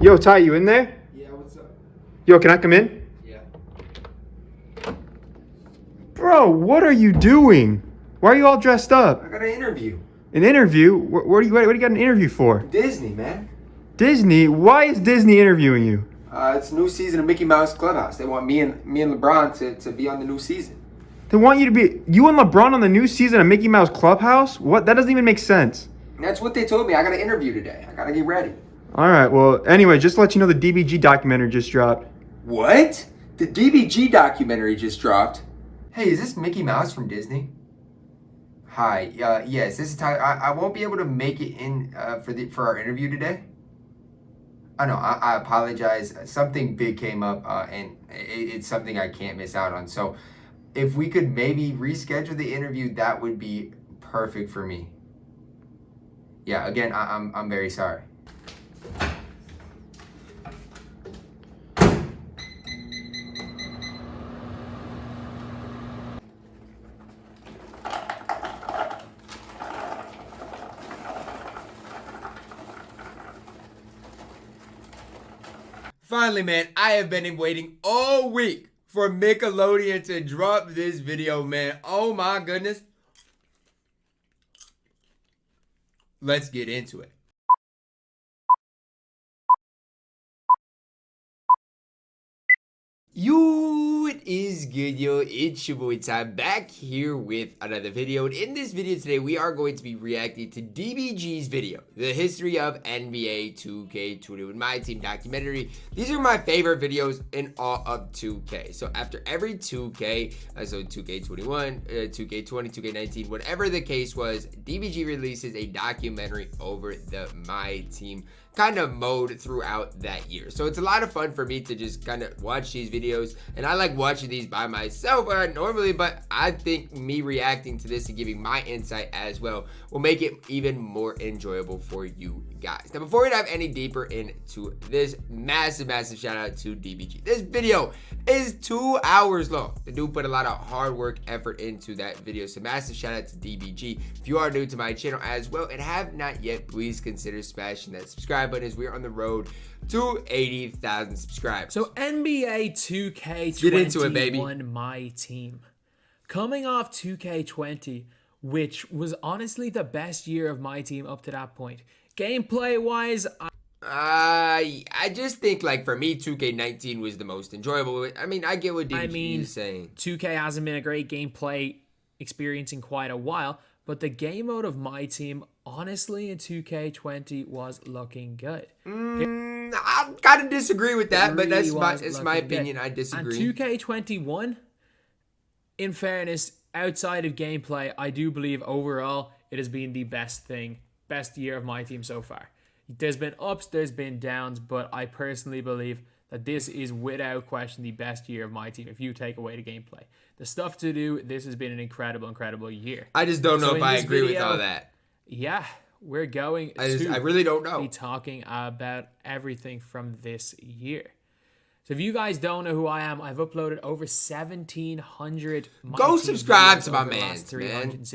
Yo, Ty, you in there? Yeah, what's up? Yo, can I come in? Yeah. Bro, what are you doing? Why are you all dressed up? I got an interview. An interview? What do you got an interview for? Disney, man. Disney? Why is Disney interviewing you? It's a new season of Mickey Mouse Clubhouse. They want me and LeBron to be on the new season. They want you to be you and LeBron on the new season of Mickey Mouse Clubhouse? What? That doesn't even make sense. That's what they told me. I got an interview today. I gotta get ready. All right. Well, anyway, just to let you know, the DBG documentary just dropped. What? The DBG documentary just dropped. Hey, is this Mickey Mouse from Disney? Hi. Yes, this is Tyler. I won't be able to make it in for our interview today. I know. I apologize. Something big came up, and it's something I can't miss out on. So, if we could maybe reschedule the interview, that would be perfect for me. Yeah. Again, I'm very sorry. Finally, man, I have been waiting all week for Nickelodeon to drop this video, man. Oh my goodness. Let's get into it. Yo, it is good, yo. It's your boy Ty back here with another video. And in this video today, we are going to be reacting to DBG's video, the history of NBA 2K21 MyTEAM documentary. These are my favorite videos in all of 2K. So after every 2K, so 2K21, 2K20, 2K19, whatever the case was, DBG releases a documentary over the MyTEAM kind of mode throughout that year. So it's a lot of fun for me to just kind of watch these videos, and I like watching these by myself normally, but I think me reacting to this and giving my insight as well will make it even more enjoyable for you guys. Now, before we dive any deeper into this, massive shout out to DBG. This video is 2 hours long. The dude put a lot of hard work, effort into that video, so massive shout out to DBG. If you are new to my channel as well and have not yet, please consider smashing that subscribe button as we're on the road to 80,000 subscribers. So NBA 2K21 Get into it, baby. MyTEAM. Coming off 2K20, which was honestly the best year of MyTEAM up to that point. Gameplay wise, I just think, like, for me, 2K19 was the most enjoyable. I mean, I get what DBG is saying. 2K hasn't been a great gameplay experience in quite a while, but the game mode of MyTEAM, honestly, in 2K20 was looking good. I kind of disagree with that, but that's my opinion. I disagree. And 2K21, in fairness, outside of gameplay, I do believe overall it has been the best year of MyTEAM so far. There's been ups, there's been downs, but I personally believe that this is without question the best year of MyTEAM if you take away the gameplay. The stuff to do, this has been an incredible year. I just don't know if I agree with all that. Yeah, we're going I really don't know. Be talking about everything from this year. So if you guys don't know who I am, I've uploaded over 1,700. Go subscribe to my man.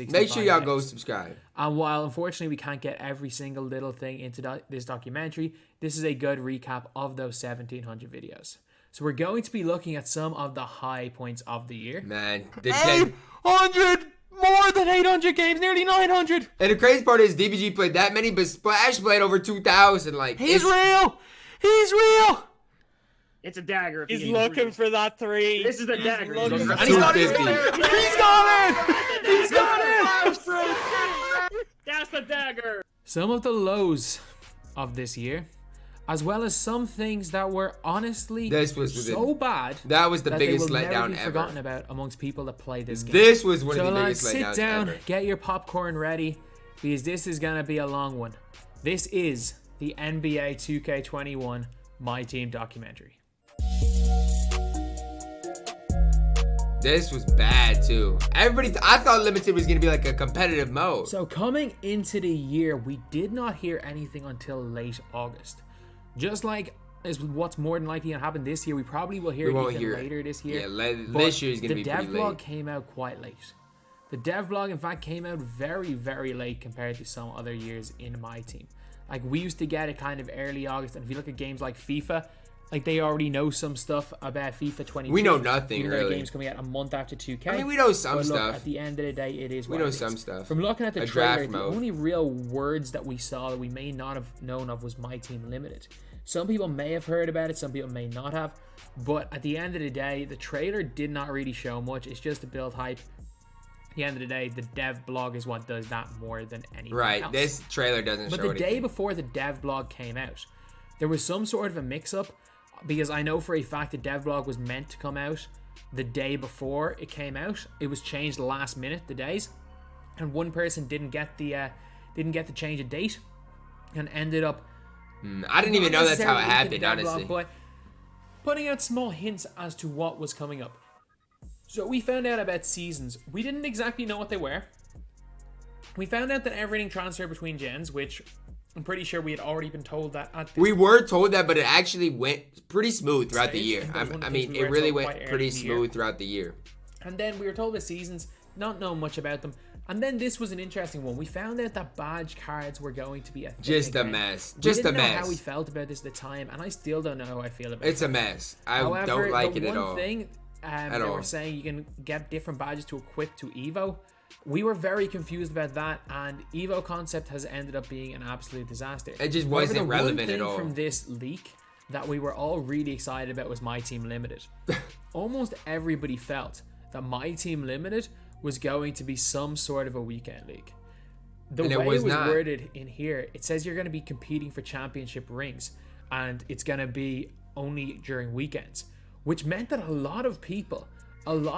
Make sure y'all go subscribe. And while unfortunately we can't get every single little thing into this documentary, this is a good recap of those 1,700 videos. So we're going to be looking at some of the high points of the year. Man, 800! More than 800 games, nearly 900. And the crazy part is DBG played that many, but Splash played over 2,000. Like, he's real. He's real. It's a dagger. He's looking for that three. This is the dagger. And he's got it. He's got it. He's got it. That's the dagger. Some of the lows of this year, as well as some things that were honestly so bad. That was the biggest letdown ever. They will never be forgotten about amongst people that play this game. This was one of the biggest letdowns sit down, ever. Get your popcorn ready, because this is gonna be a long one. This is the NBA 2K21 MyTEAM documentary. This was bad too. I thought Limited was gonna be like a competitive mode. So coming into the year, we did not hear anything until late August. Just like is what's more than likely gonna happen this year, we probably will hear it even later this year. Yeah, this year is gonna be pretty late. The dev vlog came out quite late. The dev vlog, in fact, came out very late compared to some other years in MyTEAM. Like, we used to get it kind of early August, and if you look at games like FIFA, like, they already know some stuff about FIFA 22. We know nothing, even though really. The game's coming out a month after 2K. I mean, we know some But look, stuff. at the end of the day, it is We what know it is. some stuff. From looking at the A trailer, draft the mode. only real words that we saw that we may not have known of was MyTEAM Limited. Some people may have heard about it, some people may not have. But at the end of the day, the trailer did not really show much. It's just to build hype. At the end of the day, the dev blog is what does that more than anything Right. else. This trailer doesn't But show the anything. day before the dev blog came out, there was some sort of a mix-up, because I know for a fact the dev blog was meant to come out the day before it came out. It was changed last minute, the days, and one person didn't get the change of date, and ended up. I didn't even know that's how it necessarily into the happened, dev blog, honestly. but putting out small hints as to what was coming up. So we found out about seasons. We didn't exactly know what they were. We found out that everything transferred between gens, which I'm pretty sure we had already been told that at this We were told that, but it actually went pretty smooth throughout the Stage, year. that was one of the I things mean, we it were really told went quite early pretty in the year. smooth throughout the year. And then we were told the seasons, not know much about them. And then this was an interesting one. We found out that badge cards were going to be a thing Just a again. mess. We Just a didn't know how we mess. felt about this at the time, and I still don't know how I feel about It's it. a mess. I However, don't like the it at one all. thing they all. were saying you can get different badges to equip to Evo. We were very confused about that, and Evo concept has ended up being an absolute disaster. It just However, wasn't the one relevant at thing all. from this leak that we were all really excited about was MyTEAM Limited. Almost everybody felt that MyTEAM Limited was going to be some sort of a weekend league. The And way it was it was not. worded in here, it says you're going to be competing for championship rings, and it's going to be only during weekends, which meant that a lot of people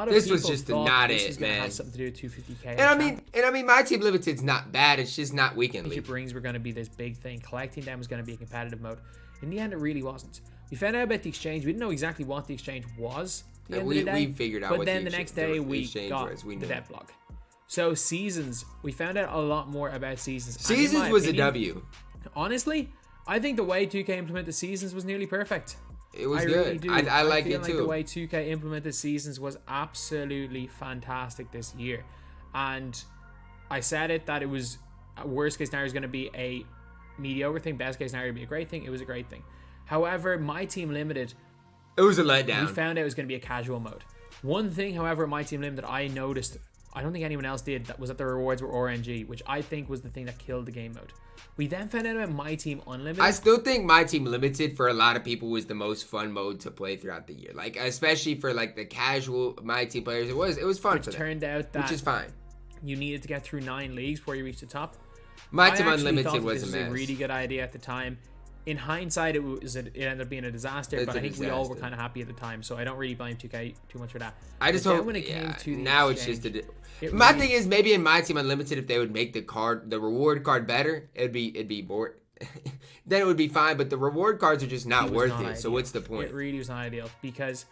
This was just thought not this it, was gonna man. have something to do with 250k. And I mean, my team limited's not bad. It's just not weekend league. Championship rings were going to be this big thing. Collecting them was going to be a competitive mode. In the end, it really wasn't. We found out about the exchange. We didn't know exactly what the exchange was. At the end of the day, we figured out but what then the the next exchange- day the we exchange got was. We the knew. dev blog. So seasons, we found out a lot more about seasons. And in Seasons my was a opinion, W. Honestly, I think the way 2K implemented seasons was nearly perfect. It was I good. really do. I like feel it like too. the way 2K implemented seasons was absolutely fantastic this year. And I said it that it was worst case scenario is going to be a mediocre thing, best case scenario would be a great thing. It was a great thing. However, MyTEAM Limited, It was a we letdown. found out it was going to be a casual mode. One thing, however, at MyTEAM Limited I noticed, I don't think anyone else did, that was that the rewards were RNG, which I think was the thing that killed the game mode. We then found out about MyTEAM Unlimited. I still think my team limited for a lot of people was the most fun mode to play throughout the year. Like especially for like the casual my team players, it was fun for them. Turned out that Which is fine. you needed to get through 9 leagues before you reached the top. My I team actually unlimited thought was this a mess. a really good idea at the time. In hindsight, it ended up being a disaster, It's but a I think we all were disaster. kind of happy at the time, so I don't really blame 2K too much for that. I just But then hope when it came to the now exchange, it's just it my really- thing is maybe in my team unlimited if they would make the reward card better, it'd be more then it would be fine, but the reward cards are just not was worth not it. So ideal. what's the point? It really was not ideal because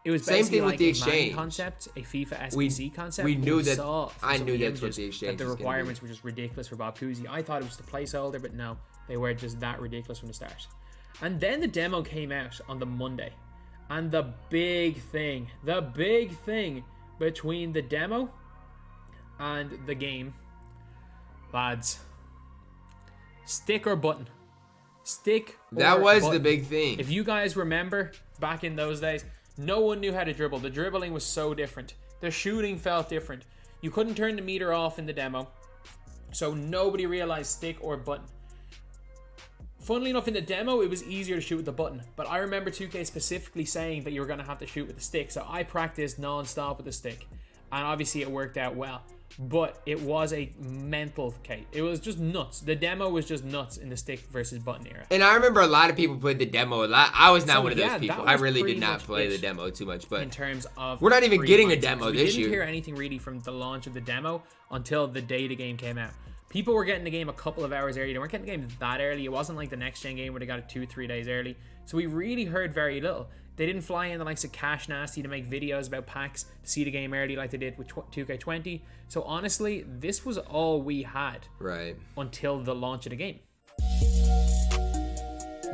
it was Same basically thing with like the a Madden exchange. concept, a FIFA We- SBC concept. we but knew that- saw from I some knew of the that's what images the exchange that the was gonna be. requirements were just ridiculous for Bob Cousy. I thought it was just a placeholder, but no, they were just that ridiculous from the start. And then the demo came out on the Monday, and the big thing between the demo and the game, lads, stick or button. Stick That or was button. the big thing. If you guys remember back in those days, no one knew how to dribble. The dribbling was so different. The shooting felt different. You couldn't turn the meter off in the demo, so nobody realized stick or button. Funnily enough, in the demo, it was easier to shoot with the button, but I remember 2K specifically saying that you were going to have to shoot with the stick, so I practiced non-stop with the stick, and obviously it worked out well. But it was a mental case. It was just nuts. The demo was just nuts in the stick versus button era. And I remember a lot of people played the demo a lot. I was not So, one of those yeah, people. that I was really pretty did not much play it. the demo too much, but In terms of we're not even free getting a content. demo We this didn't year. hear anything really from the launch of the demo until the day the game came out. People were getting the game a couple of hours early. They weren't getting the game that early. It wasn't like the next gen game where they got it 2-3 days early. So we really heard very little. They didn't fly in the likes of CashNasty to make videos about packs to see the game early like they did with 2K20. So honestly, this was all we had right. until the launch of the game.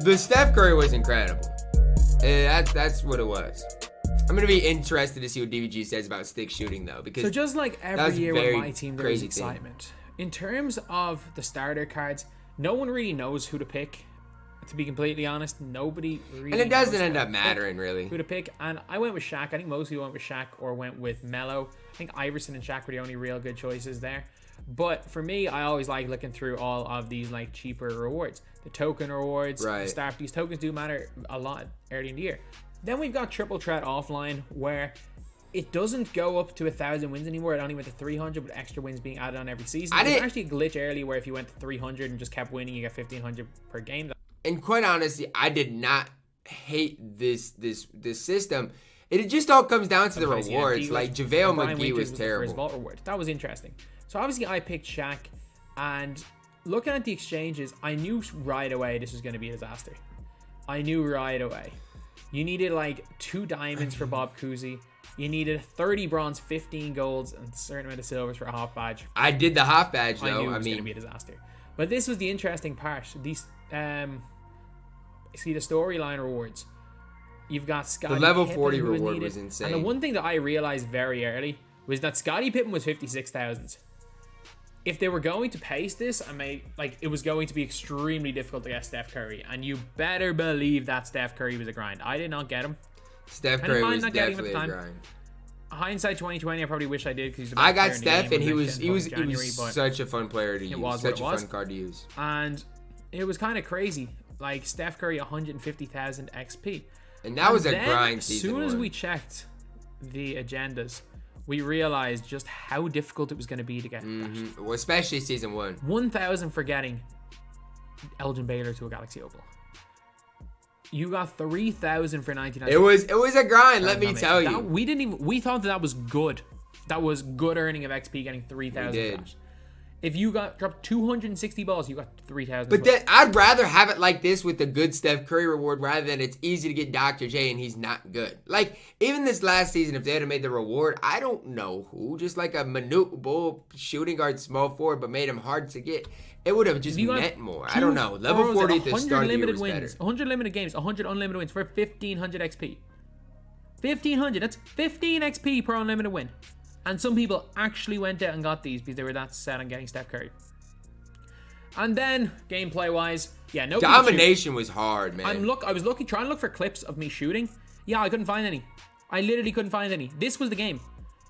The Steph Curry was incredible. That's what it was. I'm gonna be interested to see what DBG says about stick shooting though, because So just like That every was year very with my team, there was crazy thing. excitement. In terms of the starter cards, No one really knows who to pick. To be completely honest, nobody really. And it doesn't knows end up mattering, really. who to pick. And I went with Shaq. I think most people went with Shaq or went with Melo. I think Iverson and Shaq were the only real good choices there. But for me, I always like looking through all of these like cheaper rewards. The token rewards, Right. the start. These tokens do matter a lot early in the year. Then we've got Triple Threat Offline, where it doesn't go up to 1,000 wins anymore. It only went to 300, with extra wins being added on every season. There's actually a glitch early where if you went to 300 and just kept winning, you get 1,500 per game. And quite honestly, I did not hate this system. It just all comes down to the rewards. Like JaVale McGee was For his terrible. vault reward. That was interesting. So obviously I picked Shaq, and looking at the exchanges, I knew right away this was going to be a disaster. I knew right away. You needed like 2 diamonds for Bob Cousy. You needed 30 bronze, 15 golds, and a certain amount of silvers for a half badge. I did the half badge though. I knew it was going to be a disaster. But this was the interesting part. These, see the storyline rewards. You've got Scottie. The level Pippen, 40 who was reward needed. was insane. And the one thing that I realized very early was that Scottie Pippen was 56,000. If they were going to pace this, it was going to be extremely difficult to get Steph Curry, and you better believe that Steph Curry was a grind. I did not get him. Steph Curry was not getting him at definitely the a time. grind. Hindsight 2020, I probably wish I did, because I got Steph, and he was such a fun player to use. Was Such a fun card to use. And it was kind of crazy. Like Steph Curry, 150,000 XP. And that was a then, grind season. As soon as we checked the agendas, we realized just how difficult it was going to be to get that. Well, especially season 1. 1,000 for getting Elgin Baylor to a Galaxy Opal. You got 3,000 for 99. It was a grind, let me tell you. We thought that was good. That was good earning of XP, getting 3,000. If you dropped 260 balls, you got 3,000. But then I'd rather have it like this with the good Steph Curry reward rather than it's easy to get Dr. J and he's not good. Like, even this last season, if they had made the reward, I don't know who, just like a Manute Bull shooting guard small forward, but made him hard to get, it would have just meant more. I don't know. Level 40 at the start of the year was better. 100 limited games, 100 unlimited wins for 1,500 XP. 1,500, that's 15 XP per unlimited win. And some people actually went out and got these because they were that set on getting Steph Curry. And then, gameplay-wise, yeah, no domination was hard, man. I was trying to look for clips of me shooting. Yeah, I couldn't find any. I literally couldn't find any. This was the game.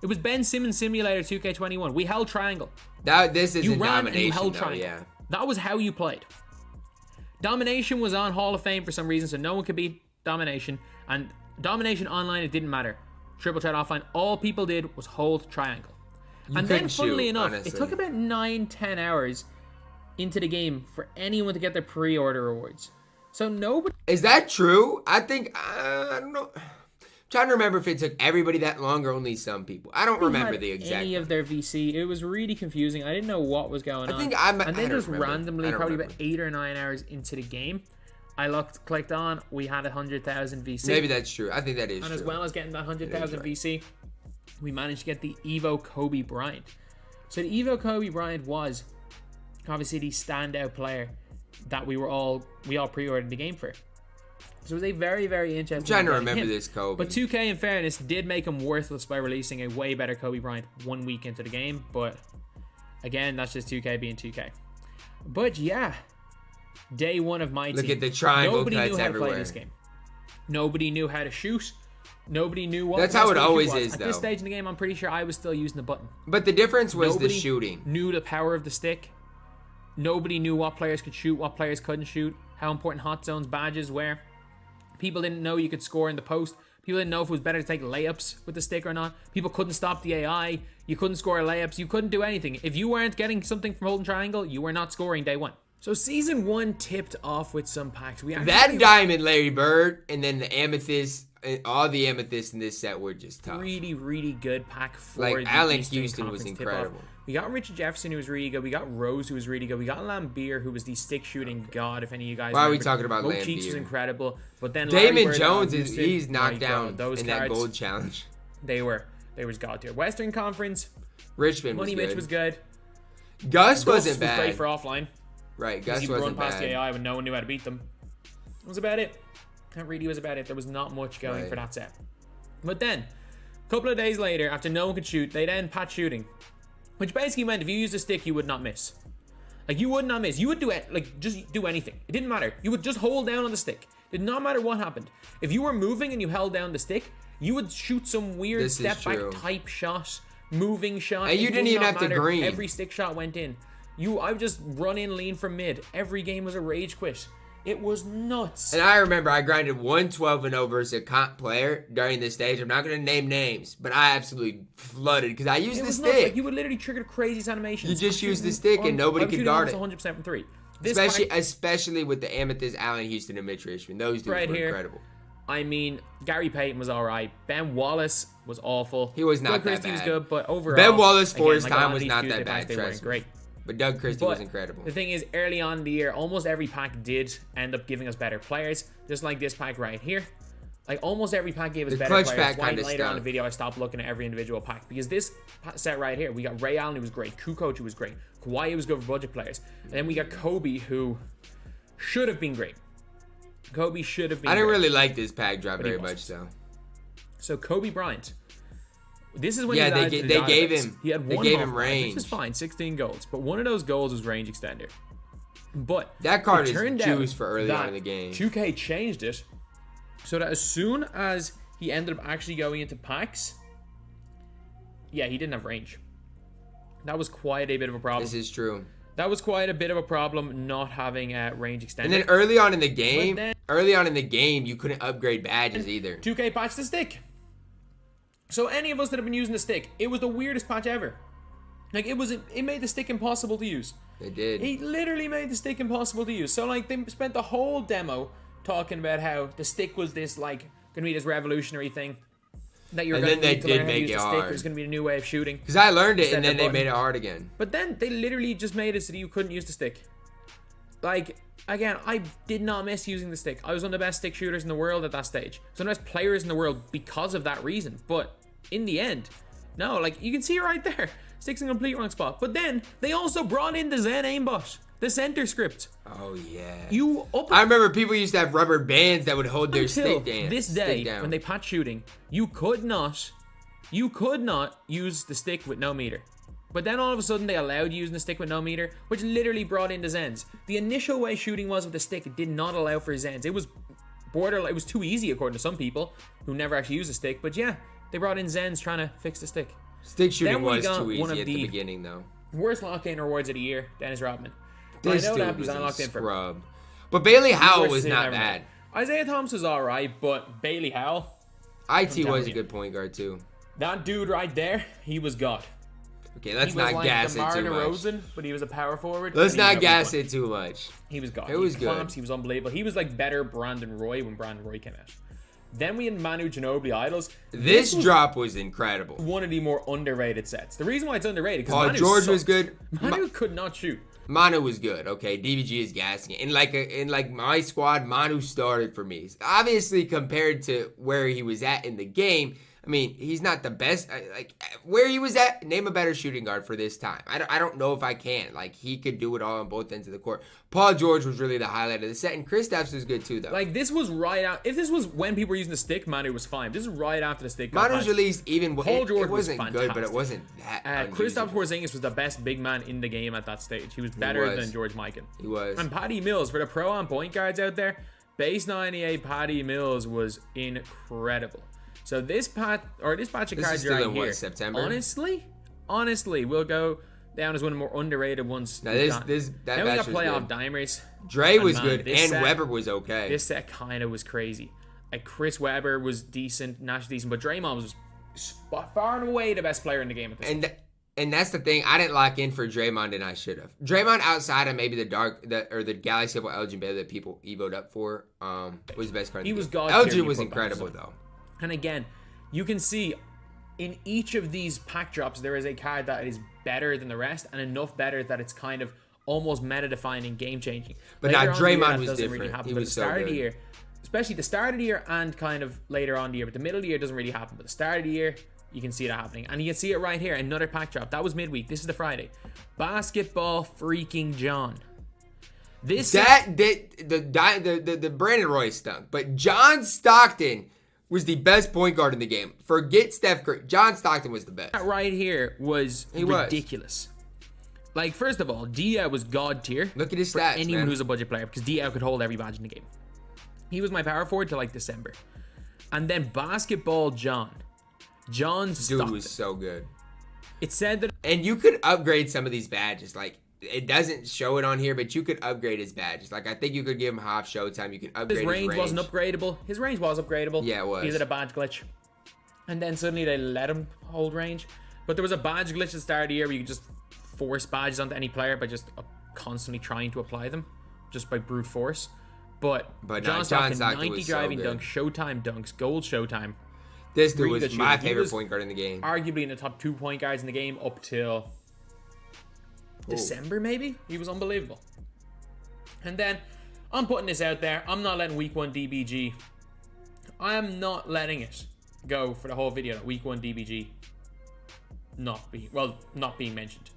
It was Ben Simmons Simulator 2K21. We held triangle. This isn't you ran domination, and you held though, triangle. yeah. That was how you played. Domination was on Hall of Fame for some reason, so no one could beat Domination. And Domination online, it didn't matter. Triple Threat Offline, all people did was hold triangle. And then, funnily enough, it took about 9-10 hours into the game for anyone to get their pre-order rewards. So nobody... Is that true? I think, I don't know. I'm trying to remember if it took everybody that long or only some people. I don't remember the exact any of their VC. It was really confusing. I didn't know what was going on. And then just randomly, probably about 8 or 9 hours into the game, I clicked on, we had 100,000 VC. Maybe that's true. I think that is true. And as well as getting that 100,000 VC, we managed to get the Evo Kobe Bryant. So the Evo Kobe Bryant was obviously the standout player that we all pre-ordered the game for. So it was a very, very interesting. I'm trying to remember this Kobe. But 2K, in fairness, did make him worthless by releasing a way better Kobe Bryant 1 week into the game. But again, that's just 2K being 2K. But yeah, day 1 of my team. Look at the triangle Nobody cuts knew how everywhere. to play this game. Nobody knew how to shoot. Nobody knew what. That's how it always is, At though. this stage in the game, I'm pretty sure I was still using the button. But the difference was Nobody the shooting. Knew the power of the stick. Nobody knew what players could shoot, what players couldn't shoot, how important hot zones badges were. People didn't know you could score in the post. People didn't know if it was better to take layups with the stick or not. People couldn't stop the AI. You couldn't score layups. You couldn't do anything. If you weren't getting something from holding triangle, you were not scoring day 1. So season 1 tipped off with some packs. That diamond, Larry Bird, and then the amethyst, all the amethysts in this set were just tough. Really, really good pack for like the Allen Eastern Houston was Conference incredible. tip-off. We got Richard Jefferson, who was really good. We got Rose, who was really good. We got Lambeer, who was the stick shooting god. If any of you guys Why are we remember. talking about Mo Lambeer? Cheeks was incredible, but then Damon Larry Bird Jones Houston, he's knocked my down God, those in cards, that gold challenge. They was god tier. Western Conference, Richmond Money was Mitch good. was good. Gus wasn't was bad. great for offline. Right, Gus He wasn't run past bad. the AI when no one knew how to beat them. That was about it. That really was about it. There was not much going for that set. But then, a couple of days later, after no one could shoot, they then patched shooting. Which basically meant if you used a stick, you would not miss. Like, you would not miss. You would do it, like, just do anything. It didn't matter. You would just hold down on the stick. It did not matter what happened. If you were moving and you held down the stick, you would shoot some weird step back type shot, moving shot. And you didn't even have to green. Every stick shot went in. I would just run in, lean from mid. Every game was a rage quit. It was nuts. And I remember I grinded 112-0 versus a comp player during this stage. I'm not going to name names, but I absolutely flooded because I used the stick. Like, you would literally trigger crazy animations. You just used the stick and nobody could guard it. 100% from 3. Especially with the Amethyst, Allen Houston, and Mitch Richmond. Those dudes were incredible. I mean, Gary Payton was all right. Ben Wallace was awful. He was not Doug that Christie bad. was good, but overall, Ben Wallace for his like, time was not that bad. They weren't great. But Doug Christie was incredible. The thing is, early on in the year, almost every pack did end up giving us better players. Just like this pack right here. Like, almost every pack gave us better players. Pack Why later on in the video, I stopped looking at every individual pack. Because this set right here, we got Ray Allen, who was great. Kukoc, who was great. Kawhi, who was good for budget players. And then we got Kobe, who should have been great. Kobe should have been I didn't great. really like this pack drop very much, though. So, Kobe Bryant. This is when they gave him. He had they one gave off him range, range. which is fine, 16 golds. But one of those golds was range extender. But that card is turned juice out for early that on in the game. 2K changed it so that as soon as he ended up actually going into packs, yeah, he didn't have range. That was quite a bit of a problem. This is true. That was quite a bit of a problem, not having range extender. And then early on in the game, you couldn't upgrade badges either. 2K patched the stick. So any of us that have been using the stick, it was the weirdest patch ever. Like, it made the stick impossible to use. They did. It literally made the stick impossible to use. So, like, they spent the whole demo talking about how the stick was this, like, gonna be this revolutionary thing. That you're going to need to learn how to use the stick. It was gonna be a new way of shooting. Because I learned it, and then they made it hard again. But then they literally just made it so that you couldn't use the stick. Like, again, I did not miss using the stick. I was one of the best stick shooters in the world at that stage. So, one of the best players in the world because of that reason. But in the end, no, like, you can see it right there. Stick's in a complete wrong spot. But then they also brought in the Zen aimbot, the center script. Oh yeah. I remember people used to have rubber bands that would hold their stick down. This day, when they patched shooting, you could not use the stick with no meter. But then all of a sudden they allowed you using the stick with no meter, which literally brought in the Zens. The initial way shooting was with the stick, it did not allow for Zens. It was borderline. It was too easy according to some people who never actually used the stick. But yeah, they brought in Zens trying to fix the stick. Stick shooting was too easy at the beginning, though. Worst lock-in rewards of the year, Dennis Rodman. This dude was a scrub. But Bailey Howell was not bad. Isaiah Thomas was all right, but Bailey Howell... IT was a good point guard, too. That dude right there, he was God. Okay, let's not gas it too much. Rosen, but he was a power forward. Let's not gas it too much. He was God. It was good. He was unbelievable. He was like better Brandon Roy when Brandon Roy came out. Then we had Manu Ginobili Idols. This drop was incredible. One of the more underrated sets. The reason why it's underrated because Paul George was good. Manu could not shoot. Manu was good. Okay, DBG is gassing it. In like my squad, Manu started for me. Obviously, compared to where he was at in the game, I mean, he's not the best. Like where he was at, name a better shooting guard for this time. I don't know if I can. Like he could do it all on both ends of the court. Paul George was really the highlight of the set, and Kristaps was good too, though. Like this was right out. If this was when people were using the stick, Manu was fine. This is right after the stick. Manu's released even. Paul George it wasn't was good, but it wasn't that. Kristaps Porzingis was the best big man in the game at that stage. He was better than George Mikan. He was. And Patty Mills for the pro on point guards out there. Base 98 Patty Mills was incredible. So this patch of cards right here, September? honestly, will go down as one of the more underrated ones. Now then we got playoff dimers. Dre was good, and Weber was okay. This set kind of was crazy. Like Chris Webber was decent, not decent, but Draymond was far and away the best player in the game at this point. And that's the thing. I didn't lock in for Draymond, and I should have. Draymond, outside of maybe the Galaxy of Elgin Baylor that people evoed up for, was the best card. He was God. Elgin was incredible though. And again, you can see in each of these pack drops, there is a card that is better than the rest and enough better that it's kind of almost meta-defining, game-changing. But now Draymond was different. He was so good. Of the year, especially the start of the year and kind of later on in the year, but the middle of the year doesn't really happen. But the start of the year, you can see it happening. And you can see it right here, another pack drop. That was midweek. This is the Friday. Basketball freaking John. The Brandon Roy stunk. But John Stockton was the best point guard in the game. Forget Steph Curry. John Stockton was the best. That right here was ridiculous. Like, first of all, Dia was god tier. Look at his for stats, anyone man. who's a budget player, because Dia could hold every badge in the game. He was my power forward till like December. And then Basketball John. John Stockton. Dude was so good. It said that And you could upgrade some of these badges. Like, it doesn't show it on here, but you could upgrade his badges. Like, I think you could give him half showtime. You could upgrade his range wasn't range. upgradable. His range was upgradable. Yeah, it was. He had a badge glitch. And then suddenly they let him hold range. But there was a badge glitch at the start of the year where you could just force badges onto any player by just constantly trying to apply them. Just by brute force. But John Stockton, 90 was so driving good. dunks, showtime dunks, gold showtime. This dude Really was good my shooting. He favorite was point guard in the game. Arguably in the top 2 point guards in the game up till December, maybe? He was unbelievable. And then, I'm putting this out there. I'm not letting week 1 DBG. I am not letting it go for the whole video that week 1 DBG not being mentioned.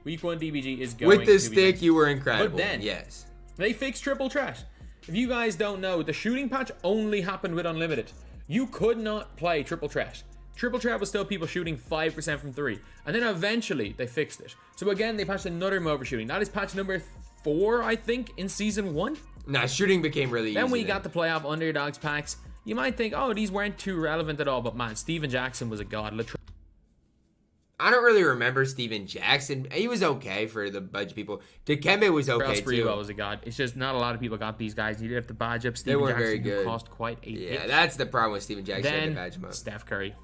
Week 1 DBG is going With the to be stick, mentioned. you were incredible. But then- yes. They fixed triple threat. If you guys don't know, the shooting patch only happened with Unlimited. You could not play triple threat. Triple threat was still people shooting 5% from 3. And then eventually they fixed it. So again, they patched another move over shooting. That is patch number 4, I think, in season 1. Nah, shooting became really easy. Then we got the playoff underdogs packs. You might think, oh, these weren't too relevant at all. But man, Steven Jackson was a god. I don't really remember Steven Jackson. He was okay for the budget people. Dikembe was okay too. was a god. It's just not a lot of people got these guys. You did have to badge up Steven weren't Jackson, very who good. cost quite a Yeah, bit. that's the problem with Steven Jackson. Then The badge him up. Steph Curry.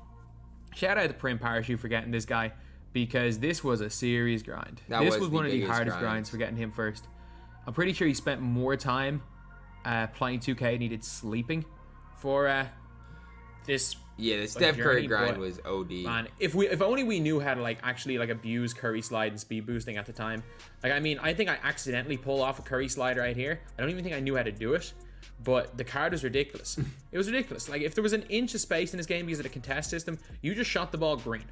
Shout out to Prim Parachute for getting this guy, because this was a serious grind. This was the one of the biggest hardest grind. grinds for getting him first. I'm pretty sure he spent more time playing 2K than he did sleeping for this. Yeah, the Steph Curry journey, grind but, was OD. Man, if only we knew how to actually abuse Curry slide and speed boosting at the time. I think I accidentally pulled off a Curry slide right here. I don't even think I knew how to do it. But the card was ridiculous. It was ridiculous. Like, if there was an inch of space in this game because of the contest system, you just shot the ball green.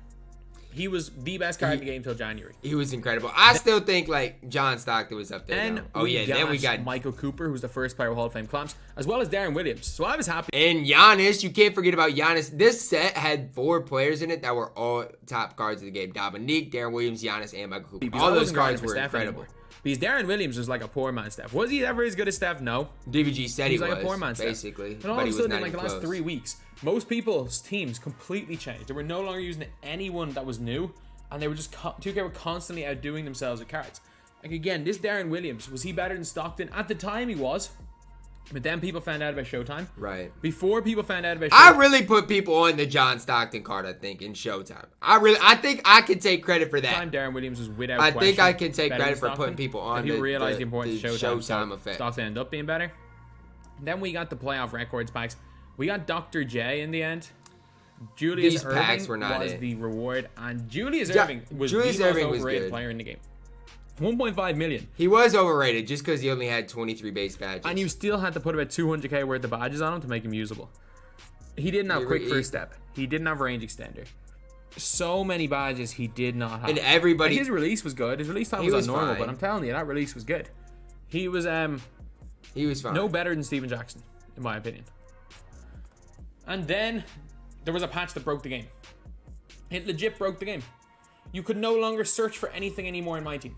He was the best card in the game till January. He was incredible. I still think John Stockton was up there. Then though. Oh yeah, then we got Michael Cooper, who's the first player with Hall of Fame clamps, as well as Darren Williams. So I was happy. and Giannis. You can't forget about Giannis. This set had 4 players in it that were all top cards of the game: Dominique, Darren Williams, Giannis, and Michael Cooper. Because All I those wasn't grinding cards for were Steph incredible. anymore. Because Darren Williams was like a poor man Steph. Was he ever as good as Steph? No. DBG said He's he like was a poor man Steph. basically, And all but of he a was sudden, not in even the last close. 3 weeks, most people's teams completely changed. They were no longer using anyone that was new, and they were just 2K were constantly outdoing themselves with cards. Like, again, this Darren Williams, was he better than Stockton? At the time, he was. But then people found out about Showtime. Right. Before people found out about I Showtime. really put people on the John Stockton card. I think in Showtime. I think I can take credit for that. Time Darren Williams was without I think question I can take better credit than for putting Stockton, people but on people the- realized the- the importance the of Showtime, Showtime so effect. Stockton ended up being better. Then we got the playoff records packs. We got Dr. J in the end. Julius These Irving packs were not was it. the reward, and Julius Ja- Irving was Julius the most Irving was overrated good. player in the game. 1.5 million. He was overrated just because he only had 23 base badges. And you still had to put about 200k worth of badges on him to make him usable. He didn't have quick first step. He didn't have range extender. So many badges he did not have. And everybody- Like, his release was good. His release time He was was abnormal, fine. but I'm telling you, that release was good. He was fine. no better than Steven Jackson, in my opinion. And then there was a patch that broke the game. It legit broke the game. You could no longer search for anything anymore in my team.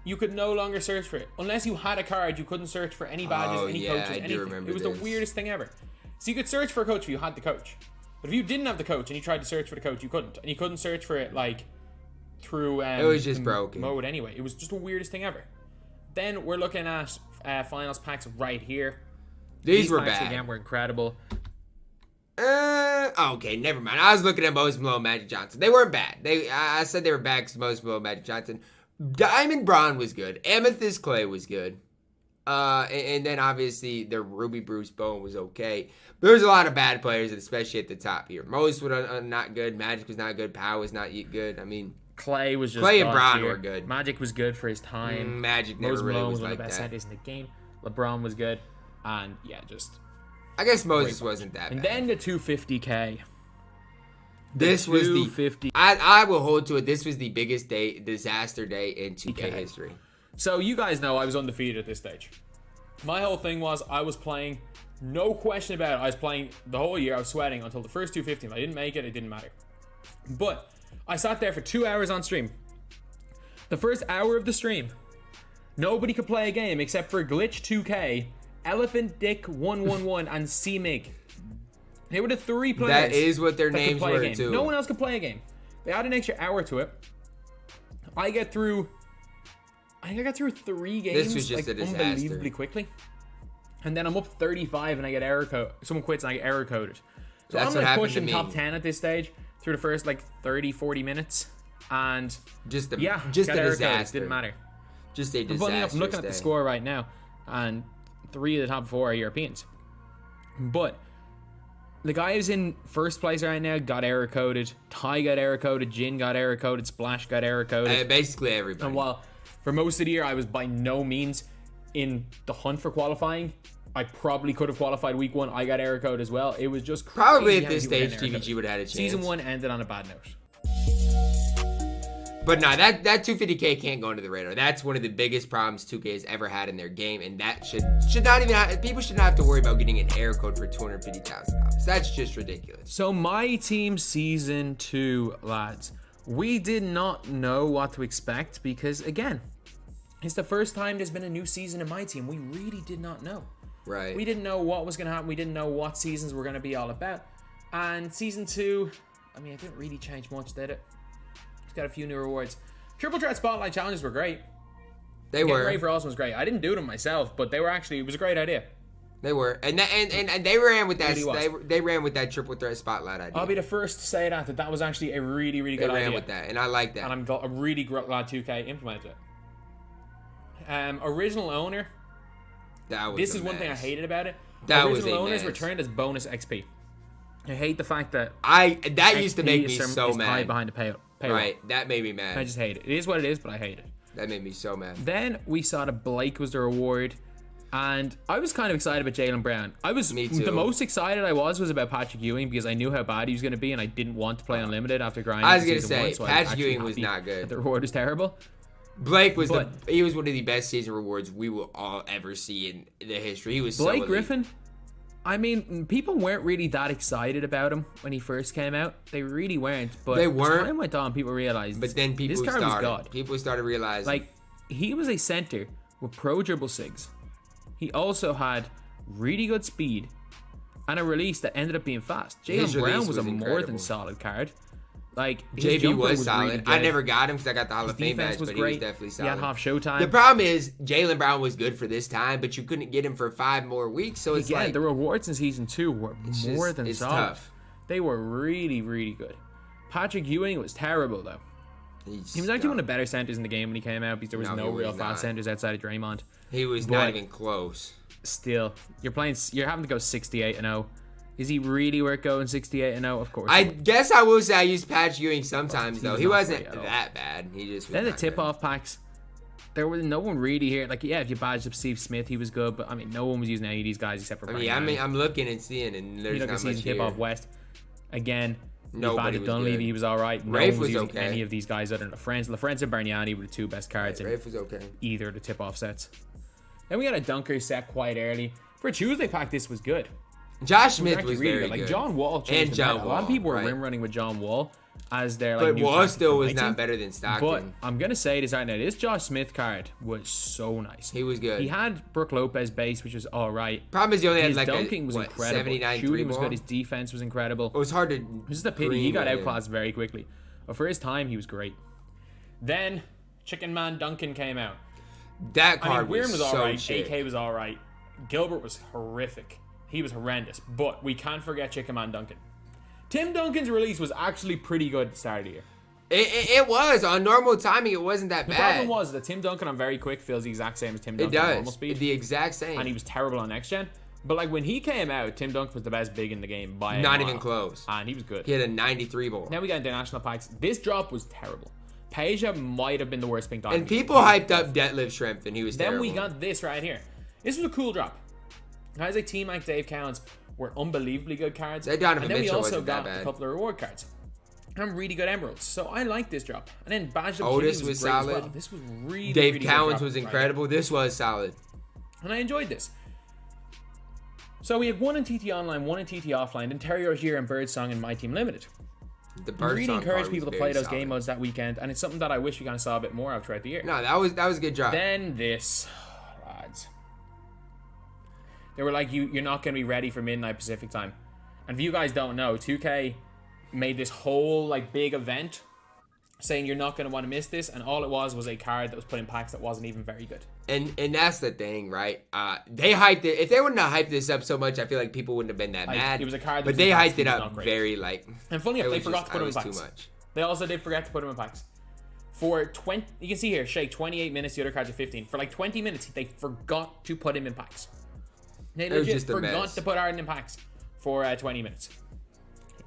You could no longer search for it. Unless you had a card, you couldn't search for any badges, Oh, any yeah, coaches, I do anything. remember It was this. the weirdest thing ever. So you could search for a coach if you had the coach. But if you didn't have the coach and you tried to search for the coach, you couldn't. And you couldn't search for it through It was just the broken. mode anyway. It was just the weirdest thing ever. Then we're looking at finals packs right here. These were packs bad. again were incredible. Okay, never mind. I was looking at Most Below Magic Johnson. They weren't bad. I said they were bad because Most Below Magic Johnson. Diamond Braun was good. Amethyst Clay was good. And then obviously the Ruby Bruce Bowen was okay. But there's a lot of bad players, especially at the top here. Most was not good. Magic was not good. Power was not good. I mean, Clay was just Clay and god Braun tier. were good. Magic was good for his time. Magic never Mose really Malone was was one of like the best that. centers in the game. LeBron was good. And yeah, just... I guess Moses wasn't that And bad. then the 250k. This was the 250. I will hold to it. This was the biggest disaster day in 2K Okay. history. So you guys know I was undefeated at this stage. My whole thing was I was playing, no question about it. I was playing the whole year. I was sweating until the first 250. If I didn't make it, it didn't matter. But I sat there for 2 hours on stream. The first hour of the stream, nobody could play a game except for Glitch 2K, Elephant Dick 111, and CMig. They were the 3 players. That is what their that could names play a were game. too. No one else could play a game. They added an extra hour to it. I got through 3 games This was just a disaster. unbelievably quickly. And then I'm up 35 and I get error code. Someone quits and I get error coded. So That's I'm what like happened pushing to me. top 10 at this stage through the first like 30, 40 minutes. And Just a got disaster. error coded. Didn't matter. Just a disaster. Funny enough, I'm looking at the score right now, and 3 of the top 4 are Europeans. But the guy who's in first place right now got error coded. Ty got error coded. Jin got error coded. Splash got error coded. Basically everybody. And while for most of the year I was by no means in the hunt for qualifying, I probably could have qualified week 1. I got error code as well. It was just Probably crazy at this how people stage, get error DBG code. would have had a chance. Season 1 ended on a bad note. But no, that 250K can't go under the radar. That's one of the biggest problems 2K has ever had in their game, and that should not even have, people should not have to worry about getting an error code for $250,000. That's just ridiculous. So my team season 2, lads, we did not know what to expect because again, it's the first time there's been a new season in my team. We really did not know. Right. We didn't know what was going to happen. We didn't know what seasons were going to be all about. And season 2, I mean, it didn't really change much, did it? Just got a few new rewards. Triple threat spotlight challenges were great. They were. Getting ready for Awesome was great. I didn't do them myself, but they were actually, it was a great idea. They were. And they ran with that. Really was. They ran with that triple threat spotlight idea. I'll be the first to say that was actually a really, really They good idea. ran with that, and I like that. And I'm really glad 2K implemented it. Original owner. That was This a is one thing I mess. hated about it. That was Original a owners mess. returned as bonus XP. I hate the fact that That used to XP make me is so tied mad. behind the paywall. Right, that made me mad. I just hate it. It is what it is, but I hate it. That made me so mad. Then we saw that Blake was the reward, and I was kind of excited about Jaylen Brown. Me too. The most excited I was about Patrick Ewing because I knew how bad he was going to be, and I didn't want to play Unlimited after grinding. I was gonna season say, 1, so I was Patrick actually Ewing was happy not good. that the reward was terrible. Blake was But- he was one of the best season rewards we will all ever see in the history. He was so Blake elite. Griffin, I mean, people weren't really that excited about him when he first came out. They really weren't. But They as weren't. time went on, people realized. But then people this card was started. God. People started realizing. Like, he was a center with pro dribble sigs. He also had really good speed and a release that ended up being fast. His Jaylen Brown release was a was more incredible. than solid card. Like, his JB jumper was solid. really I good. never got him because I got the Hall His of Fame defense badge, was but great. he was definitely He solid. had half showtime. The problem is Jaylen Brown was good for this time, but you couldn't get him for 5 more weeks. So it's Again, like the rewards in season 2 were it's more just- than it's solid. tough. They were really, really good. Patrick Ewing was terrible though. He was actually one of the better centers in the game when he came out because there was No, no he real was fast not. centers outside of Draymond. He was But- not even close. Still, you're having to go 68-0. Is he really worth going 68-0? Of course. I he would. guess I will say I use Patrick Ewing sometimes He though. was He not wasn't great at all. that bad. He just was Then the not good. tip-off packs. There was no one really here. Like, yeah, if you badged up Steve Smith, he was good, but I mean, no one was using any of these guys except for. I Bryant. mean, I'm looking and seeing, and you there's look at not much season here. tip-off West. Again, Nobody Nobody was Dunleavy, good. he was all right. No Rafe one was was using okay. any of these guys other than LaFrance and Bargnani were the 2 best cards in Rafe was okay. either of the tip-off sets. Then we got a dunker set quite early. For a Tuesday pack, this was good. Josh It Smith actually was really very good. Like good. John Wall changed And the John meta. A lot of Wall, people were right. rim running with John Wall as their like But new Wall captain still for was my not team. better than But Stockton. I'm gonna say this right now. This Josh Smith card was so nice. He was good. He had Brook Lopez base, which was all right. Problem is he only had His like dunking a was what, incredible. 79 Shooting was three-ball. good. His defense was incredible. It was hard to. It was just a pity he green got with him. outclassed very quickly. But for his time, he was great. Then Chicken Man Duncan came out. That I mean, card Weirin was was all so right. shit. AK was all right. Gilbert was horrific. He was horrendous. But we can't forget Chicken Man Duncan. Tim Duncan's release was actually pretty good at the start of the year. It was on normal timing. It wasn't that The bad. problem was that Tim Duncan on very quick feels the exact same as Tim it Duncan on normal does speed. the exact same. And he was terrible on next gen. But like when he came out, Tim Duncan was the best big in the game by a Not mile. even close. And he was good. He had a 93 ball. Now we got international packs. This drop was terrible. Peja might have been the worst pink diamond. And people hyped up Detlef Schrempf, and he was Then terrible. we got this right here. This was a cool drop. Guys like T-Mac, Dave Cowens were unbelievably good cards. That Donovan and then we Mitchell also wasn't that got bad. a couple of reward cards. And really good emeralds. So I like this drop. And then Badge Up Otis Jimmy was great as solid. well. This was really, Dave really good Cowens drop was right incredible. This was solid. here. And I enjoyed this. So we had one in TT Online, one in TT Offline, then Terry Rozier and Birdsong in My Team Limited. The I burst really on encourage card people was to play very those solid. game modes that weekend, and it's something that I wish we kind of saw a bit more of throughout the year. No, that was a good job. Then this, lads. They were like, you're not going to be ready for midnight Pacific time. And if you guys don't know, 2K made this whole like big event saying you're not going to want to miss this, and all it was a card that was put in packs that wasn't even very good. And that's the thing, right? They hyped it. If they wouldn't have hyped this up so much, I feel like people wouldn't have been that Like, mad. it was a card that but was they in packs hyped it that was up not great. very like. And funny enough, it they was forgot just- to put them in it was packs. too much. They also did forget to put them in packs. For 20, you can see here, Shake, 28 minutes, the other cards are 15. For like 20 minutes, they forgot to put him in packs. They It was legit just a forgot mess. to put Arden in packs for 20 minutes.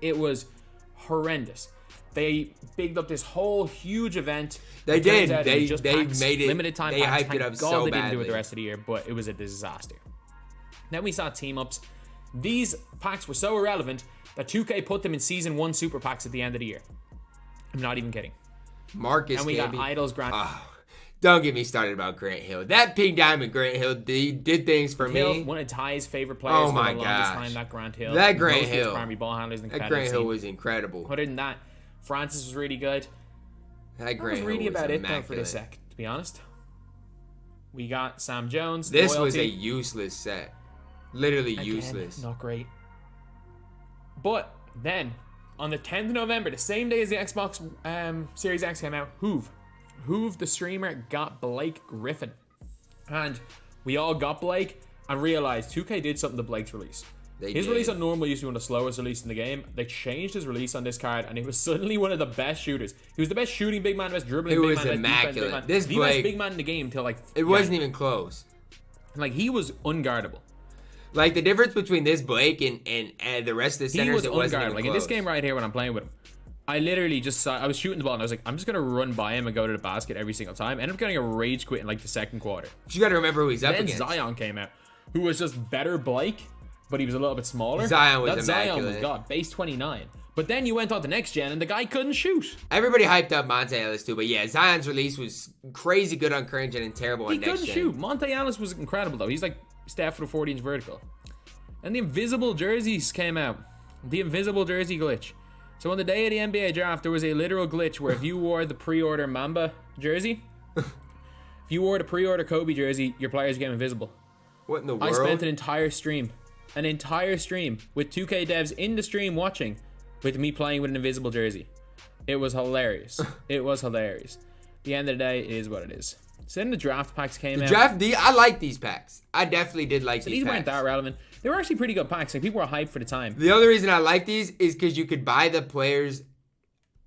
It was horrendous. They bigged up this whole huge event. They It turns did. out it They- was just they packs, made it- limited time they packs. hyped Thank it up God so they didn't do it the badly. rest of the year, but it was a disaster. Then we saw team ups. These packs were so irrelevant that 2K put them in season 1 super packs at the end of the year. I'm not even kidding. Marcus And we got Camby. Idols Grand. Don't get me started about Grant Hill. That pink diamond Grant Hill did things for Hill, me. one of Ty's favorite players Oh for my the longest gosh. time, that Grant Hill. That Grant Most of his Hill. primary ball handlers in the That competitive Grant Hill scene. was incredible. Other than that, Francis was really good. That That Grant was Hill really was about it though immaculate. for this sec, to be honest. We got Sam Jones. This was a Loyalty. useless set. Literally Again, useless. Not great. But then, on the 10th of November, the same day as the Xbox Series X came out, Hoove, the streamer, got Blake Griffin. And we all got Blake and realized 2K did something to Blake's release. His release on normal used to be one of the slowest release in the game. They changed his release on this card, and he was suddenly one of the best shooters. He was the best shooting big man, best dribbling It big was man, best defense big immaculate. man. This the Blake- best big man in the game till like It wasn't even close. like he was unguardable. Like the difference between this Blake and the rest of the He centers, was it wasn't unguardable. even Like close. in this game right here when I'm playing with him, I literally just saw, I was shooting the ball and I was like, I'm just gonna run by him and go to the basket every single time. Ended up getting a rage quit in like the second quarter. You got to remember who he's up Then against. Zion came out, who was just better Blake, but he was a little bit smaller. Zion was that Zion was immaculate. God, base 29. But then you went on to next gen and the guy couldn't shoot. Everybody hyped up Monte Ellis too, but yeah, Zion's release was crazy good on current gen and terrible He on next couldn't gen. shoot. Monte Ellis was incredible though. He's like Steph with a 40-inch vertical. And the invisible jerseys came out. The invisible jersey glitch. So on the day of the NBA draft, there was a literal glitch where if you wore the pre-order Mamba jersey, if you wore the pre-order Kobe jersey, your players became invisible. What in the I world? spent an entire stream with 2K devs in the stream watching, with me playing with an invisible jersey. It was hilarious. It was hilarious. At the end of the day, it is what it is. So then the draft packs came out. I like these packs. I definitely did like So these these packs. weren't that relevant. They were actually pretty good packs. Like people were hyped for the time. The other reason I like these is because you could buy the players.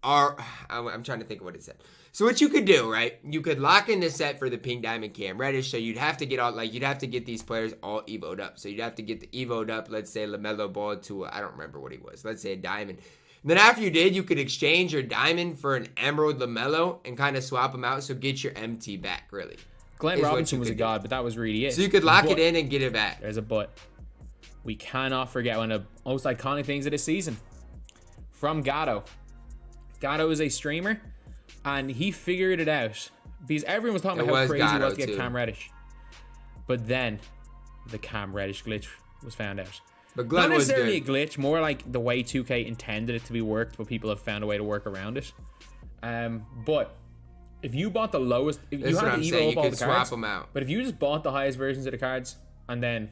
I'm trying to think of what it said. So what you could do, right? You could lock in the set for the pink diamond Cam Reddish. So you'd have to get these players all evoed up. So you'd have to get the evoed up. Let's say LaMelo Ball to I don't remember what he was. Let's say a diamond. And then after you did, you could exchange your diamond for an emerald LaMelo and kind of swap them out. So get your MT back, really. Glenn is what Robinson you was a could god, but that was really it. So you could lock But it in and get it back. There's a but. We cannot forget one of the most iconic things of this season. From Gatto. Gatto is a streamer, and he figured it out. Because everyone was talking It about how was crazy it Gatto, was to get too. Cam Reddish. But then, the Cam Reddish glitch was found out. But Glenn Not was necessarily good. a glitch, more like the way 2K intended it to be worked, but people have found a way to work around it. But if you bought the lowest, if That's you what had I'm to saying. evo You all could the swap cards, them out. but if you just bought the highest versions of the cards and then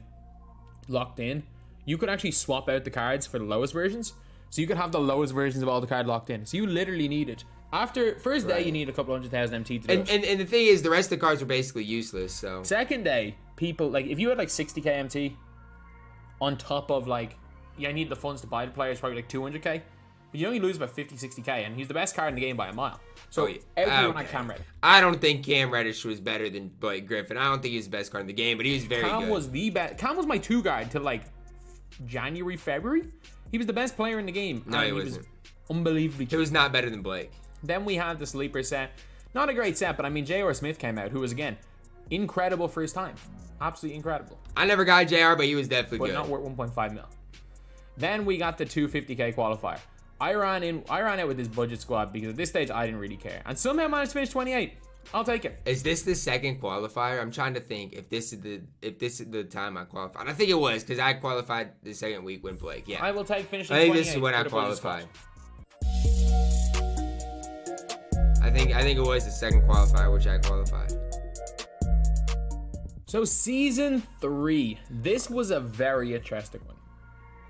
locked in, you could actually swap out the cards for the lowest versions. So you could have the lowest versions of all the cards locked in. So you literally needed, after first day, Right. you need a couple 100,000 MT to do And, it. and the thing is, the rest of the cards were basically useless. So Second day, people, like, if you had like 60k MT on top of like, yeah, I need the funds to buy the players, probably like 200k. But you only lose about 50, 60k, and he's the best card in the game by a mile. So Oh, yeah. everyone Okay. had Cam Reddish. I don't think Cam Reddish was better than Blake Griffin. I don't think he's the best card in the game, but he was very Cam good. was the best. Cam was my 2 guard till like January, February. He was the best player in the game. No, and he was wasn't. unbelievably He was not better than Blake. Then we had the sleeper set. Not a great set, but I mean, J.R. Smith came out, who was, again, incredible for his time. Absolutely incredible. I never got JR, but he was definitely But good. not worth 1.5 mil. Then we got the 250k qualifier. I ran out with this budget squad because at this stage, I didn't really care. And somehow managed to finish 28. I'll take it. Is this the second qualifier? I'm trying to think if this is the time I qualified. I think it was because I qualified the second week when Blake. Yeah. I will take finishing I think 28 this is when for I the budget squad. qualified. think it was the second qualifier, which I qualified. So season 3, this was a very interesting one.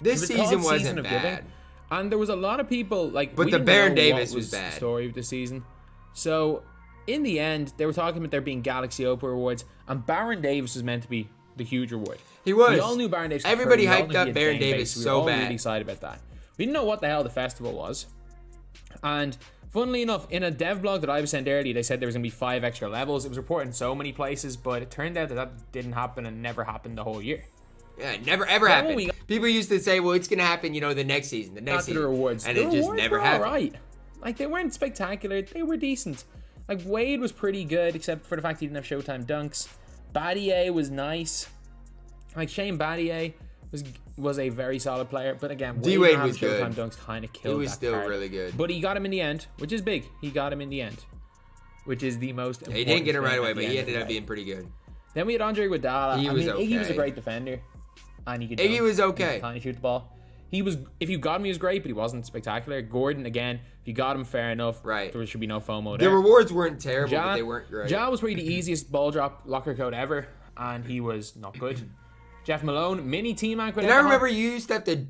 This It was called season wasn't Season of bad. Giving, and there was a lot of people like. But we the didn't Baron know Davis what was bad. The story of the season. So in the end, they were talking about there being Galaxy Opal rewards, and Baron Davis was meant to be the huge reward. He was. We all knew Baron Davis. Everybody we all hyped knew up he had Baron game Davis base. We so were all bad. really excited about that. We didn't know what the hell the festival was, and funnily enough, in a dev blog that I was sent earlier, they said there was gonna be 5 extra levels. It was reported in so many places, but it turned out that didn't happen and never happened the whole year. Yeah, it never ever Then happened. when we People used to say, well, it's going to happen, the next season, After the rewards, And the it just rewards never were happened. alright. Like, they weren't spectacular. They were decent. Like, Wade was pretty good, except for the fact he didn't have Showtime dunks. Battier was nice. Like, Shane Battier was a very solid player, but again, D-Wade not was having good. Showtime dunks kind of He killed was that still card. really good. But he got him in the end, which is big. He got him in the end, which is the most important He didn't get it thing right at away, the but end he of the ended up day. being pretty good. Then we had Andre Iguodala. He was Iggy was a okay. great defender, and he could Iggy dunk. was He okay. could kind of shoot the ball. He was, if you got him, he was great, but he wasn't spectacular. Gordon, again, if you got him, fair enough. Right. There should be no FOMO The there. rewards weren't terrible, Ja, but they weren't great. Ja was probably the easiest ball drop locker code ever, and he was not good. Jeff Malone, mini T-Mac. And I remember you used to have to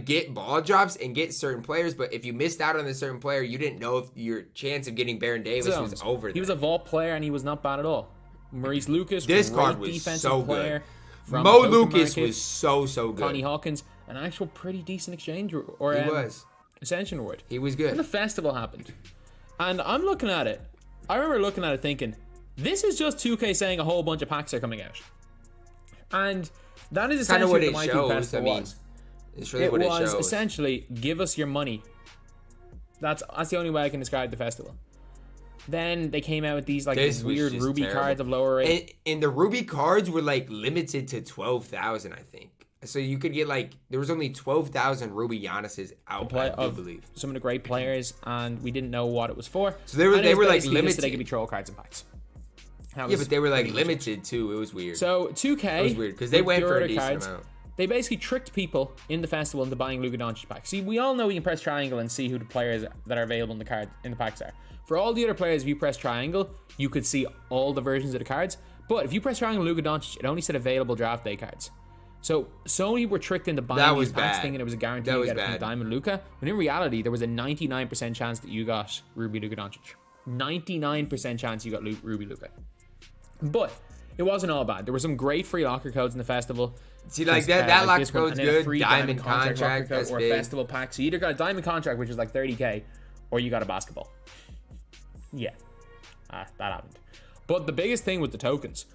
get ball drops and get certain players, but if you missed out on a certain player, you didn't know if your chance of getting Baron Davis was over. He was a vault player, and he was not bad at all. Maurice Lucas, This great card was defensive so player. good. From Mo Token Lucas Market. was so good. Connie Hawkins, an actual pretty decent exchange or He was. Ascension Award. He was When the good. festival happened, and I'm looking at it, I remember looking at it thinking, this is just 2K saying a whole bunch of packs are coming out, and that is Kind of essentially what what it the My Team shows. I Festival mean, was. it's really It what it was shows. essentially give us your money. That's the only way I can describe the festival. Then they came out with these like This was weird just ruby terrible. cards of lower rate. And the Ruby cards were like limited to 12,000, I think. So you could get like there was only 12,000 Ruby Giannis's out, I do believe. Some of the great players, and we didn't know what it was for. So they were And it was like basically just limited. so they could be troll cards and packs. That Yeah, was but they were like pretty much it. limited too. It was weird. So 2K, It was weird because they with went for a Euro decent cards, amount. They basically tricked people in the festival into buying Luka Doncic packs. See, we all know you can press triangle and see who the players that are available in the packs are. For all the other players, if you press triangle, you could see all the versions of the cards. But if you press triangle Luka Doncic, it only said available draft day cards. So Sony were tricked into buying That these was packs bad. thinking it was a guarantee That you was get it from bad. Diamond Luka. When in reality, there was a 99% chance that you got Ruby Luka Doncic. 99% chance you got Ruby Luka. But it wasn't all bad. There were some great free locker codes in the festival. See, like that locker this one, code's and then a good. free Diamond locker contract, code that's or big. a festival pack. So you either got a diamond contract, which is like 30k, or you got a basketball. Yeah, that happened. But the biggest thing was the tokens.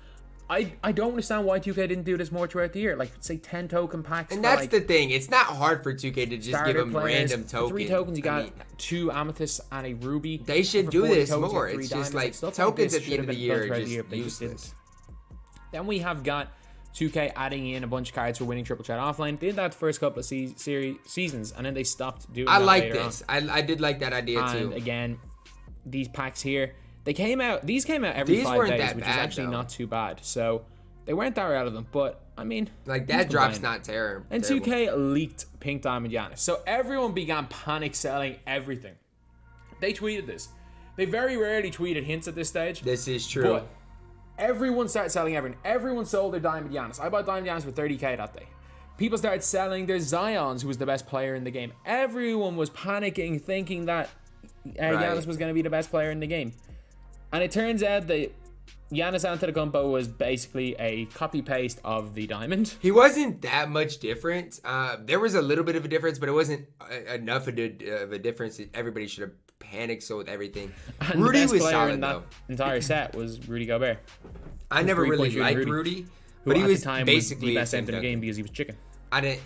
I don't understand why 2K didn't do this more throughout the year. Like, say 10 token packs. And for, that's like, the thing. It's not hard for 2K to just give starter them players. random tokens. 3 tokens, you got I mean, 2 amethysts and a ruby. they should For do 40 this tokens, you more. got 3 It's just diamonds. like Stuff tokens this at the end of should the have been year done are throughout the just year, but they just didn't. useless. Then we have got 2K adding in a bunch of cards for winning triple chat offline. They did that the first couple of seasons, and then they stopped doing I that like later this. I did like that idea on. too. And again, these packs here, these came out every These 5 weren't days, that which is bad, actually though. not too bad. So they weren't that relevant, but I mean, Like who's that drop's complaining? not terrible. And 2K leaked Pink Diamond Giannis. So everyone began panic selling everything. They tweeted this. They very rarely tweeted hints at this stage. This is true. But everyone started selling everything. Everyone sold their Diamond Giannis. I bought Diamond Giannis for 30k that day. People started selling their Zions, who was the best player in the game. Everyone was panicking, thinking that Giannis was going to be the best player in the game. And it turns out that Giannis Antetokounmpo was basically a copy-paste of the Diamond. He wasn't that much different. There was a little bit of a difference, but it wasn't enough of a difference that everybody should have panicked so with everything. And Rudy the best was player in solid, that though. entire set was Rudy Gobert. I never really three-point liked shooting Rudy, who but he at was the time basically was the best a center in the Tim game Duncan. because he was chicken. I didn't.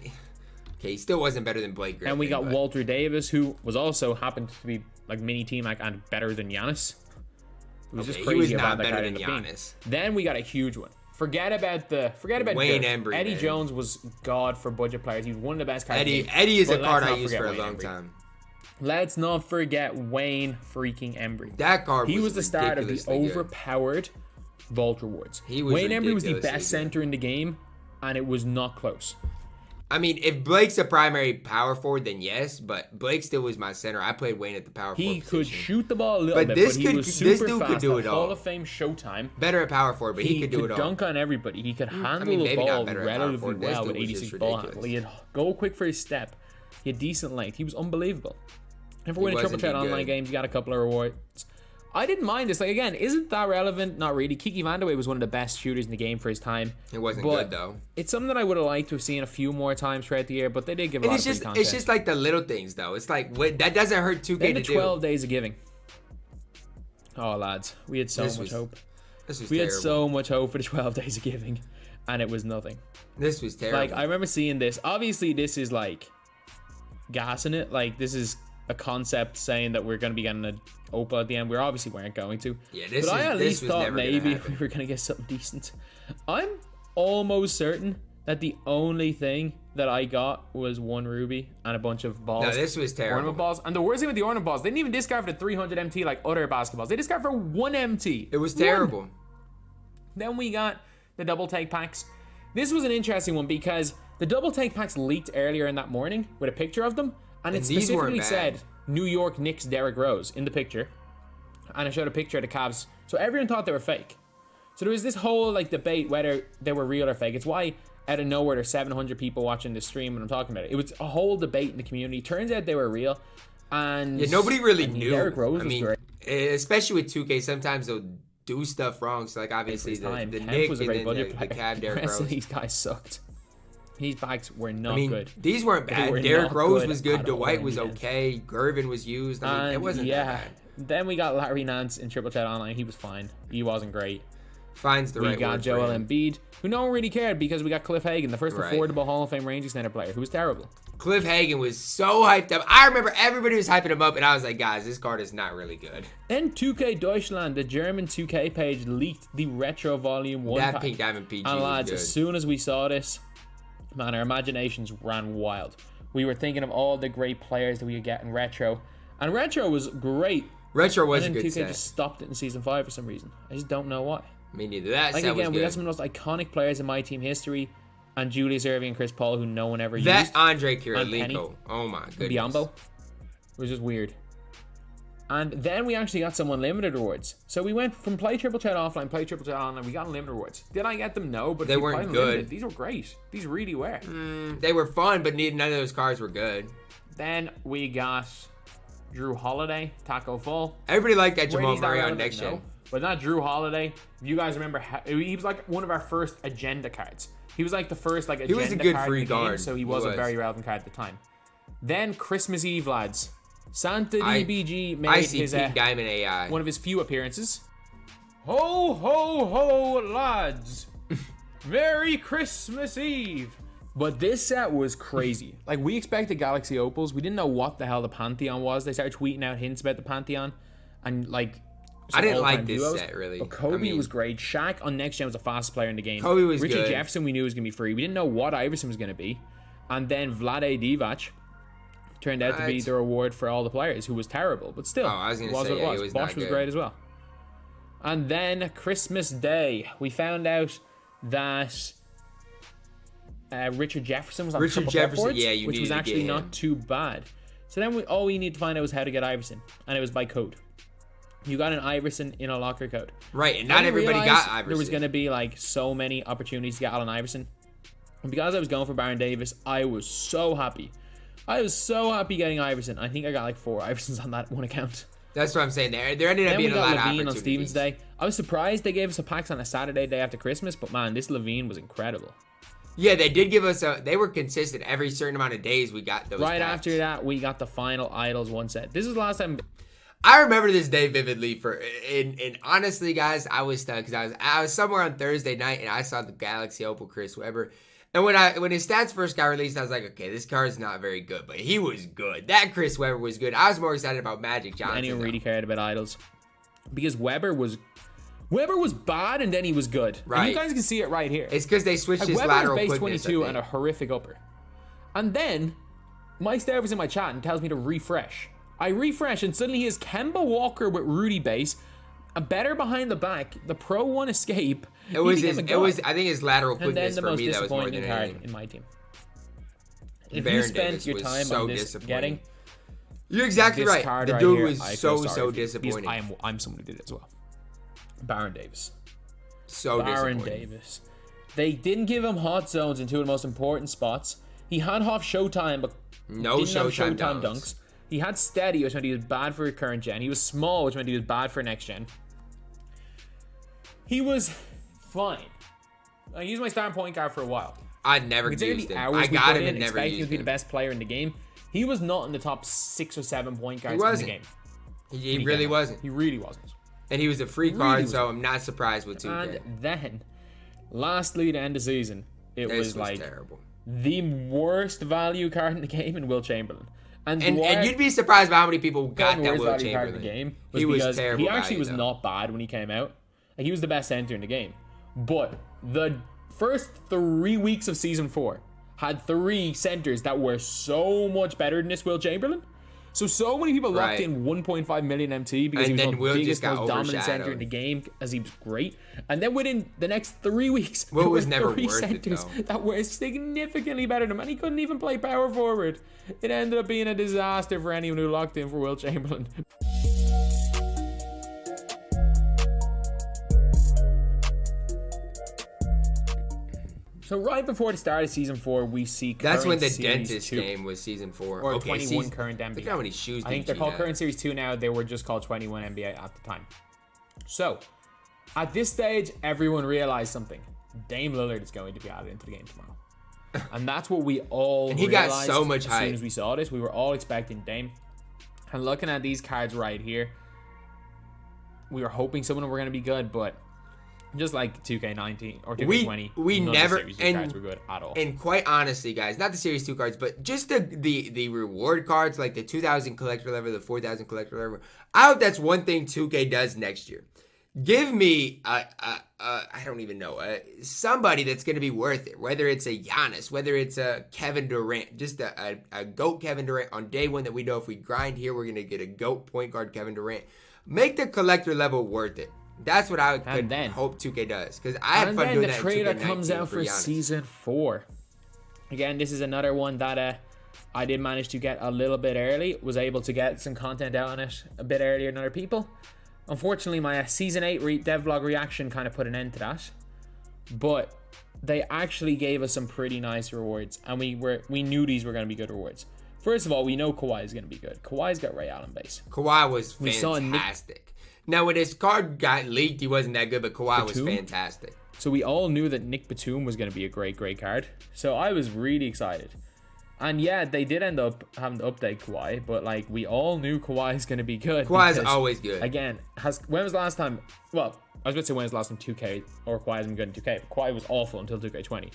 Okay, he still wasn't better than Blake Griffin. And we got but Walter Davis, who was also happened to be like mini T-Mac and better than Giannis. It was Okay, just he was crazy not about that better card than ended up being. Giannis. Then we got a huge one. Forget about Wayne Dirk. Embry, Eddie man. Jones was god for budget players. He was one of the best cards. in the game. Eddie is a But card let's I not used forget for a Wayne long Embry. time. Let's not forget Wayne freaking Embry. That card He was the start of the ridiculously good. overpowered Vault rewards. He was Wayne Embry was the ridiculously best good. center in the game, and it was not close. I mean, if Blake's a primary power forward, then yes. But Blake still was my center. I played Wayne at the power forward He position. could shoot the ball a little But bit, this but he could- was this super dude could fast. do At it all. Hall of Fame Showtime. Better at power forward, but he could do it all. dunk on everybody. He could handle maybe the not ball better at power relatively forward. This well dude with was 86 just ball ridiculous. handle. He'd go quick for his step. He had decent length. He was unbelievable. And for winning Triple wasn't Threat he online good? games, you got a couple of rewards. I didn't mind this. Like, again, isn't that relevant? Not really. Kiki Vandeweghe was one of the best shooters in the game for his time. It wasn't But good, though. It's something that I would have liked to have seen a few more times throughout the year, but they did give a And lot it's of just, free content. it's just like the little things, though. It's like, that doesn't hurt 2K Then to the do. 12 days of giving. Oh, lads. We had so This much was hope. This was We had terrible. so much hope for the 12 days of giving, and it was nothing. This was terrible. Like, I remember seeing this. Obviously, this is like gassing it. Like, this is a concept saying that we're going to be getting an Opal at the end. We obviously weren't going to. Yeah, this but I is- at this least was thought never gonna maybe happen. we were going to get something decent. I'm almost certain that the only thing that I got was one ruby and a bunch of balls. No, this was terrible. Ornament balls. And the worst thing with the ornament balls, they didn't even discard for the 300 MT like other basketballs. They discard for 1 MT. It was One. terrible. Then we got the double take packs. This was an interesting one because the double take packs leaked earlier in that morning with a picture of them, and it these weren't specifically bad. said New York Knicks Derrick Rose in the picture, and I showed a picture of the Cavs, so everyone thought they were fake. So there was this whole like debate whether they were real or fake. It's why out of nowhere there's 700 people watching this stream when I'm talking about it. It was a whole debate in the community. Turns out they were real, and Yeah, nobody really I mean, knew. Derrick Rose I was mean, great. especially with 2K, sometimes they'll do stuff wrong. So, like, obviously, His time. the Kemp Nick was a and great then budget the player. Cav The Derrick rest of Rose. these guys sucked. These backs were not I mean, good. these weren't They bad. were Derrick not Rose good was good. at all Dwight in was the end. okay. Gervin was used. I mean, it And wasn't yeah, that bad. then we got Larry Nance in Triple Chat Online. He was fine. He wasn't great. Fine's the We right got word for Joel him. Embiid, who no one really cared because we got Cliff Hagan, the first Right. affordable Hall of Fame Rangers center player, who was terrible. Cliff Hagan was so hyped up. I remember everybody was hyping him up, and I was like, guys, this card is not really good. Then 2K Deutschland, the German 2K page, leaked the Retro Volume 1 That pack. Pink Diamond PG And was lads, good. as soon as we saw this, man, our imaginations ran wild. We were thinking of all the great players that we could get in Retro. And Retro was great. Retro was a And then good 2K set. just stopped it in Season 5 for some reason. I just don't know why. Me neither. That Like, set was again, we good. got some of the most iconic players in my team history. And Julius Erving and Chris Paul, who no one ever That used. Andre Penny. Kirilenko. Oh my goodness. Biombo. It was just weird. And then we actually got some unlimited rewards. So we went from play Triple Chat offline, play Triple Chat online. We got unlimited rewards. Did I get them? No, but They if you weren't played unlimited, good. These were great. These really were. They were fun, but none of those cards were good. Then we got Drew Holiday, Taco Fall. Everybody liked that Where Jamal he's not Murray on relevant, next no. gen. But not Drew Holiday. If you guys remember, he was like one of our first agenda cards. He was like the first like agenda was a good card free in the game, guard. so he He was a was. very relevant card at the time. Then Christmas Eve, lads. Santa I- DBG made I see his Pink Diamond AI. one of his few appearances. Ho ho ho, lads! Merry Christmas Eve! But this set was crazy. Like, we expected Galaxy Opals. We didn't know what the hell the Pantheon was. They started tweeting out hints about the Pantheon. And, like, I didn't like all-time this duos. set, really. But Kobe I mean- was great. Shaq on next gen was the fastest player in the game. Kobe was Richie good. Jefferson we knew was going to be free. We didn't know what Iverson was going to be. And then Vlade Divac turned out to be Right. the reward for all the players, who was terrible. But still, Oh, I was gonna what say, it yeah, was. he was Bosch not was good. great as well. And then Christmas Day, we found out that Richard Jefferson was on Richard triple Jefferson, boards, yeah, you which was needed to actually get not him. too bad. So then all we need to find out was how to get Iverson, and it was by code. You got an Iverson in a locker code. Right, and I not didn't everybody realize got Iverson. There was going to be like so many opportunities to get Allen Iverson. And because I was going for Baron Davis, I was so happy. I was so happy getting Iverson. I think I got like 4 Iversons on that one account. That's what I'm saying. There ended up Then we being a lot got of Levine on opportunities. Stevens Day. I was surprised they gave us a packs on a Saturday day after Christmas, but man, this Levine was incredible. Yeah, they did give us they were consistent every certain amount of days we got those Right packs. after that, we got the final Idols one set. This is the last time. I remember this day vividly and honestly, guys, I was stuck because I was somewhere on Thursday night and I saw the Galaxy Opal Chris Webber. And when his stats first got released, I was like, okay, this card's not very good, but he was good. That Chris Webber was good. I was more excited about Magic Johnson. Anyone though. really cared about Idols, because Weber was bad and then he was good. And Right. you guys can see it right here. It's because they switched Like, his Weber lateral was base quickness. 22 I and a think. horrific upper. And then Mike Starr was in my chat and tells me to refresh. I refresh and suddenly he has Kemba Walker with Rudy base, a better behind the back, the Pro 1 escape. It was He his. became a it was. god. I think his lateral And then quickness the for most me that was more disappointing than card anything. in my team. If Baron you spent Davis your was time so on this disappointing. getting You're exactly this right. card The right dude here, was I so feel sorry for you, because disappointing. I'm someone who did it as well. Baron Davis. So Baron disappointing. Davis. They didn't give him hot zones in two of the most important spots. He had half Showtime, but No didn't have Showtime Showtime dunks. dunks. He had Steady, which meant he was bad for current gen. He was small, which meant he was bad for next gen. He was fine. He was my starting point guard for a while. I never Considering used the him. hours I we got put him in, and never expecting him used to be the him. best player in the game, he was not in the top 6 or 7 point guards in the wasn't. game. He really wasn't. He really wasn't. And he was a free Really card, was. so I'm not surprised with 2K. And then, lastly, to end the season, it This was like terrible. the worst value card in the game in Will Chamberlain. And you'd be surprised by how many people got the that worst Will value card in Chamberlain. the game was He was because terrible he actually value, was though. not bad when he came out. Like, he was the best center in the game. But the first 3 weeks of season 4 had 3 centers that were so much better than this Will Chamberlain. So many people locked Right. in 1.5 million MT because And he then was Will the just biggest, got most dominant center overshadowed. in the game as he was great. And then within the next 3 weeks, Will there was were never 3 worth it, centers though. that were significantly better than him, and he couldn't even play power forward. It ended up being a disaster for anyone who locked in for Will Chamberlain. So right before the start of season 4, we see That's when current the Series dentist 2, game was season 4. or Okay, 21 current NBA. Look at how many shoes I think DBG they're called had. current Series 2 now. They were just called 21 NBA at the time. So, at this stage, everyone realized something. Dame Lillard is going to be added into the game tomorrow. And that's what we all And he got realized so much as hype. soon as we saw this. We were all expecting Dame. And looking at these cards right here, we were hoping some of them were going to be good, but just like 2K19 or 2K20, we none never- of the Series 2 cards were good at all. And quite honestly, guys, not the Series 2 cards, but just the reward cards, like the 2,000 collector level, the 4,000 collector level. I hope that's one thing 2K does next year. Give me I don't even know, somebody that's going to be worth it. Whether it's a Giannis, whether it's a Kevin Durant, just a GOAT Kevin Durant on day one that we know if we grind here, we're going to get a GOAT point guard Kevin Durant. Make the collector level worth it. That's what I could hope 2K does, because I had fun doing that. And then the trailer in 2K19 comes out for Giannis. season 4. Again, this is another one that I did manage to get a little bit early. Was able to get some content out on it a bit earlier than other people. Unfortunately, my season 8 devlog reaction kind of put an end to that. But they actually gave us some pretty nice rewards, and we knew these were going to be good rewards. First of all, we know Kawhi is going to be good. Kawhi's got Ray Allen base. Kawhi was We saw fantastic. Now, when his card got leaked, he wasn't that good, but Kawhi was Batum? fantastic. So we all knew that Nick Batum was going to be a great card. So I was really excited. And yeah, they did end up having to update Kawhi, but like we all knew Kawhi's going to be good. Kawhi's because, always good. Again, when was the last time? Well, I was going to say when was the last time 2K or Kawhi hasn't been good in 2K. But Kawhi was awful until 2K20.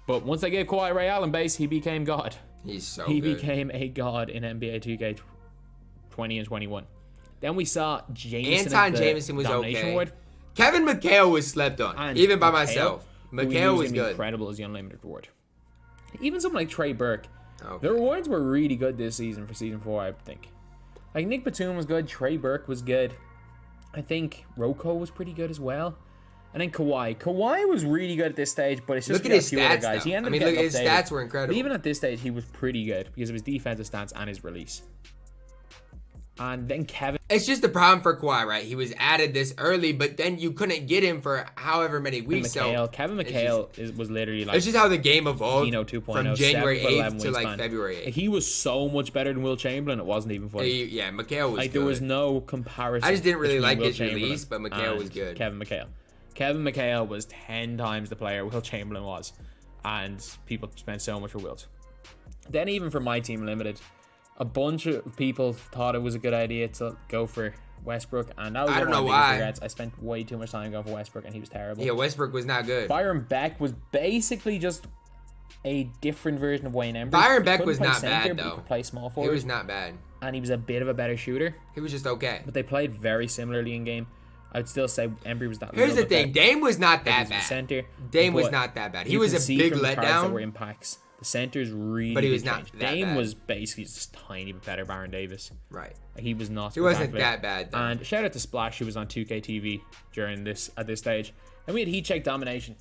But once they gave Kawhi Ray Allen base, he became God. He's so He good. became a god in NBA 2K20 and 21. Then we saw Jameson. Anton Jameson was Domination okay. Award. Kevin Mchale was slept on, And even by Mchale, myself. who we knew Mchale was gonna be good. incredible as the unlimited reward. Even someone like Trey Burke. Okay. The rewards were really good this season for season 4, I think. Like Nick Batum was good, Trey Burke was good. I think Rocco was pretty good as well. And then Kawhi. Kawhi was really good at this stage, but it's just Look at his a few other stats, guys. though. He ended I mean, up look, getting his updated. stats were incredible. But even at this stage, he was pretty good because of his defensive stance and his release. And then Kevin. It's just the problem for Kawhi, right? He was added this early, but then you couldn't get him for however many weeks. Kevin McHale was literally like It's just how the game evolved Keno 2.0, from January 7'11" 8th to like wingspan. February 8th. He was so much better than Will Chamberlain. It wasn't even funny. Yeah, Mchale was Like good. there was no comparison. I just didn't really between like Will his Chamberlain release, but Mchale was and good. Kevin McHale. Kevin McHale was 10 times the player Will Chamberlain was, and people spent so much for Wilt. Then even for my team limited, a bunch of people thought it was a good idea to go for Westbrook, and that was I one don't of know my biggest why. regrets. I spent way too much time going for Westbrook, and he was terrible. Yeah, Westbrook was not good. Byron Beck was basically just a different version of Wayne Embry. Byron He Beck couldn't was play not center, bad, but he though. could play small He forward, was not bad. and he was a bit of a better shooter. He was just okay. But they played very similarly in game. I would still say Embry was that. Here's little the bit thing. better. Dame was not He that was the bad. center. Dame was but not that bad. He you was can a see big from the cards that were letdown. impacts. The centers really. But he was did not change. that Dame bad. was basically just tiny bit better. Baron Davis. Right. He was not. He wasn't spectacular. that bad, though. And shout out to Splash, who was on 2K TV at this stage. And we had Heat Check Domination.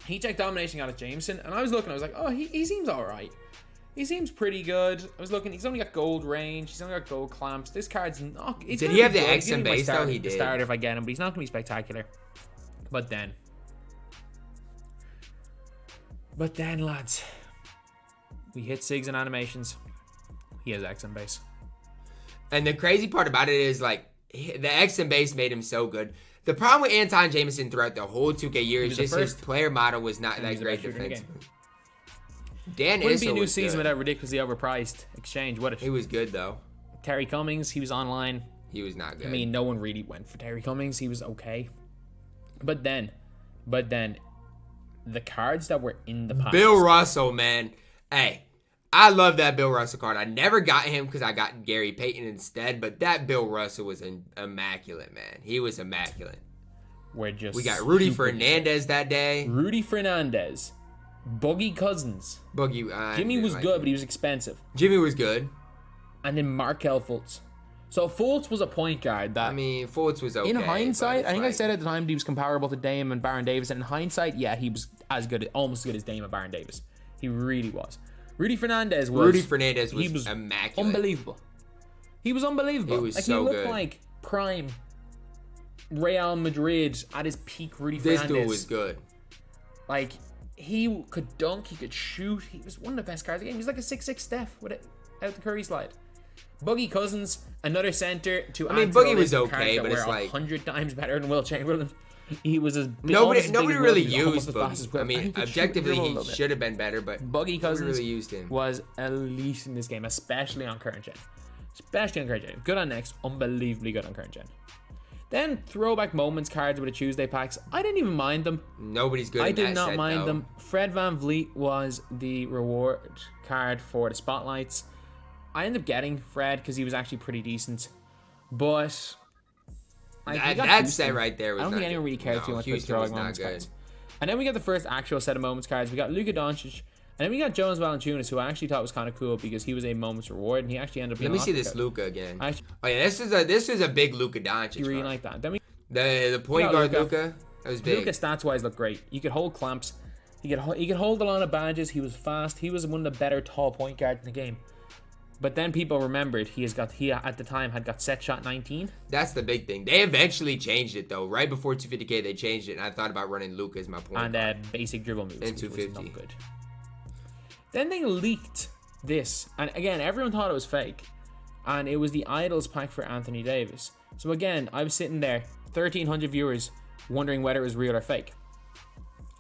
Heat Check Domination got a Jameson, and I was looking. I was like, oh, he seems all right. He seems pretty good. I was looking. He's only got gold range. He's only got gold clamps. This card's not. It's Did gonna he have be the good. X He's and gonna be base, my though? starter- He the did. starter if I get him, but he's not gonna be spectacular. But then, lads, we hit Sigs and animations. He has X and base. And the crazy part about it is, like, the X and base made him so good. The problem with Anton Jameson throughout the whole 2K year is was the just his first. player model was not And that he's the great best shooter in the defensively. Dan Wouldn't be a Issel new was season good. without ridiculously overpriced exchange, would it? He was good, though. Terry Cummings, he was online. He was not good. I mean, no one really went for Terry Cummings. He was okay. But then, the cards that were in the packs. Bill Russell, man. Hey, I love that Bill Russell card. I never got him because I got Gary Payton instead, but that Bill Russell was immaculate, man. He was immaculate. We're just We got Rudy super Fernandez that day. Rudy Fernandez. Boogie Cousins. Boogie. Jimmy was like good, him. but he was expensive. Jimmy was good. And then Mchale Fultz. So Fultz was a point guard that, I mean, Fultz was okay. in but hindsight, it's I think I like- said at the time that he was comparable to Dame and Baron Davis. And in hindsight, yeah, he was as good, almost as good as Dame and Baron Davis. He really was. Rudy Fernandez was he was immaculate. unbelievable. He was unbelievable. He was like, so he looked good. like prime Real Madrid at his peak. Rudy This Fernandez. dude was good. Like, he could dunk, he could shoot. He was one of the best cards in the game. He was like a 6'6" Steph without the Curry slide. Boogie Cousins, another center to. I mean, add to the Boogie was list of okay, cards that but it's were like 100 times better than Will Chamberlain. He was as big, Nobody almost as big as Will, really he was almost used as fast as Boogie. Will. I And he mean, could shoot objectively, the dribble a he little bit. should have been better, but Boogie nobody Cousins really used him. was elite in this game, especially on current gen. Especially on current gen. Good on next, unbelievably good on current gen. Then throwback moments cards with the Tuesday packs. I didn't even mind them. Nobody's good. I in did that not set, mind though. them. Fred VanVleet was the reward card for the spotlights. I ended up getting Fred because he was actually pretty decent. But we got That Houston. set right there was I don't not think anyone good. really cared No, too much about Houston throwback was not moments good. cards. And then we got the first actual set of moments cards. We got Luka Doncic. And then we got Jonas Valanciunas, who I actually thought was kind of cool because he was a moments reward, and he actually ended up being Let me see an this Oscar. Luka again. I Oh yeah, this is a big Luka Doncic. You really card. like that. Then we The point No, guard Luka. Luka. That was big. Luka stats wise looked great. He could hold clamps. He could hold a lot of badges. He was fast. He was one of the better tall point guards in the game. But then people remembered he at the time had got set shot 19. That's the big thing. They eventually changed it though. Right before 250K, they changed it, and I thought about running Luka as my point And guard. basic dribble moves. And which was 250. not good. Then they leaked this. And again, everyone thought it was fake. And it was the Idols pack for Anthony Davis. So again, I was sitting there, 1,300 viewers, wondering whether it was real or fake.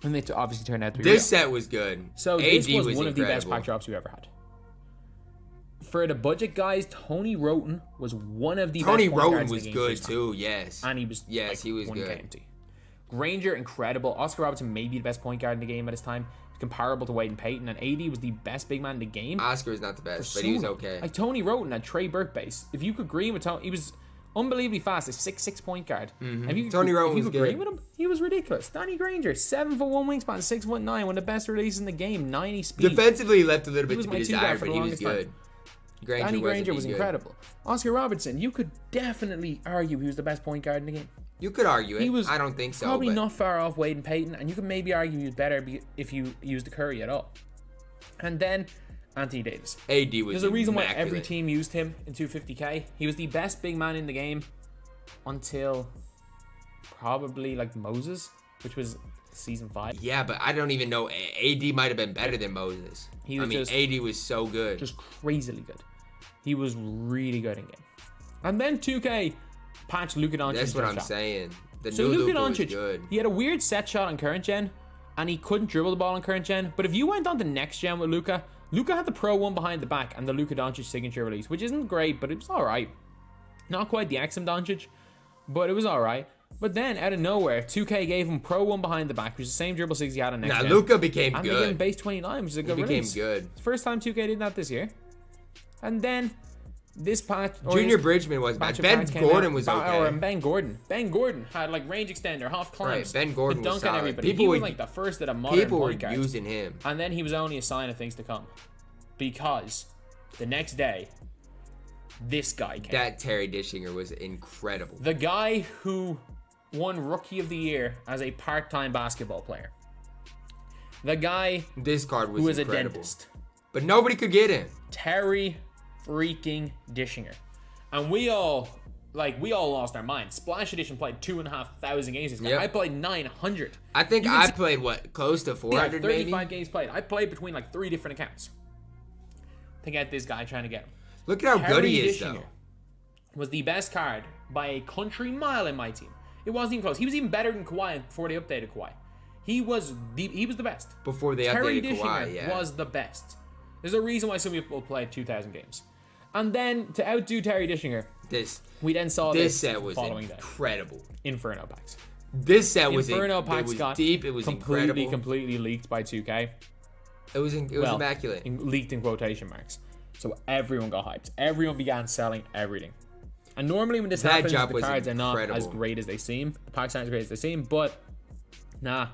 And they obviously turned out to be real. This set was good. So AD this was one of the best incredible. pack drops we've ever had. For the budget guys, Tony Roten was one of the Tony best point Roten guards in was the game good first time. too. Yes. And he was He was 1K good. empty. Granger, incredible. Oscar Robertson may be the best point guard in the game at his time. He's comparable to Wade and Payton. And AD was the best big man in the game. Oscar is not the best, for but he was soon. okay. Like Tony Roten had Trey Burke base. If you could green with Tony, he was unbelievably fast. A 6'6" point guard. And if you could, Tony Roten if you was could green good. with him, he was ridiculous. Danny Granger, 7'1" wingspan, 6'9", one of the best releases in the game, 90 speed. Defensively, he left a little bit was to my be two-guy desired, for but the he was longest good. Granger Danny Granger wasn't was good. incredible. Oscar Robertson, you could definitely argue he was the best point guard in the game. You could argue it. He was I don't think so. Probably but not far off Wade and Payton, and you could maybe argue he was better if you used the Curry at all. And then Anthony Davis. AD was There's a reason why immaculate. every team used him in 250K. He was the best big man in the game until probably like Moses, which was season 5. Yeah, but I don't even know. AD might have been better than Moses. He was just- AD was so good. Just crazily good. He was really good in game. And then 2K patched Luka Doncic. That's what jump I'm shot. saying. The So new Luka Luka was Doncic, good. he had a weird set shot on current gen, and he couldn't dribble the ball on current gen. But if you went on to next gen with Luka had the Pro 1 behind the back and the Luka Doncic signature release, which isn't great, but it was all right. Not quite the XM Doncic, but it was all right. But then out of nowhere, 2K gave him Pro 1 behind the back, which is the same dribble 6 he had on next Now gen. Luka became And they gave him good. base 29, which is a He good became release. good. It's the first time 2K did that this year. And then this patch, or Junior this Bridgman was bad. batch of Ben packs came Gordon out, was Or okay. Ben Gordon. Ben Gordon had like range extender, half climbs. Right, Ben Gordon could was dunk solid. on everybody. People He was were- like the first of the modern People were point guards. using him. And then he was only a sign of things to come. Because the next day, this guy came. That Terry Dishinger was incredible. The guy who won Rookie of the Year as a part-time basketball player. The guy This card was who was a incredible. dentist. But nobody could get him. Terry freaking Dishinger. And we all lost our minds. Splash Edition played 2,500 games this guy. Yep. I played 900. I think I played, what, close to 400 maybe? 35 games played. I played between like 3 different accounts to get this guy, trying to get him. Look at how good he is, Dishinger though. Was the best card by a country mile in my team. It wasn't even close. He was even better than Kawhi before they updated Kawhi. He was the best. Before they Terry updated Dishinger Kawhi, yeah. was the best. There's a reason why some people played 2,000 games. And then to outdo Terry Dishinger, we then saw this set was following incredible. day. Inferno packs. This set was Inferno it packs was got deep. It was incredible. completely leaked by 2K. It was immaculate. Leaked in quotation marks. So everyone got hyped. Everyone began selling everything. And normally when this happens, the cards are not as great as they seem. The packs aren't as great as they seem, but nah.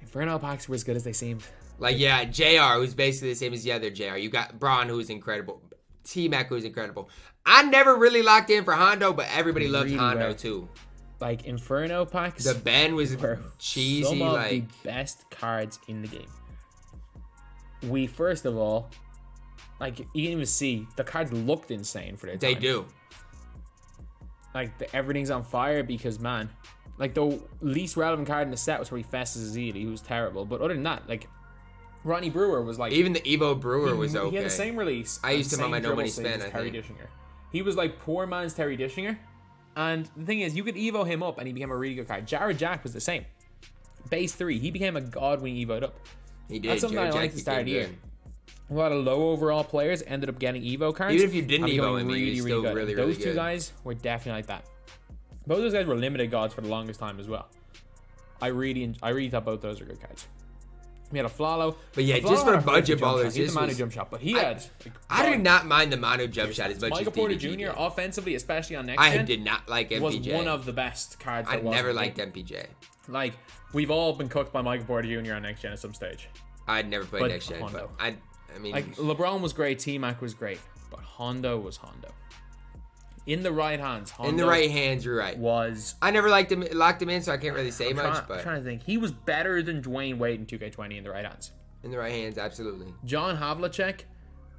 Inferno packs were as good as they seemed. Like, yeah, JR, who's basically the same as the other JR. You got Braun, who's incredible. T-Mac, who's incredible. I never really locked in for Hondo, but everybody loves Hondo, too. Like, Inferno packs. The Ben was cheesy. Some of the best cards in the game. We, first of all, like, you can even see, the cards looked insane for their time. They do. Like, everything's on fire because, man, like, the least relevant card in the set was probably Festus Ezeli, who was terrible. But other than that, like, Ronnie Brewer was like... Even the Evo Brewer was okay. He had the same release. I used him on my No Money Spend, I Terry think. Dishinger. He was like poor man's Terry Dishinger. And the thing is, you could Evo him up and he became a really good card. Jared Jack was the same. Base 3. He became a god when he Evo'd up. He did. That's something I like to start of the year. A lot of low overall players ended up getting Evo cards. Even if you didn't Evo him, he was still really good. Those two guys were definitely like that. Both those guys were limited gods for the longest time as well. I really thought both those were good cards. We had a Flalo. But yeah, just for budget ballers, he's the Manu jump shot, but he had... I did not mind the Manu jump shot as much as Michael Porter DBG Jr. offensively, especially on next I gen, did not like MPJ. was one of the best cards. I never liked MPJ. Like, we've all been cooked by Michael Porter Jr. on next gen at some stage. I'd never played next gen, Hondo. but I mean... Like, LeBron was great, T-Mac was great, but Hondo was Hondo. In the right hands, Hondo in the right hands, you're right. I never locked him in, so I can't really say much. But I'm trying to think. He was better than Dwayne Wade in 2K20 in the right hands. In the right hands, absolutely. John Havlicek,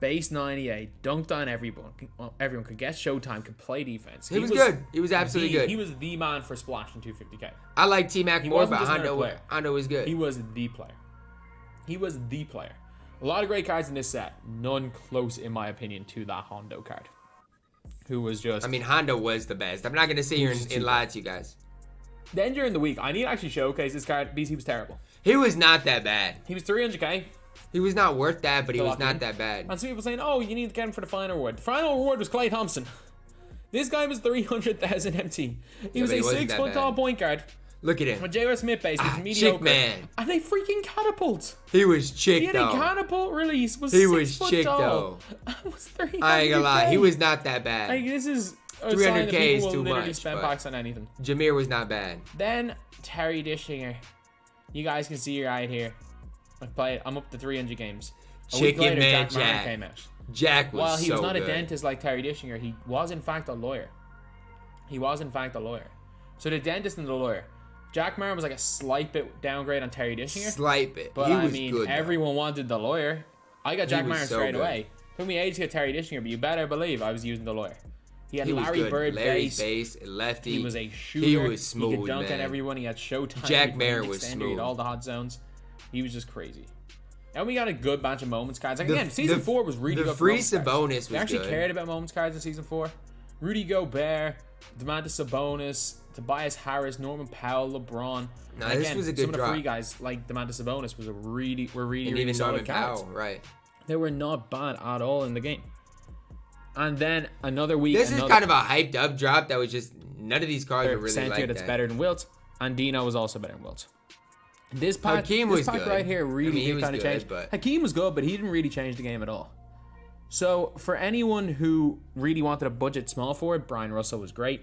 base 98, dunked on everyone. Everyone could get showtime, could play defense. He was good. He was absolutely good. He was the man for splash in 250K. I like T-Mac more, but Hondo was good. He was the player. A lot of great cards in this set. None close, in my opinion, to that Hondo card. Who was just... I mean, Hondo was the best. I'm not going to sit here and lie to you guys. Then during the week, I need to actually showcase this card because he was terrible. He was not that bad. He was 300K. He was not worth that, but he was not that bad. And some people saying, oh, you need to get him for the final reward. The final reward was Klay Thompson. This guy was 300,000 MT. He was a 6-foot tall point guard. Look at him. With J.R. Smith base was mediocre. Chick man. And a freaking catapult. He was chick, He had though. a catapult release. He was chick, though. Was 300K. I ain't gonna lie. He was not that bad. Like, this is... 300K is too much. Spend packs on anything. Jameer was not bad. Then Terry Dishinger. You guys can see right here. I'm up to 300 games. Chicken man Jack came out. Jack was While he was so not good. a dentist like Terry Dishinger, he was in fact a lawyer. So the dentist and the lawyer. Jack Marin was like a slight bit downgrade on Terry Dishinger. Slight bit. But he I was mean, good, everyone wanted the lawyer. I got Jack Marin so straight good. away. Took me ages to get Terry Dishinger, but you better believe I was using the lawyer. He had He was Larry good. Bird Larry's base. lefty. He was a shooter. He was smooth, He could dunk man. on everyone. He had showtime. Jack Marin He was He smooth. had all the hot zones. He was just crazy. And we got a good bunch of moments cards. Like, again, season 4 was really good. The free for moments cards. Sabonis was They actually good. cared about moments cards in season 4. Rudy Gobert, Demantis Sabonis, Tobias Harris, Norman Powell, LeBron. No, and this again, was a good some of the drop. free guys like Demantis Sabonis were really And even solid Norman cards. Powell, right. They were not bad at all in the game. And then another week. This is kind of a hyped up drop that was just none of these cards were really like that's that. better than Wilt, and Dino was also better than Wilt. This pack, Hakeem this was pack good. right here really he did was kind of good, change. but- Hakeem was good, but he didn't really change the game at all. So for anyone who really wanted a budget small forward, Brian Russell was great.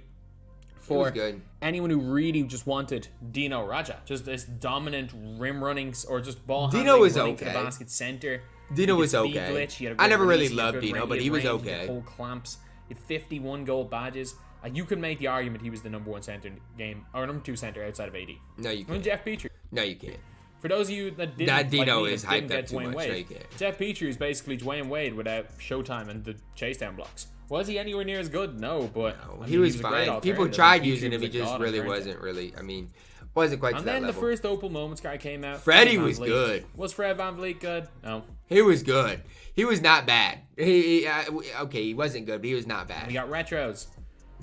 For good. anyone who really just wanted Dino Raja, just this dominant rim running or just ball Dino handling, was running to the okay. basket center. Dino He was could speed okay. glitch, he had a I great never really release, he had loved good Dino, range, but he was had range, he okay. had whole clamps. He had 51 gold badges. Like, you could make the argument he was the number 1 center in the game, or number 2 center outside of AD. No, you And can't. Jeff Petrie. No, you can't. For those of you that didn't, That Dino like me, is that didn't hyped up get too Dwayne much, Wade. right there. Jeff Petrie is basically Dwayne Wade without Showtime and the chase down blocks. Was he anywhere near as good? No, but I mean, He was a great fine. People alternative. tried Petrie using him. He was a just god really alternative. wasn't really. I mean, wasn't quite to And that then the level. first Opal Moments card came out. Freddie Fred was VanVleet. good. Was Fred VanVleet good? No. He was good. He was not bad. Okay, he wasn't good, but he was not We bad. got retros.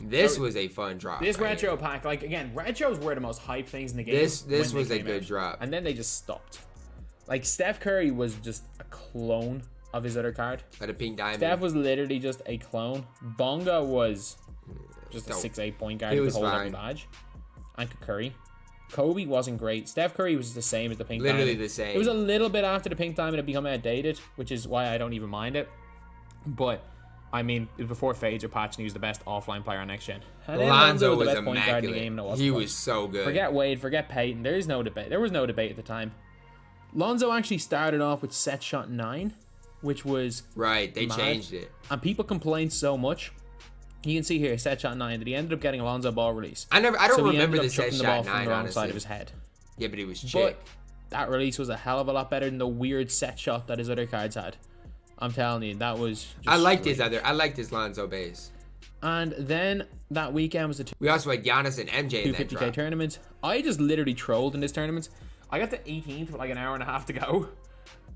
This was a fun drop. This right retro here. pack, like again, retros were the most hype things in the game. This when they was a came good out. drop. And then they just stopped. Like Steph Curry was just a clone of his other card. Got a pink diamond. Steph was literally just a clone. Bonga was just a Dope. 6'8" point guard He who was could hold every fine. badge. And Curry. Kobe wasn't great. Steph Curry was the same as the pink Literally diamond. the same. It was a little bit after the pink diamond had become outdated, which is why I don't even mind it. But I mean, it was before Fades or patch, and he was the best offline player on next gen. And then Lonzo was the best point guard in the immaculate. game. And it wasn't He close. was so good. Forget Wade, forget Peyton. There is no debate. There was no debate at the time. Lonzo actually started off with set shot 9, which was Right, they mad. changed it. And people complained so much. You can see here, set shot 9, that he ended up getting a Lonzo Ball release. I don't So he remember ended the up set chucking the ball shot from 9, the wrong honestly. side of his head. Yeah, but he was But chick. that release was a hell of a lot better than the weird set shot that his other cards had. I'm telling you, that was just I liked strange. I liked his Lonzo base. And then that weekend was the We also had Giannis and MJ in that 250k drop. tournament. I just literally trolled in this tournament. I got to 18th with like an hour and a half to go.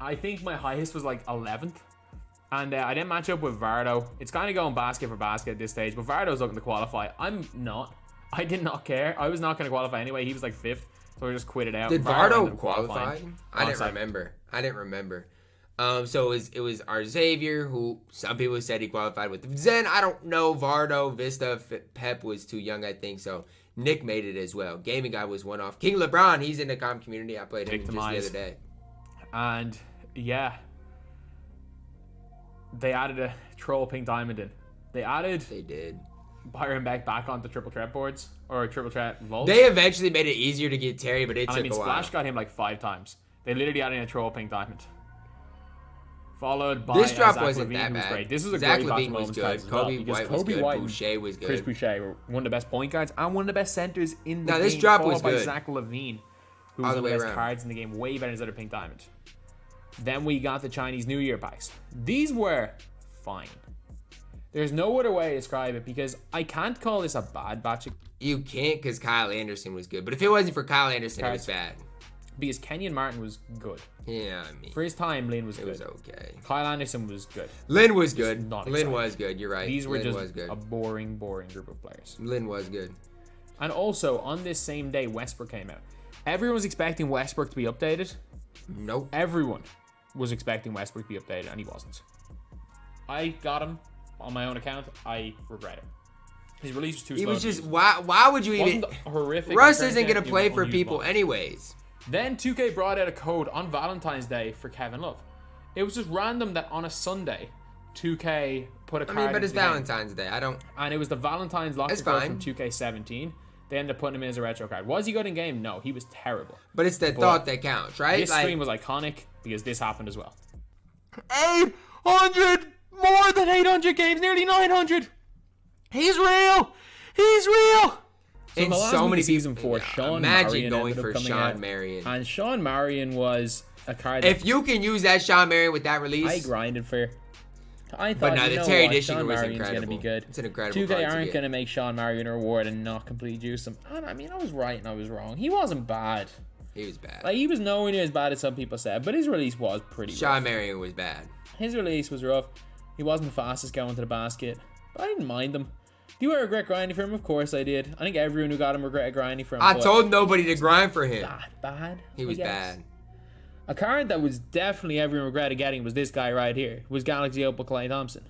I think my highest was like 11th. And I didn't match up with Vardo. It's kind of going basket for basket at this stage, but Vardo's looking to qualify. I'm not. I did not care. I was not going to qualify anyway. He was like 5th, so I just quit it out. Did ended Vardo up qualify? qualifying. I didn't Onside. remember. So it was our Xavier, who some people said he qualified with. Zen, I don't know. Vardo, Vista, Pep was too young, I think. So Nick made it as well. Gaming Guy was one off. King LeBron, he's in the comp community. I played him just the Victimized. other day. And yeah, they added a troll pink diamond in. They added They did. Byron back onto triple threat boards or triple threat vaults. They eventually made it easier to get Terry, but it And took I mean, a while. Splash got him like 5 times. They literally added in a troll pink diamond. Followed by This drop Zach wasn't LaVine, that who was bad. great. This was a Zach great battle LaVine was moments good. card as well, Kobe because White was Kobe good. White Boucher was Chris good. Boucher were one of the best point guards and one of the best centers in the No, game. this drop was followed by good. Zach LaVine, who All was the one of the way best around. cards in the game, way better than his other pink diamond. Then we got the Chinese New Year packs. These were fine. There's no other way to describe it because I can't call this a bad batch of You can't because Kyle Anderson was good. But if it wasn't for Kyle Anderson, it was Cards. bad. because Kenyon Martin was good. Yeah, I mean, For his time, Lynn was it good. was okay. Kyle Anderson was good. Lynn was good. not Lynn exciting. was good. You're right. These were Lynn just was good. a boring group of players. Lynn was good. And also, on this same day, Westbrook came out. Everyone was expecting Westbrook to be updated. Nope. Everyone was expecting Westbrook to be updated, and he wasn't. I got him on my own account. I regret it. His release was too It slow. was to just use. why would you even? Wasn't horrific. Russ in isn't gonna terms of play for unusable. people anyways. Then 2K brought out a code on Valentine's Day for Kevin Love. It was just random that on a Sunday, 2K put a I card mean, but into it's the game. Valentine's Day. I don't. And it was the Valentine's locker That's code fine. from 2K17. They ended up putting him in as a retro card. Was he good in game? No, he was terrible. But it's the thought that counts, right? This stream was iconic because this happened as well. 800, More than 800 games, nearly 900. He's real. He's real. So and the last so week many of season people. 4, Yeah, Sean imagine Marion going ended up for coming Sean out. Marion. And Sean Marion was a card that If you can use that Sean Marion with that release, I grinded for. I thought, but no, you the know Terry what, Dishing Sean was Marion's incredible. going to be good. It's an incredible 2K card to aren't get. going to make Sean Marion a reward and not completely juice him. And I mean, I was right and I was wrong. He wasn't bad. He was bad. Like, he was nowhere near as bad as some people said, but his release was pretty rough. Sean Marion was bad. His release was rough. He wasn't the fastest going to the basket, but I didn't mind him. Do I regret grinding for him? Of course I did. I think everyone who got him regretted grinding for him. I but told nobody to grind for him. that bad. He I was guess. bad. A card that was definitely everyone regretted getting was this guy right here. Was Galaxy Opal Klay Thompson.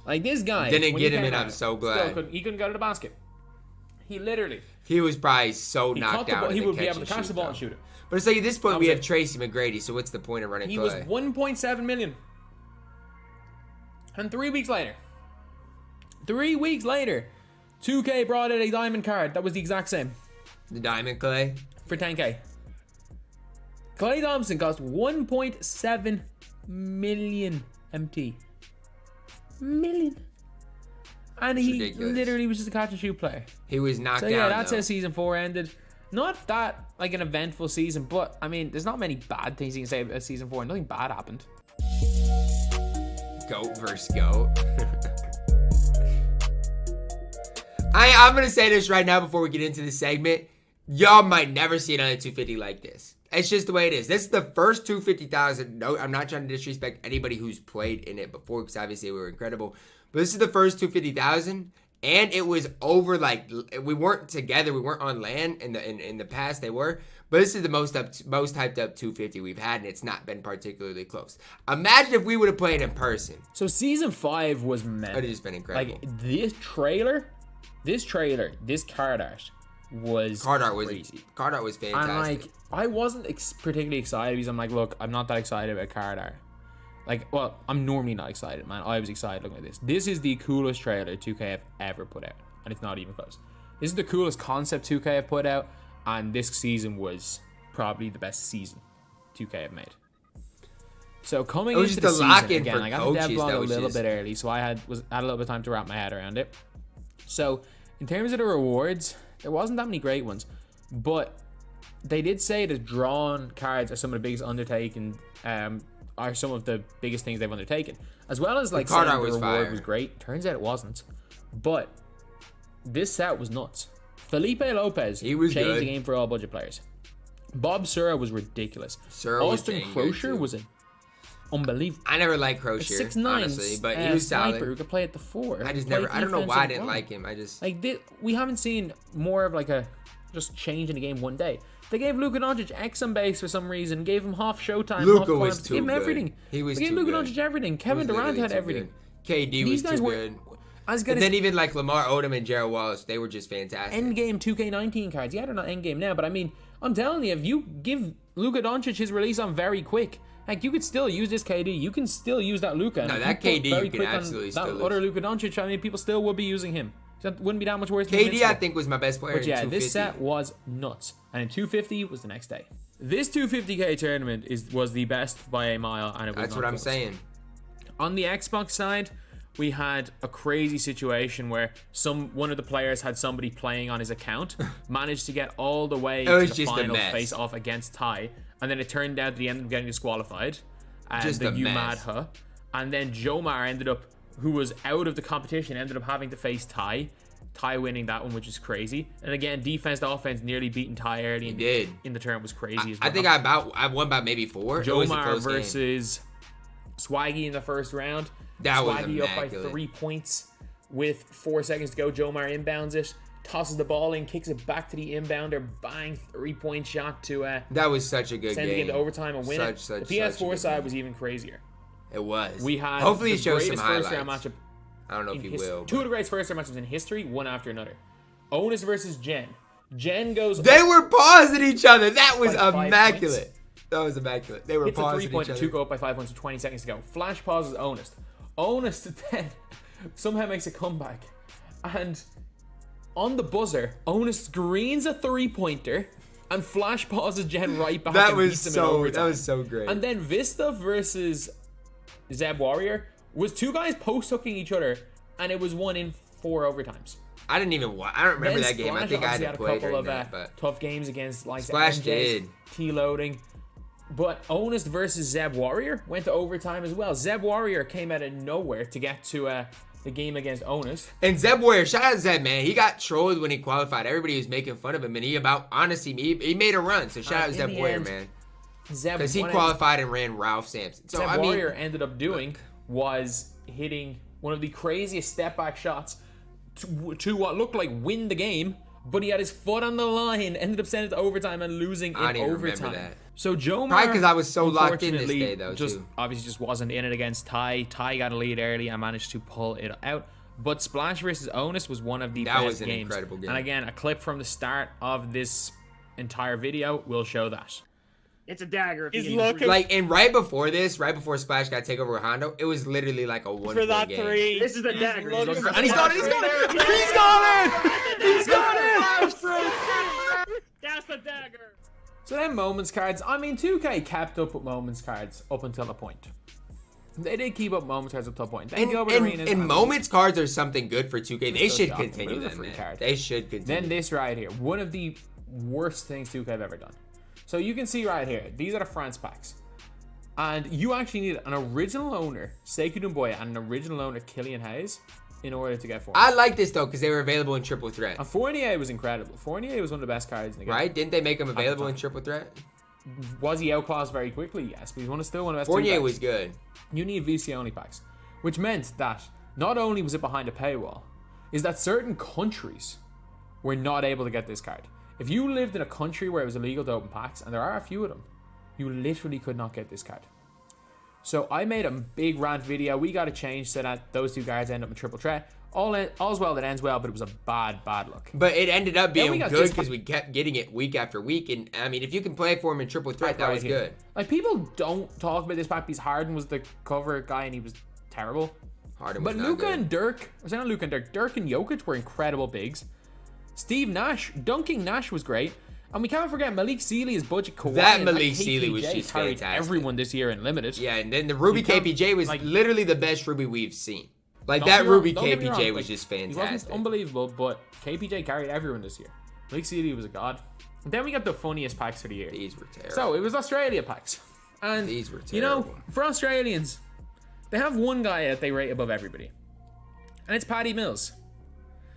Like this guy. Didn't when get he him came in, I'm out, so still glad. he couldn't go to the basket. He literally. He was probably so He caught knocked the ball. out. He in the would be catch able to and catch shoot, the ball though. and shoot it. But it's like at this point That we was have it. Tracy McGrady, so what's the point of running He Klay? was 1.7 million. And 3 weeks later. 3 weeks later. 2K brought out a diamond card that was the exact same. The Diamond Klay. For 10K. Klay Thompson cost 1.7 million MT. Million. And he ridiculous. literally was just a catch and shoot player. He was knocked So down. yeah, that's though. how season 4 ended. Not that like an eventful season, but I mean, there's not many bad things you can say about season 4. Nothing bad happened. Goat versus goat. I'm gonna say this right now before we get into this segment. Y'all might never see another 250 like this. It's just the way it is. This is the first 250,000. No, I'm not trying to disrespect anybody who's played in it before, because obviously we were incredible. But this is the first 250,000, and it was over. Like, we weren't together. We weren't on LAN in the past. They were, but this is the most hyped up 250 we've had, and it's not been particularly close. Imagine if we would have played in person. So season 5 was mental. It would have just been incredible. Like this card art was crazy. Card art was fantastic. And like, I wasn't particularly excited because I'm like, look, I'm not that excited about card art. Like, well, I'm normally not excited, man. I was excited looking at this. This is the coolest trailer 2K have ever put out, and it's not even close. This is the coolest concept 2K have put out, and this season was probably the best season 2K have made. So coming into the season again, I got the dev blog a little bit early, so I had a little bit of time to wrap my head around it. So in terms of the rewards, there wasn't that many great ones, but they did say the drawn cards are some of the biggest undertaken, are some of the biggest things they've undertaken, as well as like saying the reward was great. Turns out it wasn't, but this set was nuts. Felipe Lopez changed the game for all budget players. Bob Sura was ridiculous. Austin Crocier was unbelievable. I never liked Crocier, 6'9", honestly, but he was solid. Who could play at the 4. I don't know why I didn't like him. We haven't seen more of like a just change in the game one day. They gave Luka Doncic X on base for some reason. Gave him half Showtime. Luka was too good. Gave him everything. He was too good. They gave Luka Doncic everything. Kevin Durant had everything. KD was too good. And then even like Lamar Odom and Gerald Wallace, they were just fantastic. Endgame 2K19 cards. Yeah, they're not endgame now, but I mean, I'm telling you, if you give Luka Doncic his release on very quick, like, you could still use this KD. You can still use that Luka. No, that KD you can absolutely still use. That other Luka Doncic, I mean, people still would be using him. That wouldn't be that much worse. KD, I think, was my best player. But yeah, in 250. this set was nuts, and in 250 was the next day. This 250k tournament was the best by a mile, and it was. That's what I'm saying. On the Xbox side, we had a crazy situation where one of the players had somebody playing on his account, managed to get all the way to the final face off against Ty, and then it turned out that he ended up getting disqualified, and the UMAD, and then Jomar ended up, who was out of the competition, ended up having to face Ty winning that one, which is crazy. And again, defense to offense nearly beating Ty early in the tournament was crazy as well. I think I won by maybe 4. Jomar versus Swaggy in the first round. That was Swaggy up by 3 points with 4 seconds to go. Jomar inbounds it, tosses the ball in, kicks it back to the inbounder, bang, 3-point shot to that was such a good send game. the game to overtime and win it. The PS4 side was even crazier. It was. We had hopefully it shows some highlights. First round matchup. I don't know if he will. Two of the greatest first round matchups in history, one after another. Onus versus Jen. Jen goes. They were pausing each other. That was immaculate. That was immaculate. They were pausing each other. Hits a 3-point, 2 go up by 5 points with 20 seconds to go. Flash pauses Onus. Onus then somehow makes a comeback, and on the buzzer, Onus greens a 3-pointer. And Flash pauses Jen right back. That was so great. And then Vista versus Zeb Warrior was 2 guys post-hooking each other, and it was won in 4 overtimes. I don't remember that game. I think I had to play during that, but tough games against like Splash did T-loading. But Onus versus Zeb Warrior went to overtime as well. Zeb Warrior came out of nowhere to get to the game against Onus. And Zeb Warrior, shout out to Zeb, man. He got trolled when he qualified. Everybody was making fun of him, and he made a run. So shout out to Zeb Warrior, man. Because he qualified and ran Ralph Sampson. So Zeb Warrior ended up doing was hitting one of the craziest step back shots to what looked like win the game, but he had his foot on the line, ended up sending it to overtime and losing in overtime. Remember that. So Jomar, probably because I was so locked in this day, though, obviously just wasn't in it against Ty. Ty got a lead early and managed to pull it out. But Splash versus Onus was one of the best games. That was an incredible game. And again, a clip from the start of this entire video will show that. It's a dagger. He's looking and right before Splash got take over with Hondo, it was literally like a 1 for that game. 3. This is the dagger. And he's got it! That's the dagger. So then moments cards. I mean, 2K kept up with moments cards up until a point. They did keep up moments cards up until a point. And moments cards are something good for 2K. They should continue them, man. They should continue. Then this right here. One of the worst things 2K have ever done. So you can see right here, these are the France packs. And you actually need an original owner, Sekou Doumbouya, and an original owner, Killian Hayes, in order to get Fournier. I like this though because they were available in triple threat. And Fournier was incredible. Fournier was one of the best cards in the game. Right? Didn't they make him available in triple threat? Was he outclassed very quickly? Yes, but he's still one of the best. Fournier was good. You need VC only packs, which meant that not only was it behind a paywall, is that certain countries were not able to get this card. If you lived in a country where it was illegal to open packs, and there are a few of them, you literally could not get this card. So I made a big rant video. We got to change so that those two cards end up in triple threat. All's well that ends well, but it was a bad look. But it ended up being good because this we kept getting it week after week. And I mean, if you can play for him in triple threat, that was good. Like, people don't talk about this pack because Harden was the cover guy and he was terrible. Harden was But not Luka good. and Dirk, or not Luka and Dirk, Dirk and Jokic were incredible bigs. Steve Nash, dunking Nash was great. And we can't forget Malik Sealy's budget Kawhi. That and Malik KPJ Sealy was just carried fantastic. everyone this year in limited. Yeah, and then the Ruby You can't- KPJ was like- literally the best Ruby we've seen. Like, Don't that get me wrong- Ruby don't get me KPJ wrong, was just He wasn't fantastic. unbelievable, but KPJ carried everyone this year. Malik Sealy was a god. And then we got the funniest packs for the year. These were terrible. So it was Australia packs. And These were you know, terrible. for Australians, they have one guy that they rate above everybody. And it's Paddy Mills.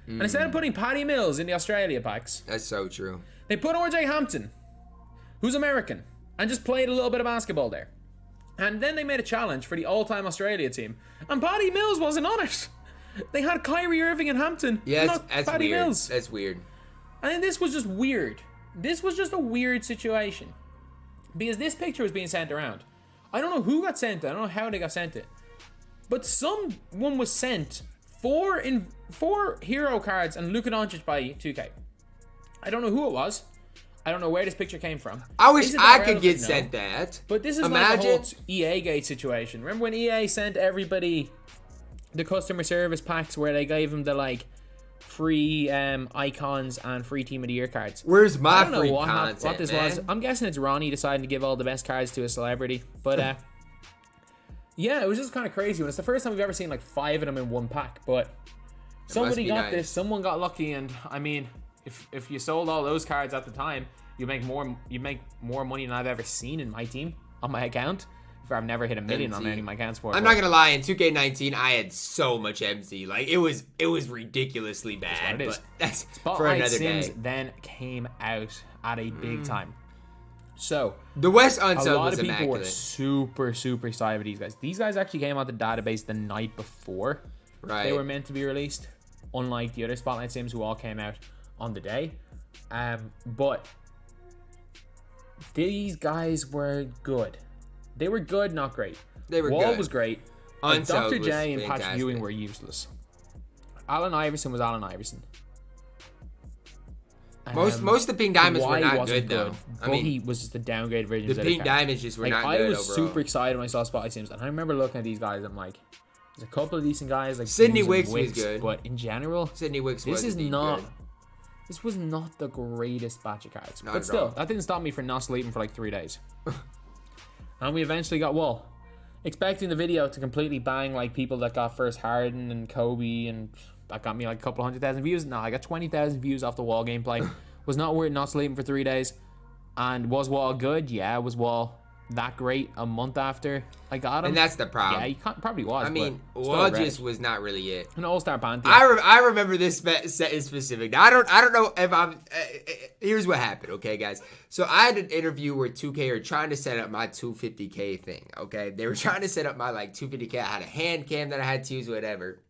And instead of putting Paddy Mills in the Australia packs, That's so true. they put RJ Hampton, who's American, and just played a little bit of basketball there. And then they made a challenge for the all-time Australia team. And Paddy Mills wasn't on it. They had Kyrie Irving and Hampton. Yeah, not that's Paddy weird. Mills. That's weird. And then this was just weird. This was just a weird situation. Because this picture was being sent around. I don't know who got sent it. I don't know how they got sent it. But someone was sent four hero cards and Luka Doncic by 2K. I don't know who it was. I don't know where this picture came from. I wish Is it I that could get relevant? No. sent that. But this is like the whole EA Gate situation. Remember when EA sent everybody the customer service packs where they gave them the like free icons and free team of the year cards? Where's I my don't know free what content, this man? was. I'm guessing it's Ronnie deciding to give all the best cards to a celebrity. But yeah, it was just kind of crazy. When it's the first time we've ever seen like 5 of them in one pack. But somebody be got nice. this. Someone got lucky, and I mean, if you sold all those cards at the time, you make more money than I've ever seen in my team on my account. I've never hit a million on any of my accounts for. I'm not gonna lie, in 2K19 I had so much MC. Like it was ridiculously bad. That's what it is. But that's for Spotlight another Sims day. then came out at a big time. So The West a Unsub lot was of people were immaculate. super excited with these guys. These guys actually came out the database the night before Right. they were meant to be released, unlike the other Spotlight Sims who all came out on the day. But these guys were good. They were good, not great. They were Wall good. was great. Unsold Dr. was J and Patrick fantastic. Ewing were useless. Allen Iverson was Allen Iverson. Most of the Pink Diamonds were Kawhi not wasn't good though. I Boogie mean, was just a downgrade version the of Pink Zedekar. Diamonds just were Like, not I good was overall. super excited when I saw Spotlight Sims, and I remember looking at these guys. I'm like, there's a couple of decent guys like Sidney Hughes and Wicks was good. but in general, Sidney Wicks this was is indeed not. good. This was not the greatest batch of cards, Not but at still, all. that didn't stop me from not sleeping for like 3 days. And we eventually got Wall. Expecting the video to completely bang like people that got first Harden and Kobe, and that got me like a couple 100,000 views. No, I got 20,000 views off the Wall gameplay. Was not worth not sleeping for 3 days. And was Wall good? Yeah, was Wall that great a month after I got him? And that's the problem. Yeah, he probably was. I mean, but still Wall great. just was not really it. An all-star pantheon. I remember this set in specific. Now, I don't know if I'm. Here's what happened, okay, guys. So I had an interview where 2K are trying to set up my 250K thing. Okay, they were trying to set up my like 250K. I had a hand cam that I had to use, whatever.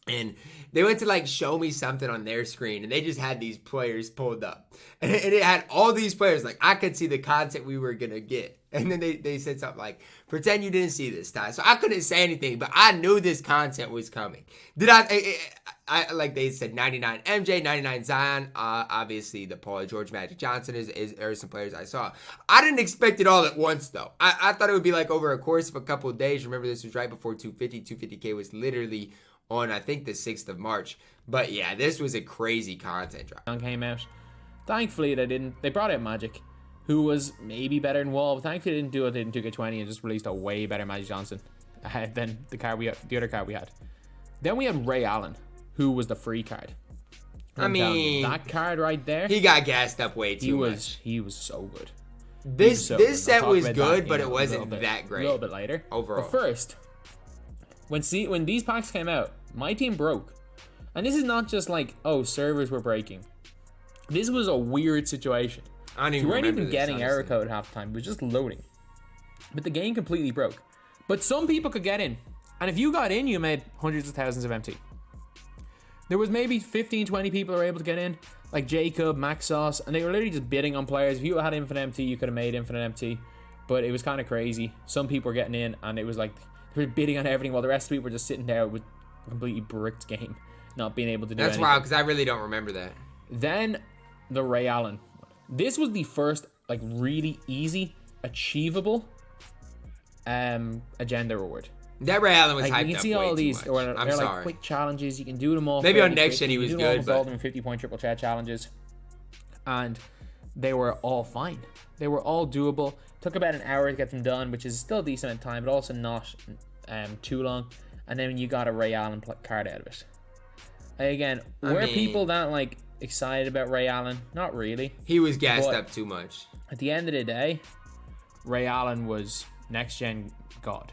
And they went to like show me something on their screen, and they just had these players pulled up, and it had all these players. Like I could see the content we were gonna get, and then they said something like, "Pretend you didn't see this, Ty." So I couldn't say anything, but I knew this content was coming. Did I like they said 99 MJ, 99 Zion. Obviously the Paul George, Magic Johnson are some players I saw. I didn't expect it all at once though. I thought it would be like over a course of a couple of days. Remember, this was right before 250K was literally on, I think, the 6th of March. But yeah, this was a crazy content drop. Came out. Thankfully, they brought out Magic, who was maybe better than Wall. But thankfully, they didn't do it in 2K20 and just released a way better Magic Johnson than the other card we had. Then we had Ray Allen, who was the free card. I mean, that card right there, he got gassed up way too much. he was so good. This So good. this set I'll talk was about good, that but in it a wasn't little bit- that great. A little bit later. Overall. But first, when these packs came out, my team broke. And this is not just like, oh, servers were breaking. This was a weird situation. I don't even You weren't remember even this, getting error honestly. code half the time. It was just loading. But the game completely broke. But some people could get in. And if you got in, you made hundreds of thousands of MT. There was maybe 15, 20 people who were able to get in. Like Jacob, Max Sauce. And they were literally just bidding on players. If you had infinite MT, you could have made infinite MT. But it was kind of crazy. Some people were getting in. And it was like, they were bidding on everything. While the rest of the people were just sitting there with a completely bricked game. Not being able to do That's anything. wild, because I really don't remember that. Then the Ray Allen. This was the first like really easy, achievable agenda reward. That Ray Allen was Like hyped you can up see way all too these much. they're I'm like sorry. quick challenges. You can do them all. Maybe on fairly next gen quickly. he was You can do good, almost all but- of them 50-point triple chat challenges, and they were all fine. They were all doable. Took about an hour to get them done, which is still a decent amount of time, but also not too long. And then you got a Ray Allen card out of it. Again, I were mean- people that like excited about Ray Allen? Not really. He was gassed But- up too much. At the end of the day, Ray Allen was next gen god.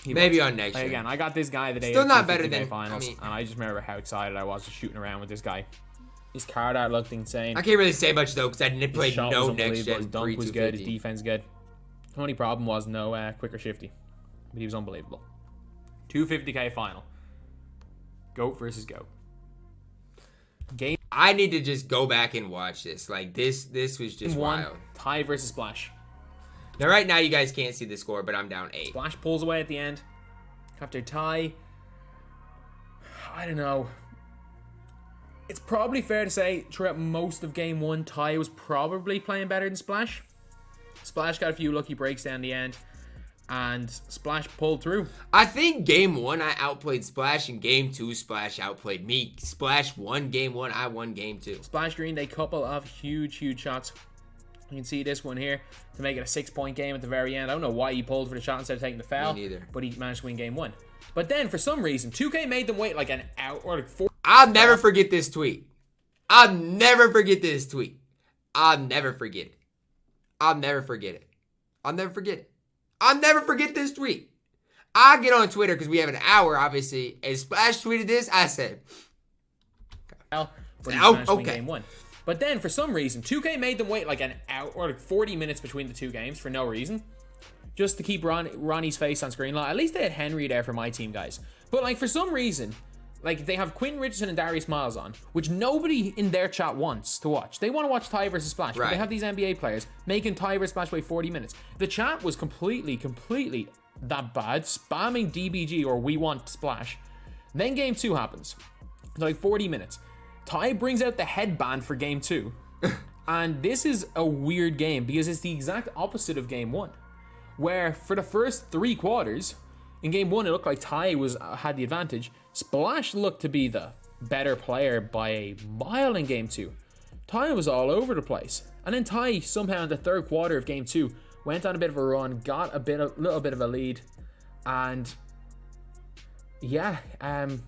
He Maybe was. on next Like, gen. again, I got this guy the day Still of not the better 50K than- finals, I mean- and I just remember how excited I was just shooting around with this guy. His card art looked insane. I can't really say much though, because I didn't His play shot no was next unbelievable. His gen dunk was good. His 3-250. defense good. The only problem was no quicker shifty, but he was unbelievable. 250K final. Goat versus goat. Game I need to just go back and watch this. Like this was just one. wild. Ty versus Splash. Now right now you guys can't see the score, but I'm down 8. Splash pulls away at the end. After Ty, I don't know. It's probably fair to say throughout most of game 1, Ty was probably playing better than Splash. Splash got a few lucky breaks down the end, and Splash pulled through. I think game 1 I outplayed Splash, and game 2 Splash outplayed me. Splash won game 1, I won game 2. Splash Green, a couple of huge shots. You can see this one here to make it a 6-point game at the very end. I don't know why he pulled for the shot instead of taking the foul. Me neither. But he managed to win game 1. But then, for some reason, 2K made them wait like an hour or like 4. I'll never forget this tweet. I'll never forget this tweet. I'll never forget it. I'll never forget it. I'll never forget it. I'll never forget this tweet. I get on Twitter because we have an hour, obviously, and Splash tweeted this. I said, But he Oh, managed to win okay. game 1. But then, for some reason, 2K made them wait like an hour or like 40 minutes between the two games for no reason. Just to keep Ronnie's face on screen. Like, at least they had Henry there for my team, guys. But, like, for some reason, like, they have Quinn Richardson and Darius Miles on, which nobody in their chat wants to watch. They want to watch Ty versus Splash. But Right. they have these NBA players making Ty versus Splash wait 40 minutes. The chat was completely that bad. Spamming DBG or we want Splash. Then game 2 happens. It's like 40 minutes. Ty brings out the headband for game 2. And this is a weird game because it's the exact opposite of game 1. Where for the first 3 quarters, in game 1 it looked like Ty had the advantage. Splash looked to be the better player by a mile in game 2. Ty was all over the place. And then Ty somehow in the 3rd quarter of game 2 went on a bit of a run, got a little bit of a lead, and yeah,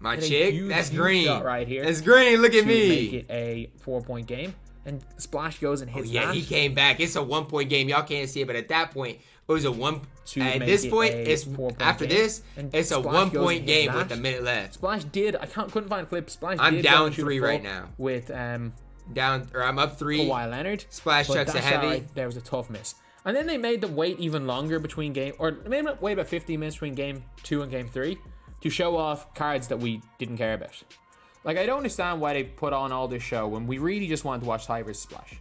my hit a chick, huge, that's huge green. shot right here. That's green. Look at to make me. it a 4-point game, and Splash goes and hits Yeah, that. he came back. It's a 1-point game. Y'all can't see it, but at that point, it was a one. To At make this it point, a it's 4-point after game. this, And it's a Splash goes 1-point and hits game with that. a minute left. Splash did. Couldn't find a clip. Splash. I'm did down go and shoot a 3 full right now. with I'm up 3. Kawhi Leonard. Splash but chucks a that shot heavy. right there was a tough miss. And then they made them wait even longer between game, or maybe not wait about 15 minutes between game 2 and game 3 to show off cards that we didn't care about. Like, I don't understand why they put on all this show when we really just wanted to watch Ty versus Splash.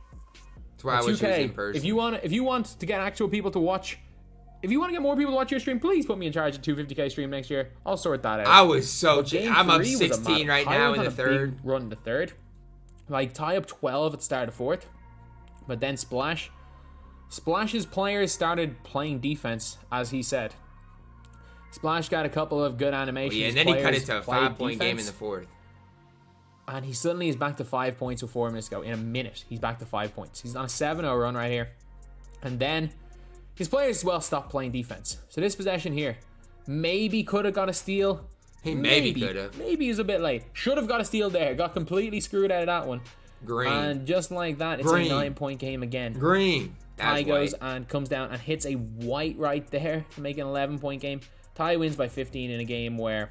That's why I wish it was 2K, in person. if you want to get actual people to watch, if you want to get more people to watch your stream, please put me in charge of 250K stream next year. I'll sort that out. I was so. Game I'm up 3 was a 16 mad- right Ty now went in on the a big 3rd. run in the 3rd. Like, Ty up 12 at the start of 4th. But then Splash's players started playing defense, as he said. Splash got a couple of good animations. Yeah, and then he cut Players it to a played 5-point game in defense, the 4th. and he suddenly is back to 5 points with 4 minutes to go. In a minute, he's back to 5 points. He's on a 7-0 run right here. And then his players as well stopped playing defense. So this possession here maybe could have got a steal. He maybe could have. Maybe he was a bit late. Should have got a steal there. Got completely screwed out of that one. Green. And just like that, it's Green. a 9-point game again. Green. Ty That's goes white. and comes down and hits a white right there to make an 11-point game. Ty wins by 15 in a game where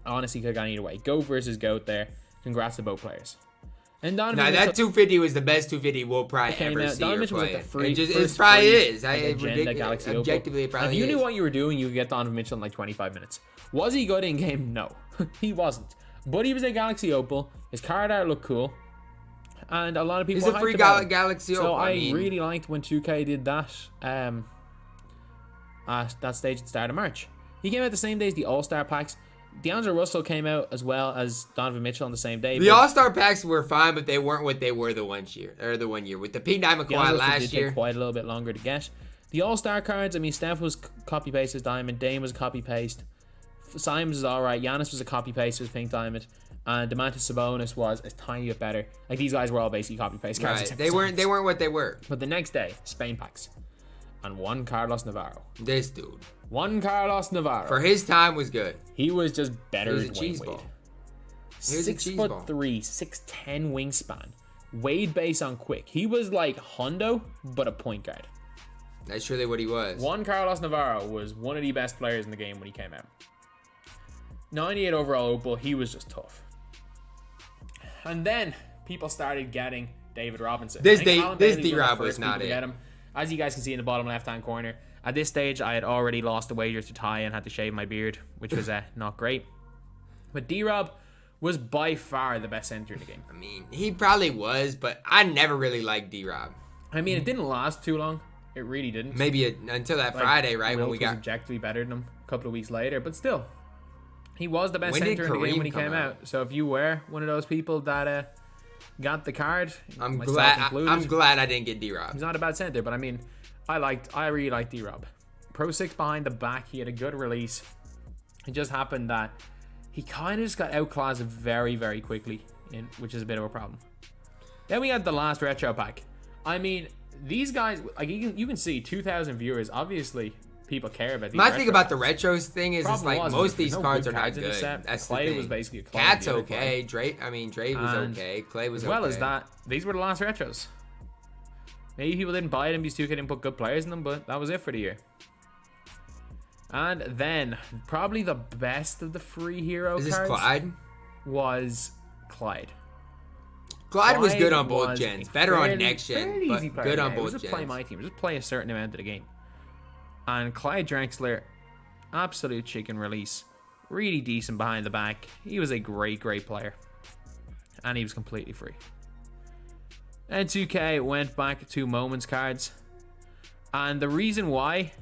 honestly could have gone either way. Goat versus Goat there. Congrats to both players. And Donovan Now Mitchell that 250 was the best 250 we'll probably came ever out. see Donovan or Mitchell was play. at the free. It probably is. Agenda Galaxy Opal. Objectively, it probably if you is. knew what you were doing, you could get Donovan Mitchell in like 25 minutes. Was he good in game? No, he wasn't. But he was a Galaxy Opal. His card art looked cool, and a lot of people. He's a free Galaxy Opal. So I really liked when 2K did that. At that stage at the start of March, he came out the same day as the All-Star packs. D'Angelo Russell came out as well as Donovan Mitchell on the same day. The All-Star packs were fine, but they weren't what they were the 1 year with the Pink Diamond Kawhi last year. Take quite a little bit longer to get. The All-Star cards, I mean, Steph was copy paste his diamond, Dame was copy paste, Simons was all right, Giannis was a copy paste his pink diamond, and Domantas Sabonis was a tiny bit better. Like these guys were all basically copy paste cards. Right. They weren't what they were. But the next day, Spain packs, and one Carlos Navarro. This dude, One Carlos Navarro. for his time, was good. He was just better He was than a Wayne cheese Wade. ball. He was a cheese ball. 6'3", 6'10" wingspan. Wade base on quick. He was like Hondo, but a point guard. That's surely what he was. One Carlos Navarro was one of the best players in the game when he came out. 98 overall Opal, he was just tough. And then people started getting David Robinson. This I think Alan Bailey was one of the D-Rob was first not people to it. get him. As you guys can see in the bottom left-hand corner, at this stage, I had already lost the wager to Ty and had to shave my beard, which was not great. But D-Rob was by far the best center in the game. I mean, he probably was, but I never really liked D-Rob. I mean, it didn't last too long. It really didn't. Maybe until that Like, Friday, right? When Wilt we was got. objectively better than him a couple of weeks later, but still, he was the best When did center in the game when he Kareem come came out? out. So if you were one of those people that got the card, I'm myself glad. included, I'm glad I didn't get D-Rob. he's not a bad center. But I mean, I really liked D-Rob. Pro 6 behind the back, he had a good release. It just happened that he kind of just got outclassed very, very quickly, which is a bit of a problem. Then we had the last retro pack. I mean, these guys, like you can see 2,000 viewers. Obviously, people care about these. My thing retros. about the retros thing is, it's Problem like was, most of these there's no cards good are not cards in the good. set. That's Clay the thing. was basically a clone Cat's of the other okay. Dre was And okay. Clay was As well okay. as that, these were the last retros. Maybe people didn't buy them because 2K didn't put good players in them, but that was it for the year. And then, probably the best of the free hero Is this cards Clyde? was Clyde. Clyde was good on was both gens. a Better on fairly- next gen, fairly but easy player. good on Yeah, both just play gens. my team. Just play a certain amount of the game. And Clyde Drexler, absolute chicken release. Really decent behind the back. He was a great, great player. And he was completely free. And 2K went back to Moments cards. And the reason why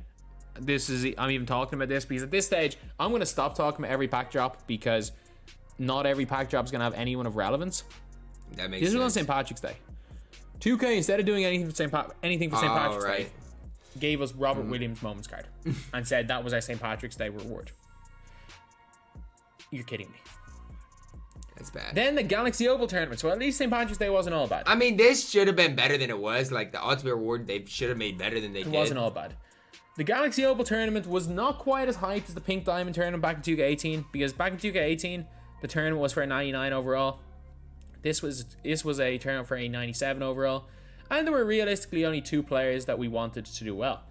I'm even talking about this, because at this stage, I'm going to stop talking about every pack drop because not every pack drop is going to have anyone of relevance. That makes This was on sense. St. Patrick's Day. 2K, instead of doing anything for St. Patrick's Day, right. gave us Robert Williams Moments card and said that was our St. Patrick's Day reward. You're kidding me. That's bad. Then the Galaxy Opal tournament. So at least St. Patrick's Day wasn't all bad. I mean, this should have been better than it was. Like, the ultimate reward, they should have made better than they It did. wasn't all bad. The Galaxy Opal tournament was not quite as hyped as the Pink Diamond tournament back in 2K18 because back in 2K18, the tournament was for a 99 overall. This was a tournament for a 97 overall, and there were realistically only 2 players that we wanted to do well.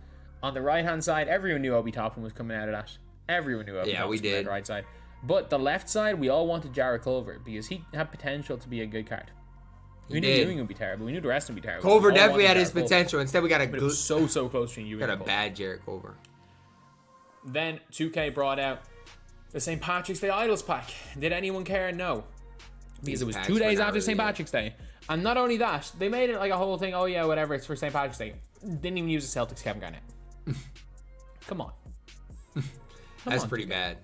On the right-hand side, everyone knew Obi Toppin was coming out of that. Everyone knew Obi Toppin was coming out of the right side. But the left side, we all wanted Jarrett Culver because he had potential to be a good card. We knew Ewing would be terrible. We knew the rest would be terrible. Culver We all definitely wanted had his Jarrett Culver. potential. Instead, we got But it was so close between Ewing got a and Culver. bad Jarrett Culver. Then 2K brought out the St. Patrick's Day Idols pack. Did anyone care? No. Because These it was packs 2 were days not after really St. it. Patrick's Day. And not only that, they made it like a whole thing. Oh yeah, whatever, it's for St. Patrick's Day. Didn't even use the Celtics Kevin Garnett. Come on. That's pretty bad.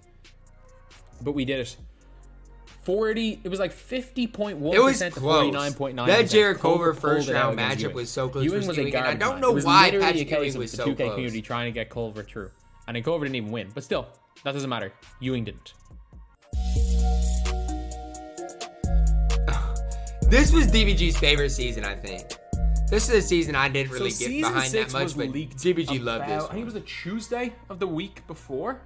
But we did it. It was like 50.1% It was to close. 49.9%. That Jarrett Culver pulled first it out round against matchup Ewing. was so close Ewing versus was a Ewing, and I garbage don't man. know It was why literally a Patrick case Ewing of was the so 2K close. community trying to get Culver through. And then Culver didn't even win. But still, that doesn't matter. Ewing didn't. This was DBG's favorite season, I think. This is a season I didn't really So get season behind that 6 much, was but leaked DBG loved about- this I think it one. was a Tuesday of the week before.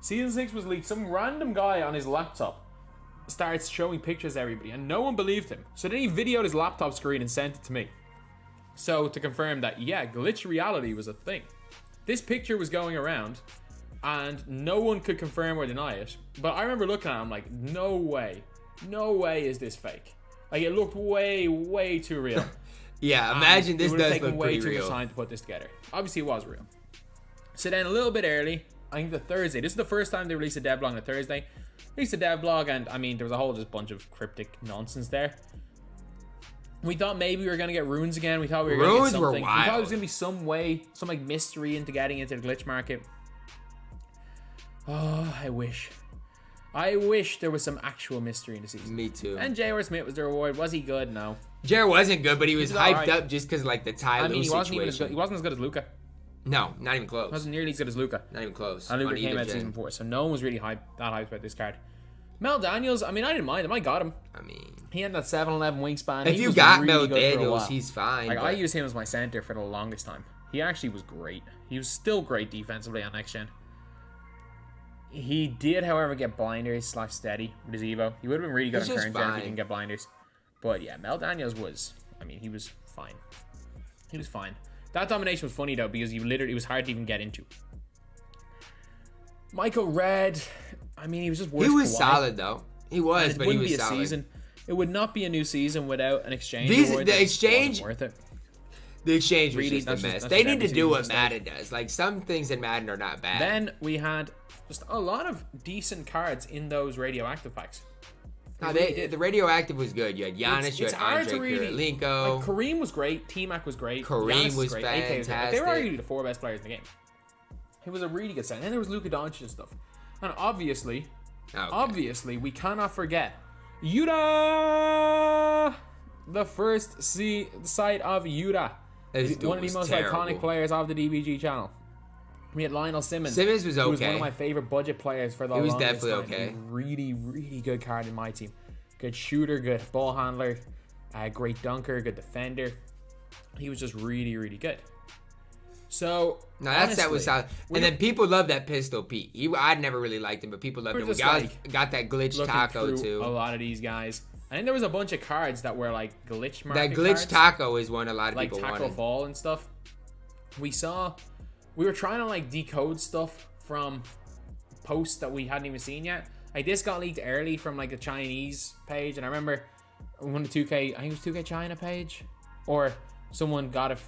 Season 6 was leaked. Some random guy on his laptop starts showing pictures to everybody, and no one believed him. So then he videoed his laptop screen and sent it to me. So to confirm that, yeah, glitch reality was a thing. This picture was going around, and no one could confirm or deny it. But I remember looking at it, I'm like, no way is this fake. Like, it looked way, way too real. Yeah, imagine this it would have does taken look way pretty too real. much time to put this together. Obviously, it was real. So then a little bit early, I think the Thursday. This is the first time they released a devlog on a Thursday. Released a devlog, and I mean, there was a whole just bunch of cryptic nonsense there. We thought maybe we were gonna get runes again. We thought we were gonna get Runes were something. We thought there wild. was gonna be some way, some like mystery into getting into the glitch market. Oh, I wish there was some actual mystery in the season. Me too. And J.R. Smith was the reward. Was he good? No. Jared wasn't good, but he was He's hyped alright. up just because like the Ty I mean, Lue he wasn't even as situation. good. He wasn't as good as Luka. No, not even close. Wasn't nearly as good as Luka. Not even close. And Luka on came either out gen. season 4, so no one was really hyped about this card. Mel Daniels, I mean, I didn't mind him. I got him. I mean, He had that 7'11" wingspan. if He you was got really Mel good for a Daniels, while. he's fine. Like, but I used him as my center for the longest time. He actually was great. He was still great defensively on next gen. He did, however, get blinders / steady with his Evo. He would have been really good He's on just current gen if fine. he didn't get blinders. But yeah, Mel Daniels was, I mean, he was fine. He was fine. That domination was funny though, because he was hard to even get into. Michael Red, I mean, he was just worse. he was Kawhi. solid though. He was, It but he wouldn't was be a solid. season. It would not be a new season without an exchange. These- award the that exchange- wasn't worth it. The exchange was Really, just a that's mess. just They need every to do season what mistake. Madden does. Like, some things in Madden are not bad. Then we had just a lot of decent cards in those radioactive packs. No, They really did. the radioactive was good. You had Giannis, you had hard to Andre really. Kirilenko. Like, Kareem was great. T-Mac was great. Kareem Giannis was great. AK was great. Like, they were fantastic. arguably the 4 best players in the game. He was a really good set. And then there was Luka Doncic and stuff. And obviously, we cannot forget Yuta, the first site of Yuta. This dude One of the was most terrible. iconic players of the DBG channel. We had Lionel Simmons. Simmons was who was one okay. of my favorite budget players for the He was longest definitely time. okay. Really, really good card in my team. Good shooter, good ball handler, great dunker, good defender. He was just really, really good. So, No, that set was solid. we And then people love that Pistol Pete. I'd never really liked him, but people loved We're him. We just, got, like, got that glitch looking taco through too. a lot of these guys. And then there was a bunch of cards that were like glitch That market glitch cards, taco is one a lot of like people Taco wanted. Fall and stuff. We were trying to like decode stuff from posts that we hadn't even seen yet. Like, this got leaked early from like a Chinese page, and I remember one of the 2K, I think it was 2K China page, or someone got it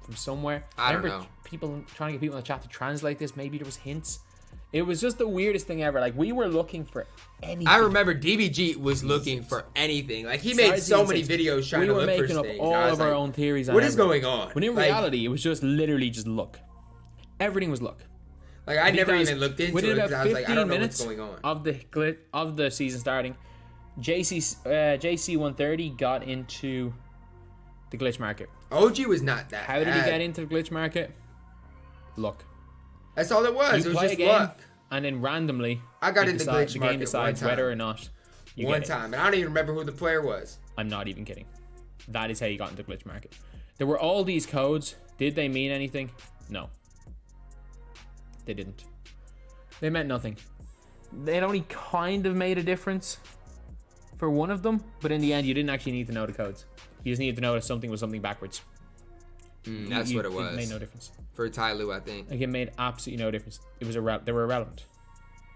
from somewhere. I don't remember know. people trying to get people in the chat to translate this. Maybe there was hints. It was just the weirdest thing ever. Like, we were looking for anything. I remember DBG was looking for anything. Like, he made Started so season many 6. videos trying We to were look for making up things. all I was of our like, own theories on what is everything. going on? When in Like- reality, it was just literally just luck. Everything was luck. Like, I never Because even looked into within it because about I was like, I 15 don't know what's minutes going on. of the season starting, JC 130 got into the glitch market. OG was not that How did he bad. get into the glitch market? Luck. That's all it was. You It was play just a game, luck. and then randomly, I got you into decide- glitch the market game decides one time. whether or not you One get it. time. And I don't even remember who the player was. I'm not even kidding. That is how you got into glitch market. There were all these codes. Did they mean anything? No. They didn't. They meant nothing. They only kind of made a difference for one of them, but in the end, you didn't actually need to know the codes. You just needed to know that something was something backwards. That's what it was. It made no difference. For Ty Lue, I think. Like, it made absolutely no difference. It was they were irrelevant.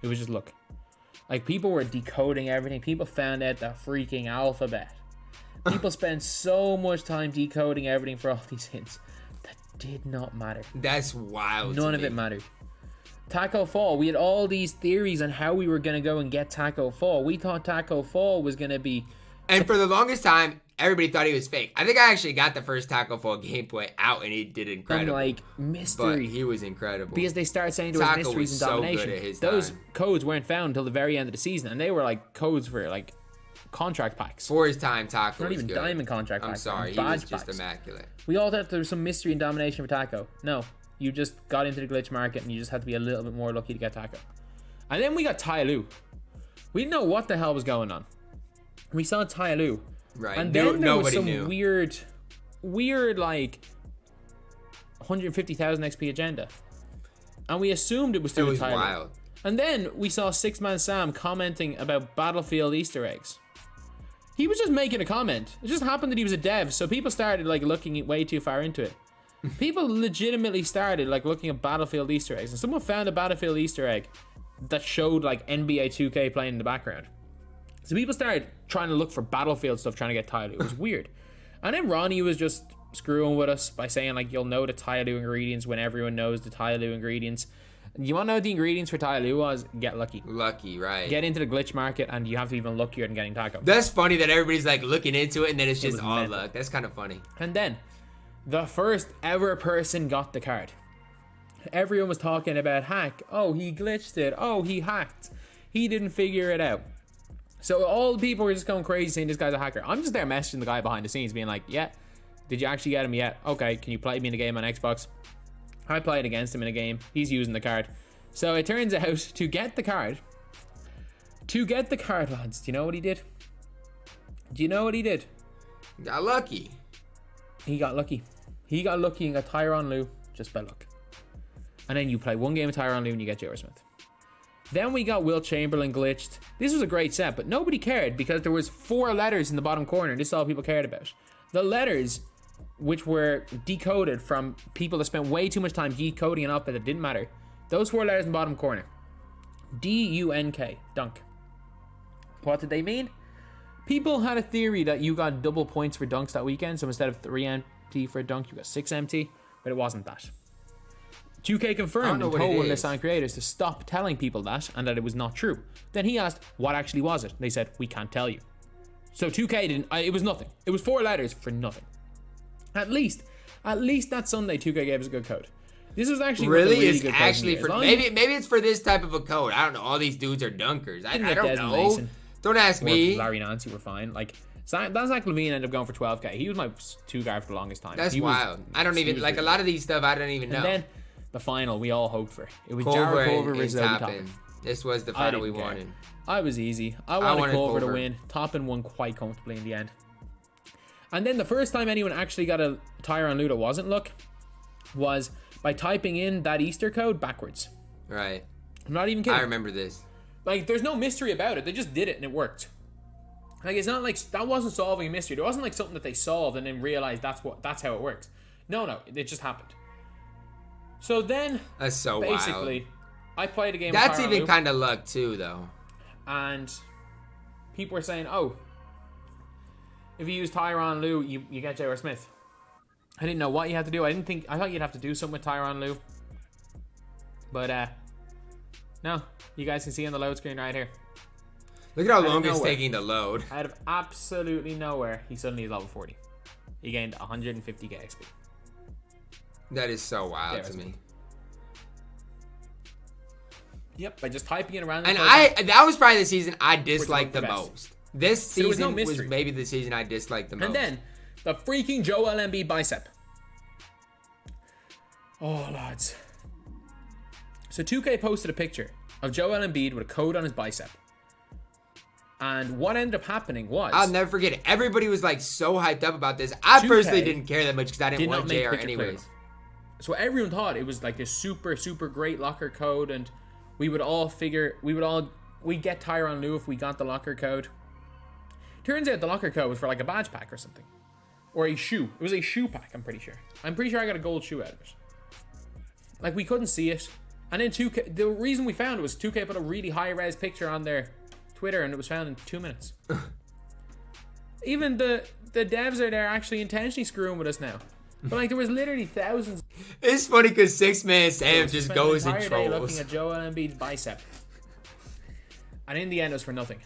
It was just luck. Like, people were decoding everything. People found out the freaking alphabet. People spent so much time decoding everything for all these hints. That did not matter. That's wild. None to of me. it mattered. Taco Fall. We had all these theories on how we were going to go and get Taco Fall. We thought Taco Fall was going to be... And for the longest time, everybody thought he was fake. I think I actually got the first Taco Fall gameplay out, and he did some, incredible. like, But mystery. he was incredible. Because they started saying there was Taco mysteries was and so domination. good at his Those time. codes weren't found until the very end of the season, and they were like codes for like contract packs. For his time, Taco Not was even good. diamond contract I'm packs. sorry, he badge was just packs. immaculate. We all thought there was some mystery and domination for Taco. No, you just got into the glitch market, and you just had to be a little bit more lucky to get Taco. And then we got Ty Lue. We didn't know what the hell was going on. We saw Ty Lue. Right. And then there was Nobody some knew. weird like 150,000 XP agenda. And we assumed it was It through was Ty Lue. wild. And then we saw Six Man Sam commenting about Battlefield Easter eggs. He was just making a comment. It just happened that he was a dev, so people started like looking way too far into it. People legitimately started like looking at Battlefield Easter eggs, and someone found a Battlefield Easter egg that showed like NBA 2K playing in the background. So people started trying to look for Battlefield stuff, trying to get TyDeBo. It was weird. And then Ronnie was just screwing with us by saying like, you'll know the TyDeBo ingredients when everyone knows the TyDeBo ingredients. You want to know what the ingredients for TyDeBo was? Get lucky. Lucky, right. Get into the glitch market, and you have to be even luckier than getting taco. That's funny that everybody's like looking into it, and then it's just all mental. luck. That's kind of funny. And then, the first ever person got the card. Everyone was talking about hack. Oh, he glitched it. Oh, he hacked. He didn't figure it out. So all the people were just going crazy saying this guy's a hacker. I'm just there messaging the guy behind the scenes being like, yeah, did you actually get him yet? Okay, can you play me in a game on Xbox? I played against him in a game. He's using the card. So it turns out to get the card, lads, do you know what he did? Do you know what he did? Got lucky. He got lucky. He got lucky and got Tyronn Lue just by luck. And then you play one game of Tyronn Lue and you get J.R. Smith. Then we got Will Chamberlain glitched. This was a great set, but nobody cared because there was 4 letters in the bottom corner. This is all people cared about. The letters, which were decoded from people that spent way too much time decoding it up, but it didn't matter. Those 4 letters in the bottom corner. D-U-N-K. Dunk. What did they mean? People had a theory that you got double points for dunks that weekend, so instead of 3 empty for a dunk, you got 6 empty, but it wasn't that. 2K confirmed and told one of the sign creators to stop telling people that and that it was not true. Then he asked, what actually was it? They said, we can't tell you. So 2K didn't, it was nothing. It was 4 letters for nothing. At least that Sunday 2K gave us a good code. This was actually really is good actually for maybe it's for this type of a code. I don't know. All these dudes are dunkers. I don't know. Mason. Don't ask me. Larry Nance were fine. Like that Zach LaVine ended up going for 12K. He was my 2 guy for the longest time. That's wild. I don't even like a lot of these stuff. I don't even know. And then the final we all hoped for. It was Culver Culver and versus Toppin. This was the final we wanted. I was easy. I wanted Culver to win. Toppin won quite comfortably in the end. And then the first time anyone actually got a Tyronn Lue that wasn't luck was by typing in that Easter code backwards. Right. I'm not even kidding. I remember this. Like, there's no mystery about it. They just did it and it worked. Like, it's not like that wasn't solving a mystery. There wasn't like something that they solved and then realized that's how it works. No, it just happened. So then, that's so basically, wild. I played a game. That's with even kind of luck too, though. And people were saying, "Oh, if you use Tyronn Lue, you get J.R. Smith." I didn't know what you had to do. I thought you'd have to do something with Tyronn Lue. But no, you guys can see on the load screen right here. Look at how long it's taking to load. Out of absolutely nowhere, he suddenly is level 40. He gained 150k XP. That is so wild to me. Yep, by just typing it around. And that was probably the season I disliked the most. This season was maybe the season I disliked the most. And then the freaking Joel Embiid bicep. Oh, lads. So 2K posted a picture of Joel Embiid with a code on his bicep. And what ended up happening was... I'll never forget it. Everybody was like so hyped up about this. I personally didn't care that much because I didn't want JR anyways. So everyone thought it was like this super, super great locker code, and we would all we'd get Tyronn Lue if we got the locker code. Turns out the locker code was for like a badge pack or something. Or a shoe. It was a shoe pack, I'm pretty sure. I'm pretty sure I got a gold shoe out of it. Like, we couldn't see it. And then 2K, the reason we found it was 2K put a really high-res picture on their Twitter, and it was found in 2 minutes. Even the devs are there actually intentionally screwing with us now. But like, there was literally thousands. It's funny because 6 Man Sam just goes and trolls. Looking at Joel Embiid's bicep, and in the end, it was for nothing.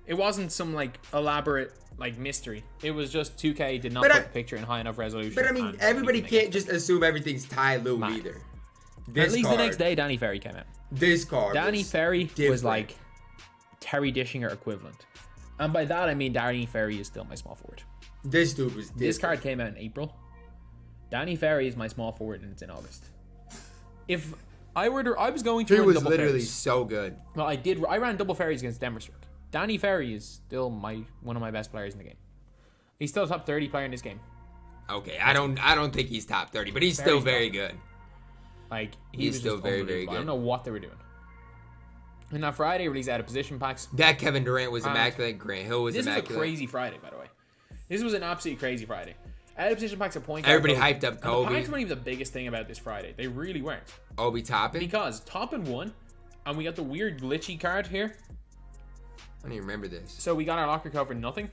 It wasn't some like elaborate like mystery. It was just 2K did not put the picture in high enough resolution. But I mean, everybody can't just assume everything's Ty Lue either. At least the next day, Danny Ferry came out. This card, Danny Ferry was like Terry Dishinger equivalent, and by that I mean Danny Ferry is still my small forward. This dude was different. This card came out in April. Danny Ferry is my small forward, and it's in August. If I were to, I was going to. He run was double literally ferries. so good. Well, I did. I ran double ferries against Denverstruck. Danny Ferry is still one of my best players in the game. He's still a top 30 player in this game. Okay, I don't think he's top 30, but he's still very good. Like he's still very, very good. I don't know what they were doing. And that Friday, released out of position packs. That Kevin Durant was immaculate. Grant Hill was immaculate. This was a crazy Friday, by the way. This was an absolutely crazy Friday. Out of position packs at point guard. Everybody hyped up Kobe. The packs weren't even the biggest thing about this Friday. They really weren't. Obi Toppin? Because Toppin won, and we got the weird glitchy card here. I don't even remember this. So we got our locker code for nothing.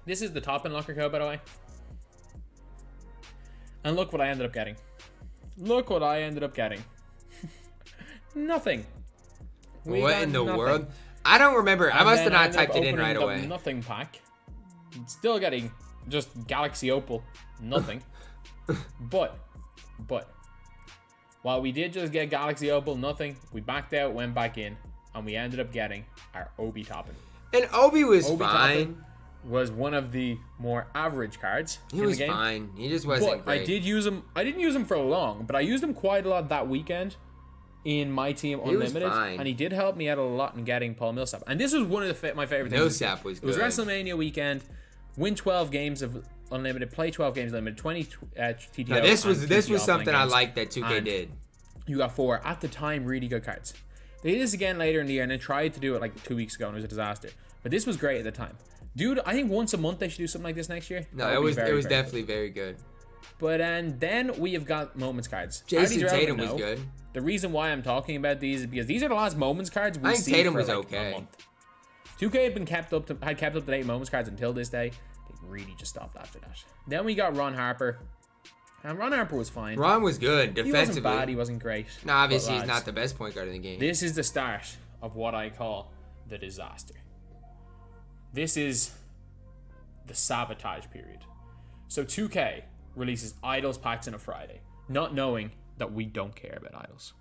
This is the Toppin locker code, by the way. And look what I ended up getting. Look what I ended up getting. Nothing. What in the world? I don't remember. I must have not typed it in right away. Nothing pack. Still getting just Galaxy Opal. Nothing. but while we did just get Galaxy Opal, nothing, we backed out, went back in, and we ended up getting our Obi Toppin. And Obi was Obi fine. Toppin was one of the more average cards. He was fine. He just wasn't great. I did use him. I didn't use him for long, but I used him quite a lot that weekend in MyTEAM Unlimited, and he did help me out a lot in getting Paul Millsap. And this was one of my favorite things. Millsap was good. It was Wrestlemania Weekend. Win 12 games of Unlimited, play 12 games Unlimited, 20 TTO. Now, this was something I liked that 2K did. You got 4 at the time really good cards. They did this again later in the year, and they tried to do it like 2 weeks ago, and it was a disaster. But this was great at the time. Dude, I think once a month they should do something like this next year. No, it was definitely very good. But and then we have got moments cards. Jason Tatum was good. The reason why I'm talking about these is because these are the last moments cards we see. I think Tatum for was like okay. a month. 2K had kept up to date moments cards until this day. They really just stopped after that. Then we got Ron Harper. And Ron Harper was fine. Ron was good defensively. He wasn't bad. He wasn't great. No, obviously he's not the best point guard in the game. This is the start of what I call the disaster. This is the sabotage period. So 2K releases idols packs on a Friday, not knowing that we don't care about idols.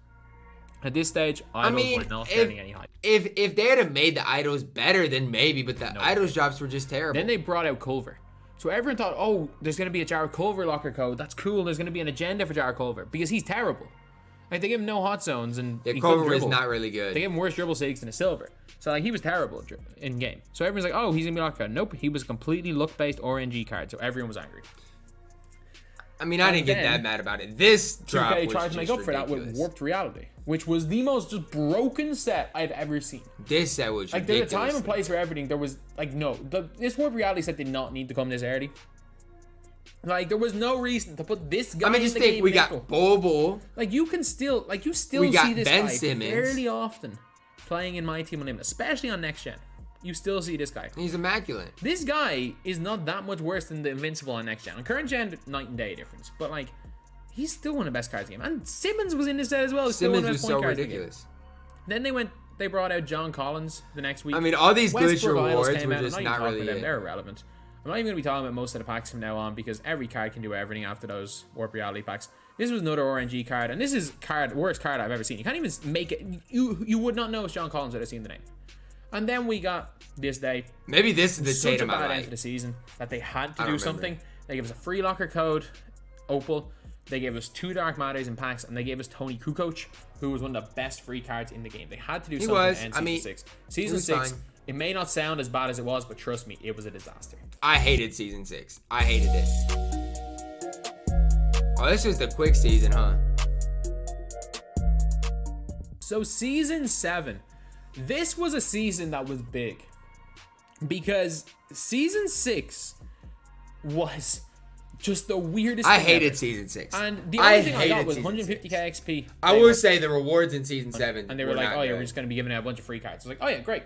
At this stage, idols were not getting any hype. If they had made the idols better, then maybe, but the idols drops were just terrible. Then they brought out Culver. So everyone thought, oh, there's going to be a Jared Culver locker code. That's cool. There's going to be an agenda for Jared Culver because he's terrible. Like, they give him no hot zones, and Culver was not really good. They gave him worse dribble sakes than a Silver. So, like, he was terrible in game. So everyone's like, oh, he's going to be locker code. Nope, he was completely look-based RNG card. So everyone was angry. I mean, I didn't get that mad about it. This drop was tried to make up for that with Warped Reality, which was the most just broken set I've ever seen. This set was like, there's a time and place for everything. There was like this Warped Reality set did not need to come this early. Like, there was no reason to put this guy. I mean, just in the think game we got Bobo. Like, you still we got see this Ben guy Simmons fairly often playing in MyTEAM Unlimited, especially on next gen. You still see this guy. He's immaculate. This guy is not that much worse than the Invincible on next gen. On current gen, night and day difference. But like, he's still one of the best cards in the game. And Simmons was in this set as well. Simmons was so ridiculous. Then they brought out John Collins the next week. I mean, all these glitch rewards were out. just not really it. They're irrelevant. I'm not even going to be talking about most of the packs from now on because every card can do everything after those Warp Reality packs. This was another RNG card, and this is worst card I've ever seen. You can't even make it. You would not know it's John Collins without seeing the name. And then we got this day. Maybe this is the Tatum I like. Such a bad end like. to the season that they had to do something. They gave us a free locker code, Opal. They gave us 2 Dark Matters in packs, and they gave us Tony Kukoc, who was one of the best free cards in the game. They had to do something to end Season 6. Season 6, it may not sound as bad as it was, but trust me, it was a disaster. I hated Season 6. I hated it. Oh, this was the quick season, huh? So Season 7. This was a season that was big. Because Season 6 was just the weirdest I thing hated ever. Season 6. And the only thing I got was 150k XP. I will say the rewards in Season 7 and they were like, oh yeah, we're just going to be giving out a bunch of free cards. I was like, oh yeah, great.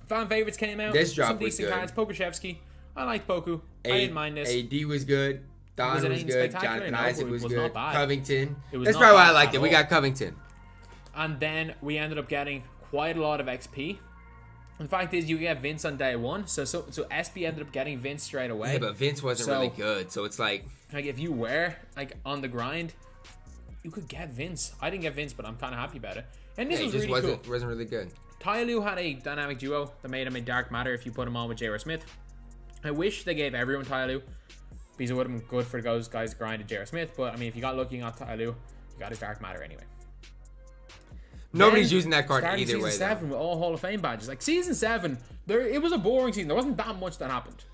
Fan favorites came out. This drop some was decent good. cards. Pokushevsky. I liked Poku. I didn't mind this. AD was good. Don was good. Jonathan Isaac was good. Covington. That's probably why I liked it. We got Covington. And then we ended up getting quite a lot of XP. The fact is, you get Vince on day 1. So SB ended up getting Vince straight away. Yeah, but Vince wasn't really good. So it's like if you were like on the grind, you could get Vince. I didn't get Vince, but I'm kind of happy about it. And this was really cool. Wasn't really good. TyDeBo had a dynamic duo that made him a dark matter if you put him on with J.R. Smith. I wish they gave everyone TyDeBo because it would have been good for those guys grinded J.R. Smith. But I mean, if you got lucky and got TyDeBo, you got his dark matter anyway. Nobody's using that card either way. Season 7 with all Hall of Fame badges. Like Season 7, it was a boring season. There wasn't that much that happened.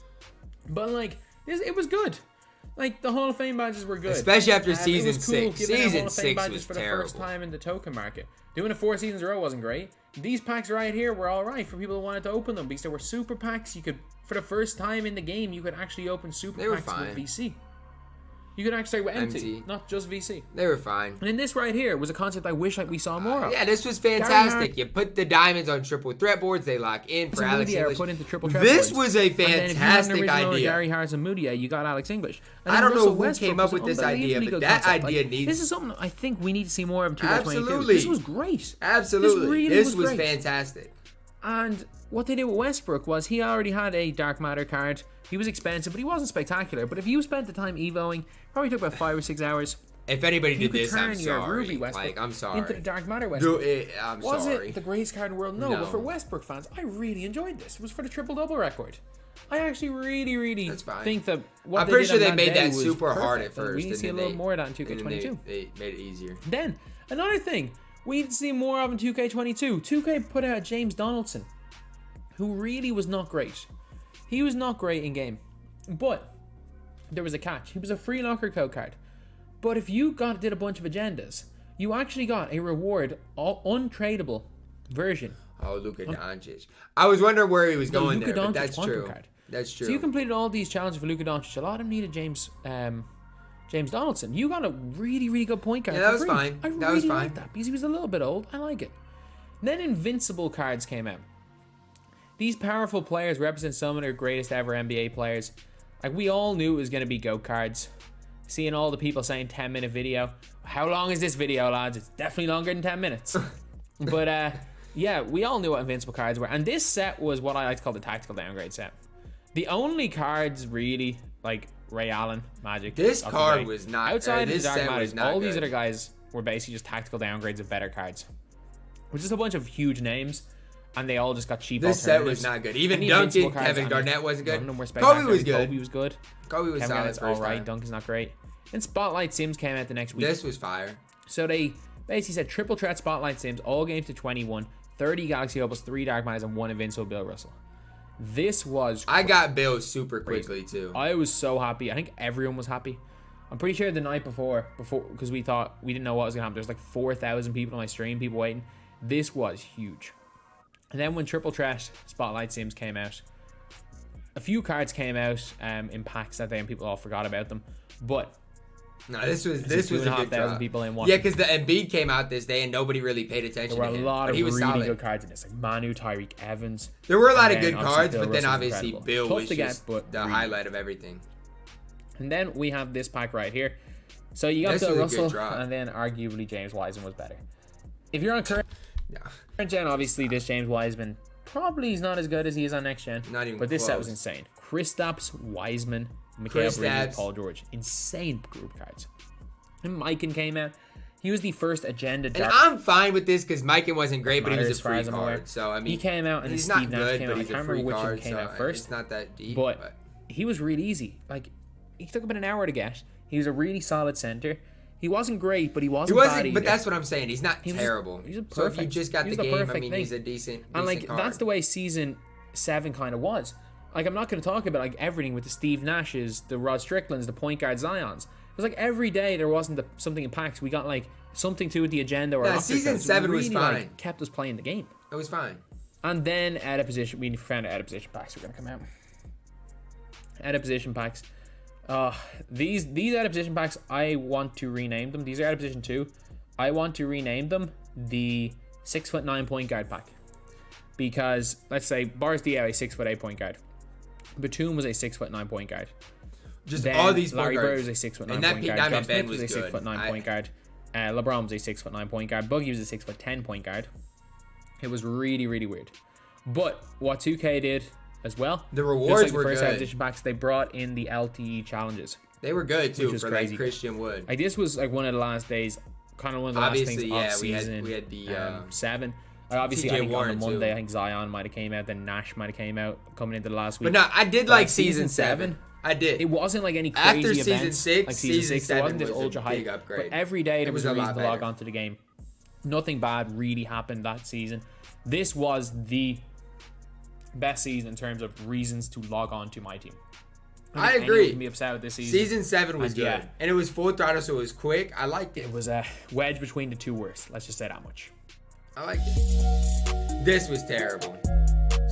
But like, it was good. Like, the Hall of Fame badges were good. Especially after It season was cool 6. giving out Season Hall of Fame 6 badges was for the terrible. first time in the token market. Doing it 4 seasons in a row wasn't great. These packs right here were alright for people who wanted to open them because they were super packs. You could, for the first time in the game, you could actually open super They were packs fine. with VC. You could actually with empty, Empty. not just VC. They were fine. And in this right here was a concept I wish we saw more of. Yeah, this was Gary fantastic. Hart- You put the diamonds on triple threat boards. They lock in for and Alex Moody are English. put into triple threat This boards. was a And then if you had an fantastic original idea. Gary Hart and Moody, you got Alex English. And I then don't know Russell who Westbrook came up was with this unbelievably idea, but good that concept. idea Like, needs- This is something I think we need to see more of in 2K22. Absolutely. This was great. Absolutely. really This was was great. fantastic. And what they did with Westbrook was he already had a Dark Matter card. He was expensive, but he wasn't spectacular. But if you spent the time evoing, probably took about 5 or 6 hours. If anybody You did could this, turn I'm your sorry. Ruby Westbrook Like, I'm sorry. into the Dark Matter Westbrook. I'm Was sorry. it the greatest card in the world? No, No. but for Westbrook fans, I really enjoyed this. It was for the triple-double record. I actually really That's fine. think that what I'm they pretty did sure on they that made day that was super hard at perfect, and first. We need to see a and little then more of that in and then 2K22. They made it easier. Then, another thing we need to see more of in 2K22. 2K put out James Donaldson, who really was not great. He was not great in game, but there was a catch. He was a free locker code card. But if you did a bunch of agendas, you actually got a reward, untradeable version. Oh, Luka Doncic. I was wondering where he was No, going Luka there, but Doncic that's quantum true. card. That's true. So you completed all these challenges for Luka Doncic. A lot of them needed James Donaldson. You got a really good point guard. Yeah, that for was free. fine. I That really was like fine. that because he was a little bit old. I like it. Then Invincible cards came out. These powerful players represent some of their greatest ever NBA players. Like, we all knew it was going to be GOAT cards. Seeing all the people saying 10-minute video. How long is this video, lads? It's definitely longer than 10 minutes. But, yeah, we all knew what Invincible cards were. And this set was what I like to call the tactical downgrade set. The only cards really, like Ray Allen, Magic. This Dr. card J, was not. outside this of the Dark set Matters, was not all these good. other guys were basically just tactical downgrades of better cards. Which is a bunch of huge names. And they all just got cheap This set alternatives. was not good. Even And the Duncan, Invincible cards, Kevin Garnett wasn't none good. of them were Kobe spectacular. was good. Kobe was good. Kobe was Kevin solid Garnett's first alright. time. Duncan's not great. And Spotlight Sims came out the next week. This was fire. So they basically said triple threat Spotlight Sims, all games to 21, 30 Galaxy Opals, 3 Dark Matters, and 1 Invincible Bill Russell. This was I got Bill super quickly too. I was so happy. I think everyone was happy. I'm pretty sure the night before, because we thought we didn't know what was gonna happen. There's like 4,000 people on my stream, people waiting. This was huge. And then when Triple Threat Spotlight Sims came out, a few cards came out in packs that day, and people all forgot about them. But No, this was a good 2,500 drop. people in one. Yeah, because the Embiid came out this day and nobody really paid attention There were to a him. lot but of he was really solid. good cards in this, like Manu, Tyreek Evans. There were a lot of And good then obviously cards, Bill but then Russell's obviously incredible. Bill Tough was to get, just but the really highlight of everything. And then we have this pack right here. So you got This Bill was a good Russell, drop. and then arguably James Wiseman was better. If you're on current No. gen, obviously this James Wiseman probably is not as good as he is on next gen. Not even But this set was close. insane. Kristaps, Wiseman, Mchale, Kristaps. Paul George, insane group cards. And Mikan came out. He was the first agenda. And I'm fine with this because Mikan wasn't great, but he Matter was a as far free as I'm aware. card. So, I mean, He came out and he's Steve not Nash good, came but out. he's I a can't free remember which one card, came so out first. it's not that deep. But But he was really easy. Like, he took about an hour to get. He was a really solid center. He wasn't great, but he he wasn't bad wasn't. But either. that's what I'm saying. He's not He was- terrible. he's a So if you perfect- just got he's the the game, I perfect mean, thing. he's a decent And like card. that's the way season 7 kind of was. Like, I'm not going to talk about like everything with the Steve Nashes, the Rod Stricklands, the point guard Zions. It was like every day there wasn't something in packs. We got like something to with the agenda or Yeah, roster season codes. 7 was Really, like, fine. kept us playing the game. It was fine. And then out of position, we found out position packs were going to come out. Out of position packs. These out of position packs, I want to rename them. These are out of position 2. I want to rename them the 6'9" point guard pack. Because, let's say, Boris Diaw, a 6'8" point guard. Batum was a 6'9" point guard. Just Then all these Larry point Bird guards. was a 6'9" And that point Pete guard. Diamond Josh Ben Smith was was a good. 6'9" point guard. LeBron was a 6'9" point guard. Boogie was a 6'10" point guard. It was really, really weird. But what 2K did as well, The just rewards like the were first good. edition packs, they brought in the LTE challenges. They were good too was for crazy. like Christian Wood. Like, this was like one of the last days, kind of one of the last Obviously, things yeah, of season. we had the 7. Obviously, TJ I think Warren, on the Monday, too. I think Zion might have came out, then Nash might have came out coming into the last week. But no, I did But like season 7. I did. It wasn't like any crazy After season events, 6, like season 6, 7 it wasn't this was a ultra hype. big upgrade. But every day It there was was a a reason lot to log better. on to the game. Nothing bad really happened that season. This was the best season in terms of reasons to log on to my team. I think agree. anyone can be upset with this season. Season 7 was And good. yeah. And it was full throttle, so it was quick. I liked it. It was a wedge between the two worst. Let's just say that much. I liked it. This was terrible.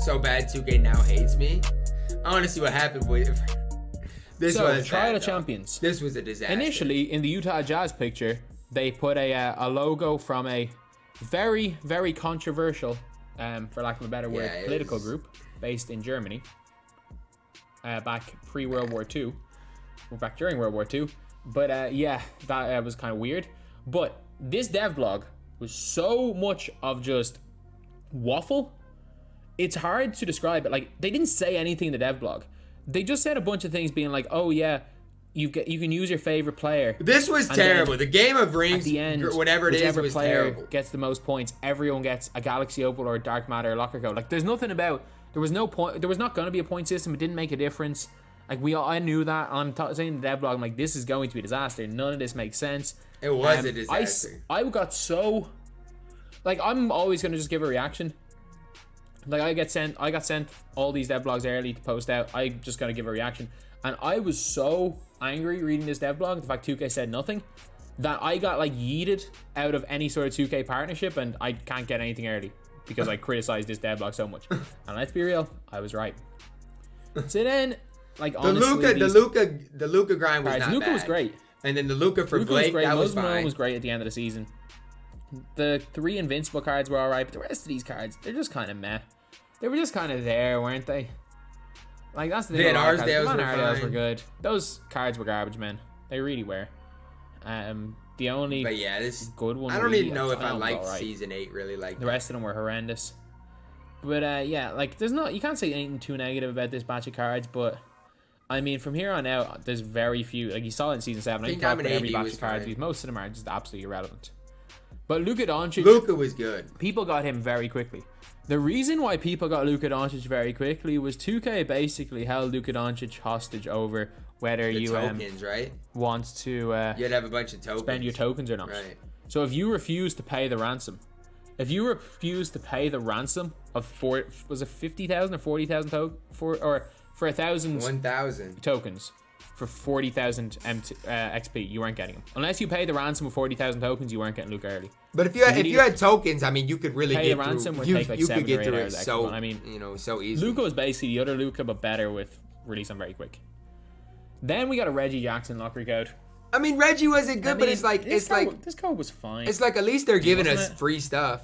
So bad 2K now hates me. I want to see what happened with this. So, Was Trial bad, of though. Champions. This was a disaster. Initially, in the Utah Jazz picture, they put a logo from a very, very controversial, for lack of a better word, Yeah, it political was- group based in Germany. Back pre-World War II. Or back during World War II. But yeah, that was kind of weird. But this dev blog was so much of just waffle. It's hard to describe it. Like, they didn't say anything in the dev blog. They just said a bunch of things being like, oh yeah, you can use your favorite player. This was And terrible. then The game of rings, At the end, whatever it is, whichever was player terrible. gets the most points, everyone gets a Galaxy Opal or a Dark Matter locker code. Like, there's nothing about. There was no point. There was not going to be a point system. It didn't make a difference. Like, I knew that. I'm saying in the dev blog, I'm like, this is going to be a disaster. None of this makes sense. It was a disaster. I got so. Like, I'm always going to just give a reaction. Like, I got sent all these dev blogs early to post out. I just got to give a reaction. And I was so angry reading this dev blog, the fact 2K said nothing, that I got, like, yeeted out of any sort of 2K partnership, and I can't get anything early because I criticized this dev blog so much. And let's be real, I was right. So then, like, honestly, The Luka grind was not Luka bad. was great. And then the Luka for Luka was Blake, great. that was Mosman fine. was great at the end of the season. The 3 invincible cards were alright, but the rest of these cards, they're just kind of meh. They were just kind of there, weren't they? Like, that's the thing. Van about cards. Arsdales Van were Arsdales fine. were good. Those cards were garbage, man. They really were. The only But yeah, this good one. I don't really, even know if I thought liked was alright. season 8 really like The rest of them were horrendous. But yeah, like, you can't say anything too negative about this batch of cards, but I mean, from here on out, there's very few. Like, you saw it in season 7. I King can talk about Diamond every AD batch was of cards fine. because most of them are just absolutely irrelevant. But Luka Doncic, Luka was good. people got him very quickly. The reason why people got Luka Doncic very quickly was 2K basically held Luka Doncic hostage over whether The you tokens, right? want to You had to have a bunch of tokens. spend your tokens or not. Right. So if you refuse to pay the ransom, of was it 50,000 or 40,000 for 1,000 1,000. tokens for 40,000 XP, you weren't getting them unless you pay the ransom of 40,000 tokens. You weren't getting Luka early. But if you need had tokens, I mean, you could really Pay get the ransom through. would You, take like you 7 could or get 8 through it hours extra, so but I mean, so easily. Luka was basically the other Luka, but better with release them very quick. Then we got a Reggie Jackson lottery code. I mean, Reggie wasn't good, I but mean, it's like this code was fine. it's like at least they're giving us Wasn't it? free stuff.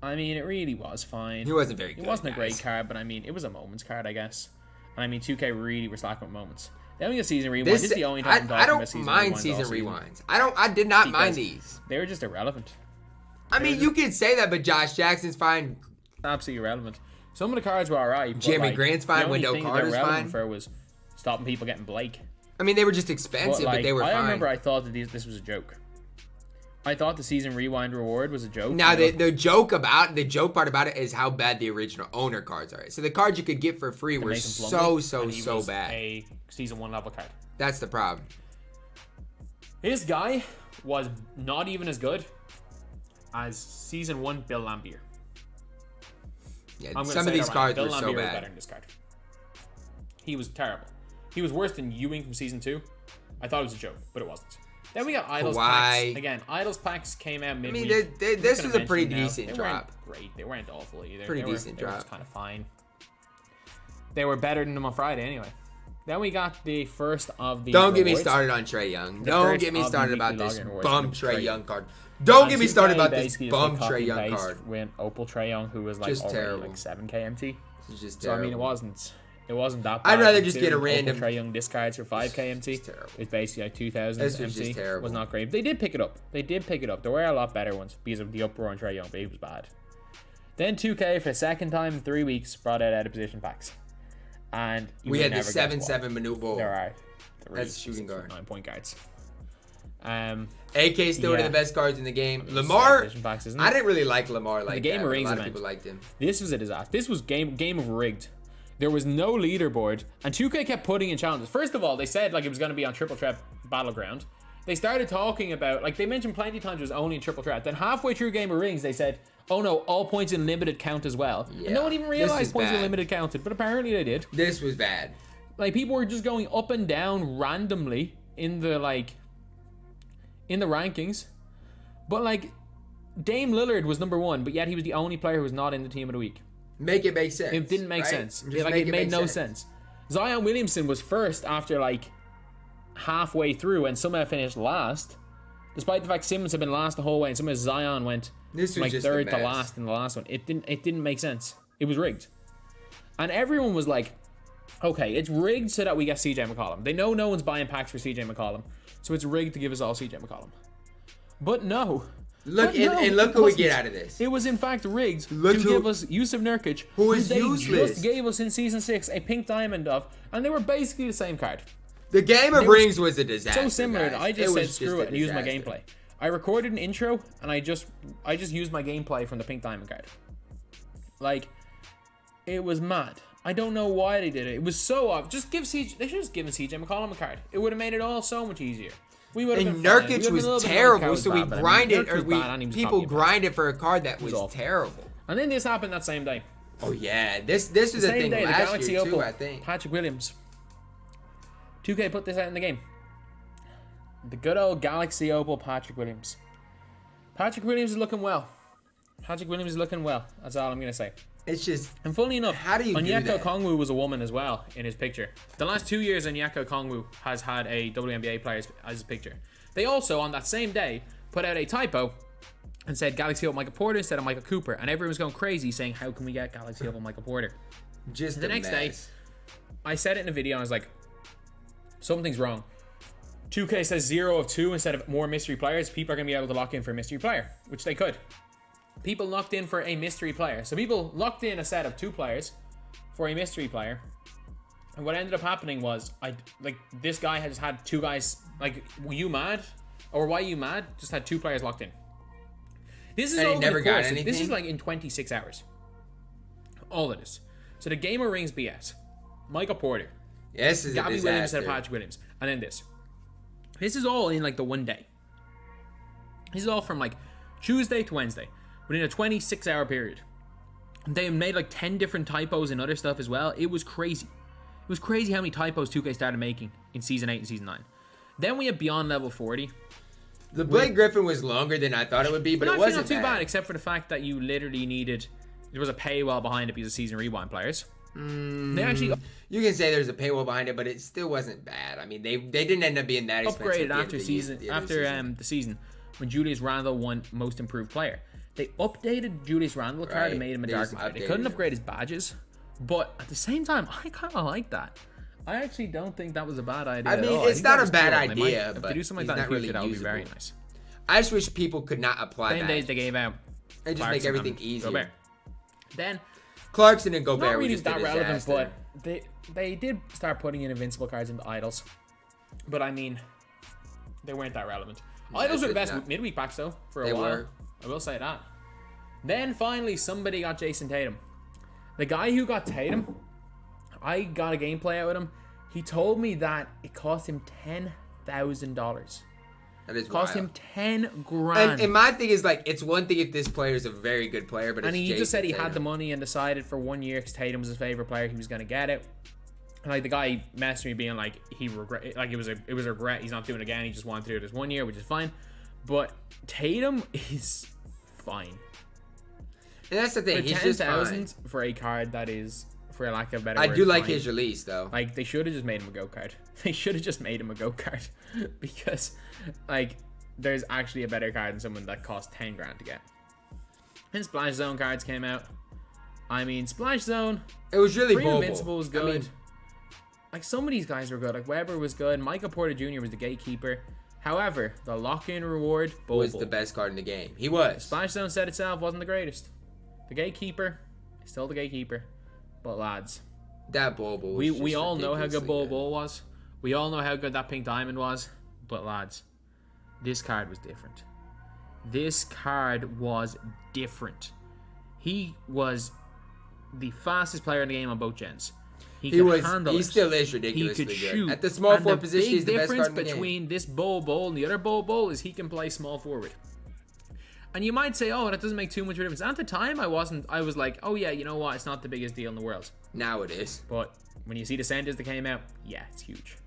I mean, it really was fine. He wasn't very good. It wasn't a great guys. card, but I mean, it was a moments card, I guess. And I mean, 2K really were slacking with moments. Then we got season rewind. This is the only time I'm I talking don't about season mind rewinds season all season. rewinds. I did not mind Because these. They were just irrelevant. I mean, you could say that, but Josh Jackson's fine. Absolutely irrelevant. Some of the cards were alright. but, Jimmy like, Grant's fine, the only Wendell thing that Carter's they were relevant fine. for was stopping people getting Blake. I mean, they were just expensive, but they were I fine. remember I thought that this was a joke. I thought the season rewind reward was a joke. Now You know? the joke part about it is how bad the original owner cards are. So the cards you could get for free were Mason so Plumlee, and he was bad. A season 1 level card. That's the problem. His guy was not even as good as season 1 Bill Lambier. Yeah, I'm gonna some say of these that cards Bill were so Lambier was better bad. than this card. He was terrible. He was worse than Ewing from season 2. I thought it was a joke, but it wasn't. Then we got Idols Kawhi. packs. Again, Idols packs came out I midweek. mean, this I'm was a gonna pretty mention now, decent they drop. weren't great. They weren't awful either. Pretty They decent were drop. just kind of fine. They were better than them on Friday anyway. Then we got the first of the Don't get me rewards. started on Trey Young. The Don't first get me of the started about weekly this login rewards bum for Trey Trae Young Young. card. Don't And get me 2K started about this basically bum just Trey Young copy-paste card. When Opal Trey Young, who was like Just already terrible. like 7k MT. It's just So I terrible. mean, it wasn't that bad. I'd rather just get a Considering random- Opal Trey Young discards for 5k MT. It's terrible. It's basically like 2,000 This was MT. just terrible. Was not great. They did pick it up. There were a lot better ones because of the uproar on Trey Young, but he was bad. Then 2K for the second time in 3 weeks brought out of position packs, and you We would had the never guess what. 7-7 Manute Bol. There are. That's shooting guard. 9-point guards. AK still one of Yeah. the best cards in the game. It's Lamar, position packs, isn't I it? didn't really like Lamar like game that. of But a rings lot of event. people liked him. This was a disaster. This was game of rigged. There was no leaderboard, and 2K kept putting in challenges. First of all, they said like it was going to be on Triple Threat Battleground. They started talking about, like they mentioned plenty of times it was only in Triple Threat. Then halfway through Game of Rings, they said, oh no, all points in limited count as well. Yeah. And no one even This realized is points in bad. limited counted, but apparently they did. This was bad. Like, people were just going up and down randomly in the rankings. But, like, Dame Lillard was number 1, but yet he was the only player who was not in the team of the week. Make it make sense. It didn't make right? sense. Just It made no sense. Zion Williamson was first after, like, halfway through, and somehow finished last. Despite the fact Simmons had been last the whole way, and somehow Zion went This was like just third a to mess. last in the last one. It didn't make sense. It was rigged. And everyone was like, okay, it's rigged so that we get CJ McCollum. They know no one's buying packs for CJ McCollum, so it's rigged to give us all CJ McCollum. But no. Look and look who we get out of this. It was in fact rigged Look to who- give us Yusuf Nurkic, who is they useless. just gave us in Season 6 a pink diamond of, and they were basically the same card. The game of rings was a disaster. So similar. guys. I It just said was screw a it and used my disaster. gameplay. I recorded an intro and I just used my gameplay from the pink diamond card. Like, it was mad. I don't know why they did it. It was so off. They should have just given CJ McCollum a card. It would have made it all so much easier. We would have And been fine. We Nurkic would have been a was little bit terrible, more so we bad, but I mean, grinded, Nurkic or was bad and he was people copying bad. grinded for a card that was awful. terrible. And then this happened that same day. Oh yeah, this was a Same thing day, the last Galaxy year Opal, too, I think. Patrick Williams. 2K put this out in the game. The good old Galaxy Opal Patrick Williams. Patrick Williams is looking well. Patrick Williams is looking well. That's all I'm going to say. It's just And funny enough, How do you do Onyeka that? Okongwu was a woman as well in his picture. The last 2 years, Onyeka Okongwu has had a WNBA player as his picture. They also, on that same day, put out a typo and said Galaxy Opal Michael Porter instead of Michael Cooper. And everyone was going crazy saying, how can we get Galaxy Opal Michael Porter? just The a next day, mess. I said it in a video and I was like, something's wrong. 2K says 0 of 2 instead of more mystery players. People are going to be able to lock in for a mystery player, which they could. People locked in for a mystery player. So people locked in a set of 2 players for a mystery player. And what ended up happening was, this guy had just had 2 guys, like, were you mad? Or why are you mad? Just had 2 players locked in. This is And he over never the got course. This anything? is like in 26 hours. All it is. So the Game of Rings BS. Michael Porter. Yeah, this is a Gabby Williams disaster. instead of Patrick Williams. And then this. This is all in like the one day. This is all from like Tuesday to Wednesday. Within a 26-hour period. They made like 10 different typos and other stuff as well. It was crazy. It was crazy how many typos 2K started making in Season 8 and Season 9. Then we had Beyond Level 40. The Blake Griffin was longer than I thought it would be, but it Actually wasn't not too bad, except for the fact that you literally needed... There was a paywall behind it because of Season Rewind players. They actually You can say there's a paywall behind it, but it still wasn't bad. I mean, they didn't end up being that expensive. upgraded at the end after of the season year- the end of the the season when Julius Randle won Most Improved Player. They updated Julius Randle card Right. and made him a They dark just matter. They updated couldn't it. upgrade his badges, but at the same time, I kind of like that. I actually don't think that was a bad idea. I at mean, all. it's think not that a was bad cool. They might- idea, if but they do something he's like that in not the really future, that would be usable. very nice. I just wish people could not apply Same days that. they gave out. They just make Clarkson everything and easier. Gobert. Then Clarkson and Gobert not were really just a that relevant, disaster. but they did start putting in invincible cards into idols. But I mean, they weren't that relevant. Idols were the best not. midweek packs though for a They while. were. I will say that. Then finally somebody got Jason Tatum. The guy who got Tatum, I got a gameplay out with him. He told me that it cost him $10,000. That is Cost wild. him 10 grand. And my thing is, like, it's one thing if this player is a very good player, but And it's he just Jason said he Tatum. had the money and decided for 1 year because Tatum was his favorite player, he was gonna get it. And like the guy messaged me being like he regret, like it was a regret. He's not doing it again. He just wanted to do it this 1 year, which is fine. But Tatum is fine. And that's the thing. For He's just fine. 10,000 for a card that is, for lack of a better I word, do like fine. his release, though. Like they should have just made him a go card. They should have just made him a go card because like there's actually a better card than someone that costs 10 grand to get. And Splash Zone cards came out. I mean, Splash Zone, It was really Free bobo. Invincible was I good. mean, Like some of these guys were good. Like Weber was good. Michael Porter Jr. was the gatekeeper. However, the lock-in reward was Bobo. the best card in the game. He was. Splash Zone set itself wasn't the greatest. The gatekeeper is still the gatekeeper. But lads, That Bobo was we just all know how good ridiculously Bobo was. We all know how good that pink diamond was. But lads, this card was different. This card was different. He was the fastest player in the game on both gens. He still is ridiculously he could good. shoot. At the small And forward position, he's the best difference card in the game. between this Bol and the other Bol is he can play small forward. And you might say, oh, that doesn't make too much of a difference. At the time, I was like, oh yeah, you know what? It's not the biggest deal in the world. Now it is. But when you see the centers that came out, yeah, it's huge.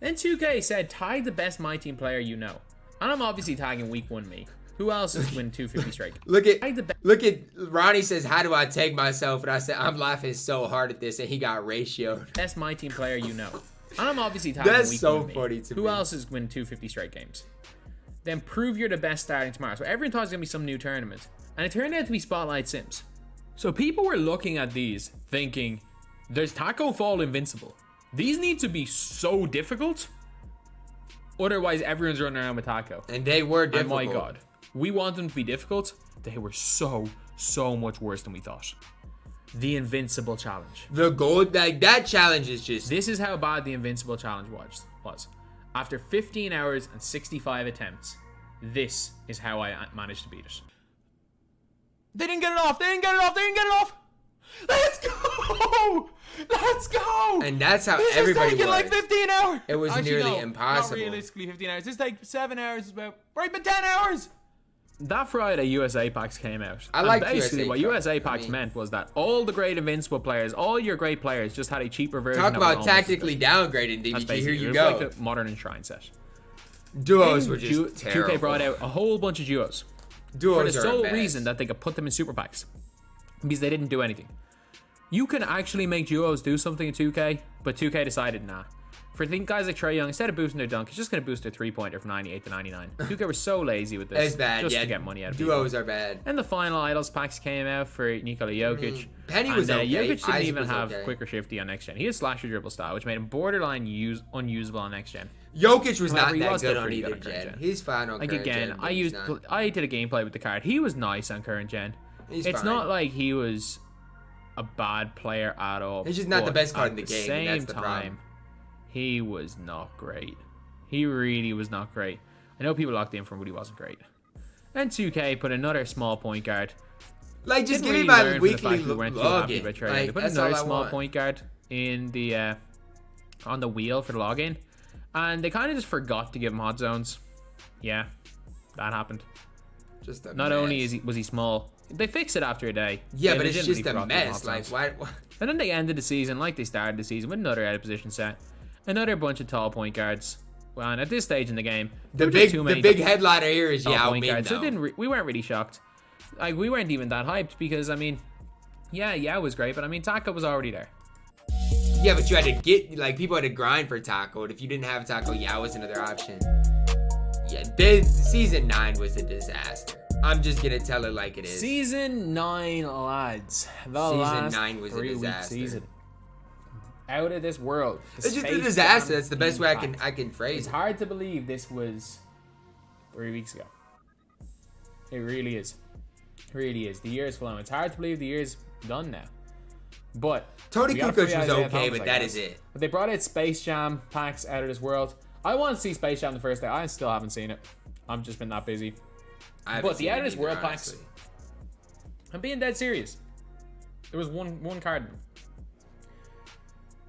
Then 2K said, tag the best My Team player you know. And I'm obviously tagging week 1 me. Who else is win 250 straight? Look at Ronnie says, how do I take myself? And I said, I'm laughing so hard at this, and he got ratioed. Best My Team player you know. And I'm obviously tagging That's week so 1 me. funny to me. Who else is win 250 straight games? Then prove you're the best starting tomorrow. So everyone thought it was going to be some new tournament. And it turned out to be Spotlight Sims. So people were looking at these thinking, there's Taco Fall Invincible. These need to be so difficult. Otherwise, everyone's running around with Taco. And they were difficult. And my God. We want them to be difficult. They were so much worse than we thought. The Invincible Challenge. The gold, like that challenge is just... This is how bad the Invincible Challenge was. After 15 hours and 65 attempts, this is how I managed to beat it. They didn't get it off. Let's go. Let's go. And that's how this everybody is taking was. like 15 hours. It was Actually, nearly no, impossible. Not realistically 15 hours. This takes 7 hours, about right, but 10 hours. That Friday, USA packs came out. I like basically USA what packs. USA packs meant was that all the great Invincible players, all your great players, just had a cheaper version. Talk of about almost tactically downgrading That's DBG. Here basically you it. go. It was like a modern Enshrine set. Duos were just 2K terrible. brought out a whole bunch of duos. Duos For the are sole a mess. reason that they could put them in super packs. Because they didn't do anything. You can actually make duos do something in 2K, but 2K decided nah. For guys like Trae Young, instead of boosting their dunk, it's just going to boost their 3-pointer from 98 to 99. 2K were so lazy with this. It's bad, just yeah. to get money out of Duos people. are bad. And the final Idols packs came out for Nikola Jokic. Penny was and, okay. Jokic didn't Isaac even was have okay. quicker shifty on next gen. He had slasher dribble style, which made him borderline unusable on next gen. Jokic was However, not he that was good still on pretty either good on current gen. gen. He's fine on Like current again, gen. but he's not. I did a gameplay with the card. He was nice on current gen. He's It's fine. not like he was a bad player at all. He's just not the but best card at in the game, and that's the problem. Same time, he was not great. He really was not great. I know people locked in from, but he wasn't great. And 2K put another small point guard. Like, just Didn't give me really my learn from the weekly fact we weren't too happy login. about Troydan. Like, They put that's another all I small want. point guard in the on the wheel for the login, and they kind of just forgot to give him hot zones. Yeah, that happened. Just a Not mess. only was he small, they fixed it after a day. Yeah, They but it's legitimately just a forgot to give him mess. hot Like, zones. why? And then they ended the season like they started the season with another out of position set, another bunch of tall point guards. Well, and at this stage in the game, there The were just too many big headliner here is tall Yao point Ming, guards. So though. we weren't really shocked. Like, we weren't even that hyped because I mean, yeah, it was great, but I mean, Taco was already there. Yeah, but you had to get, like, people had to grind for Taco. And if you didn't have Taco, Yao was another option. Yeah, season 9 was a disaster. I'm just gonna tell it like it is. Season 9, lads. The Season last 9 was a 3-week disaster. season. Out of this world. The It's just a Space disaster. Jam That's the best way impact. I can phrase It's it. hard to believe this was 3 weeks ago. It really is. It really is. The year is flown. It's hard to believe the year's done now. But Tony we got Kukoc free was Isaiah okay, Thomas, but I that guess. is it. But they brought out Space Jam packs out of this world. I want to see Space Jam the first day. I still haven't seen it. I've just been that busy. I haven't But the seen out it of this either, world packs, honestly. I'm being dead serious. There was one card.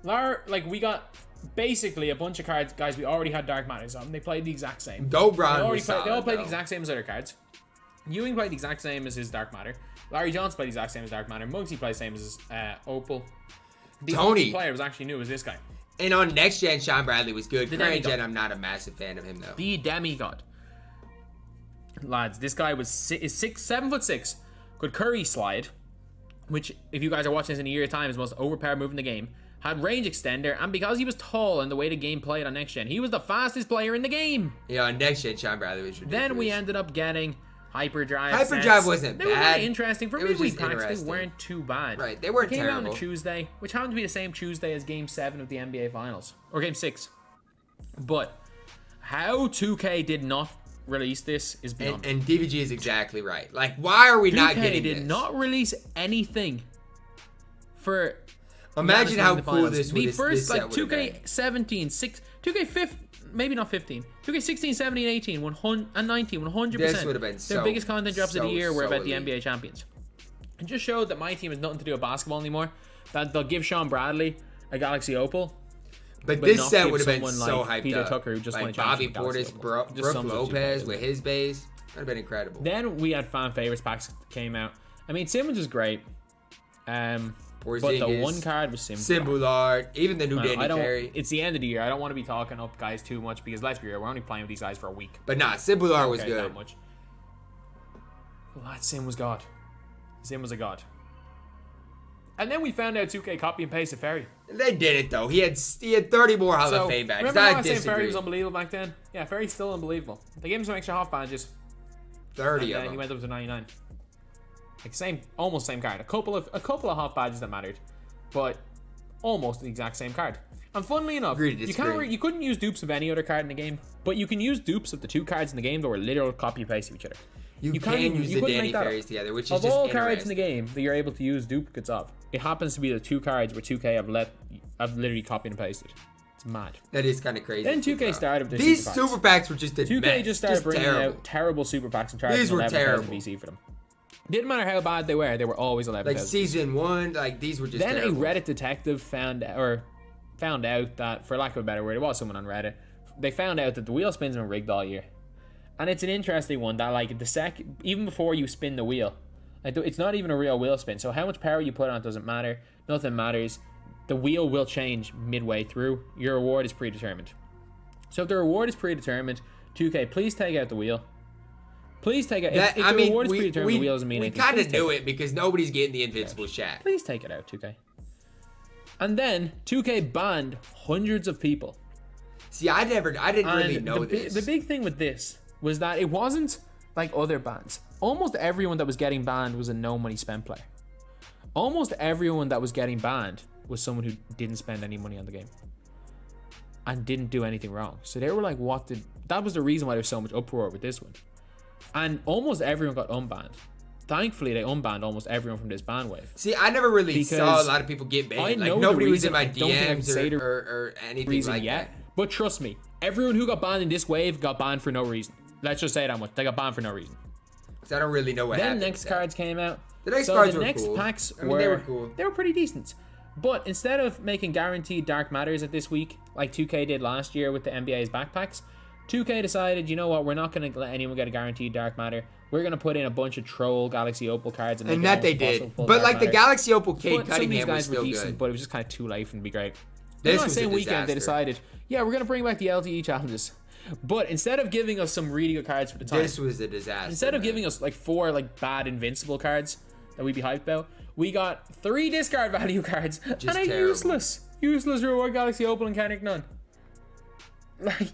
Like, we got basically a bunch of cards, guys. We already had Dark Matters on. They played the exact same. Go Brown was They all solid, played the though. exact same as other cards. Ewing played the exact same as his Dark Matter. Larry Johnson played the exact same as Dark Matter. Muggsy played the same as his Opal. The Tony. only player was actually new was this guy. And on next gen, Sean Bradley was good. The Current demigod. gen, I'm not a massive fan of him though. The demigod. Lads, this guy is 7'6". Could Curry slide, which, if you guys are watching this in a year's time, is the most overpowered move in the game. Had range extender, and because he was tall and the way the game played on next gen, he was the fastest player in the game. Yeah, on next gen, Sean Bradley was ridiculous. Then we ended up getting Hyperdrive. Hyperdrive sets. wasn't They were bad. really interesting. For It was midweek just packs, they interesting. weren't too bad. Right, they weren't Came out on terrible. a Tuesday, which happened to be the same Tuesday as Game 7 of the NBA Finals. Or Game 6. But how 2K did not release this is beyond. And DBG is exactly right. Like, why are we not 2K getting did this? not release anything for Imagine Giannis how winning the cool finals. this The would first, like, 2K17, 2K17, 2K5, maybe not 15. 2K16, 17, 18, 100, and 19, 100%. This would have been Their so- biggest content drops of the so, year were so about the elite. NBA champions. It just showed that my team has nothing to do with basketball anymore. That they'll give Sean Bradley a Galaxy Opal. But but this not set give would have been someone so like hyped Peter up. Tucker, who just won like a Bobby championship with Portis, Galaxy Opal. Just Brooke sums up 2K Lopez as with well. his base. That'd have been incredible. Then we had fan favorites packs came out. I mean, Simmons was great. But the one card was Simbullard, even the new Danny Carey. It's the end of the year. I don't want to be talking up guys too much because let's be real, we're only playing with these guys for a week. But nah, Simbullard was good. That much. Well, that Sim was God. Sim was a god. And then we found out 2K copy and pasted Ferry. They did it though. He had 30 more Hall of Fame badges. Remember how I said Ferry was unbelievable back then? Yeah, Ferry's still unbelievable. They gave him some extra half badges. 30 of them. He went up to 99. Like almost same card. A couple of half badges that mattered, but almost the exact same card. And funnily enough, you couldn't use dupes of any other card in the game, but you can use dupes of the two cards in the game that were literal copy and paste of each other. You can use the Danny Ferries together, which is just of all cards in the game that you're able to use duplicates of, it happens to be the two cards where 2K have literally copied and pasted. It's mad. That is kind of crazy. Then 2K started with these super packs were just 2K just started bringing out terrible super packs and charging 11,000 VC for them. Didn't matter how bad they were always 11,000. Like season 1, like these were just then terrible. A Reddit detective found out that, for lack of a better word, it was someone on Reddit. They found out that the wheel spins have been rigged all year. And it's an interesting one that, like, even before you spin the wheel, like, it's not even a real wheel spin. So how much power you put on it doesn't matter. Nothing matters. The wheel will change midway through. Your reward is predetermined. So if the reward is predetermined, 2K, please take out the wheel. Please take it. If the reward is predetermined, the wheel doesn't mean anything. We kind of knew it because nobody's getting the Invincible Shat. Please take it out, 2K. And then 2K banned hundreds of people. See, I didn't really know this. The big thing with this was that it wasn't like other bans. Almost everyone that was getting banned was a no money spent player. Almost everyone that was getting banned was someone who didn't spend any money on the game and didn't do anything wrong. So they were like, that was the reason why there's so much uproar with this one. And almost everyone got unbanned. Thankfully, they unbanned almost everyone from this ban wave. See, I never really saw a lot of people get banned. Like, nobody was in my DMs or anything like that. But trust me, everyone who got banned in this wave got banned for no reason. Let's just say that much. They got banned for no reason. Because I don't really know what happened. Then next cards came out. The next cards were cool. The next packs they were cool. They were pretty decent. But instead of making guaranteed Dark Matters at this week, like 2K did last year with the NBA's backpacks, 2K decided, you know what, we're not going to let anyone get a guaranteed Dark Matter. We're going to put in a bunch of troll Galaxy Opal cards. And that they did. But like the Galaxy Opal Cade Cunningham was still good. But it was just kind of too late for them to be great. This on was the same a weekend, they disaster. decided, yeah, we're going to bring back the LTE challenges. But instead of giving us some really good cards for the time, this was a disaster. Instead of giving us like 4 like bad invincible cards that we'd be hyped about, we got 3 discard value cards and a useless reward Galaxy Opal and Carnic None. Like,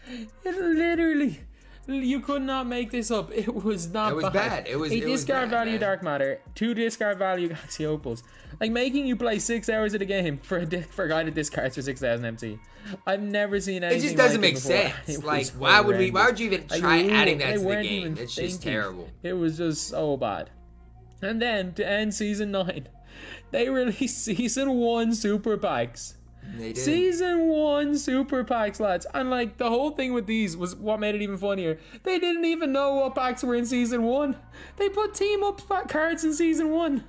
it literally, you could not make this up. It was not. It was bad. It was a discard value man. Dark Matter, 2 discard value Galaxy Opals. Like making you play 6 hours of the game for a guy that discards for 6,000 MT. I've never seen anything. It just doesn't like make sense. Like, why would you even try adding that to the game? It's just terrible. It was just so bad. And then to end season 9, they released season 1 super packs. They did. Season 1 super packs, lads. And like the whole thing with these was what made it even funnier. They didn't even know what packs were in season 1. They put team up cards in season 1.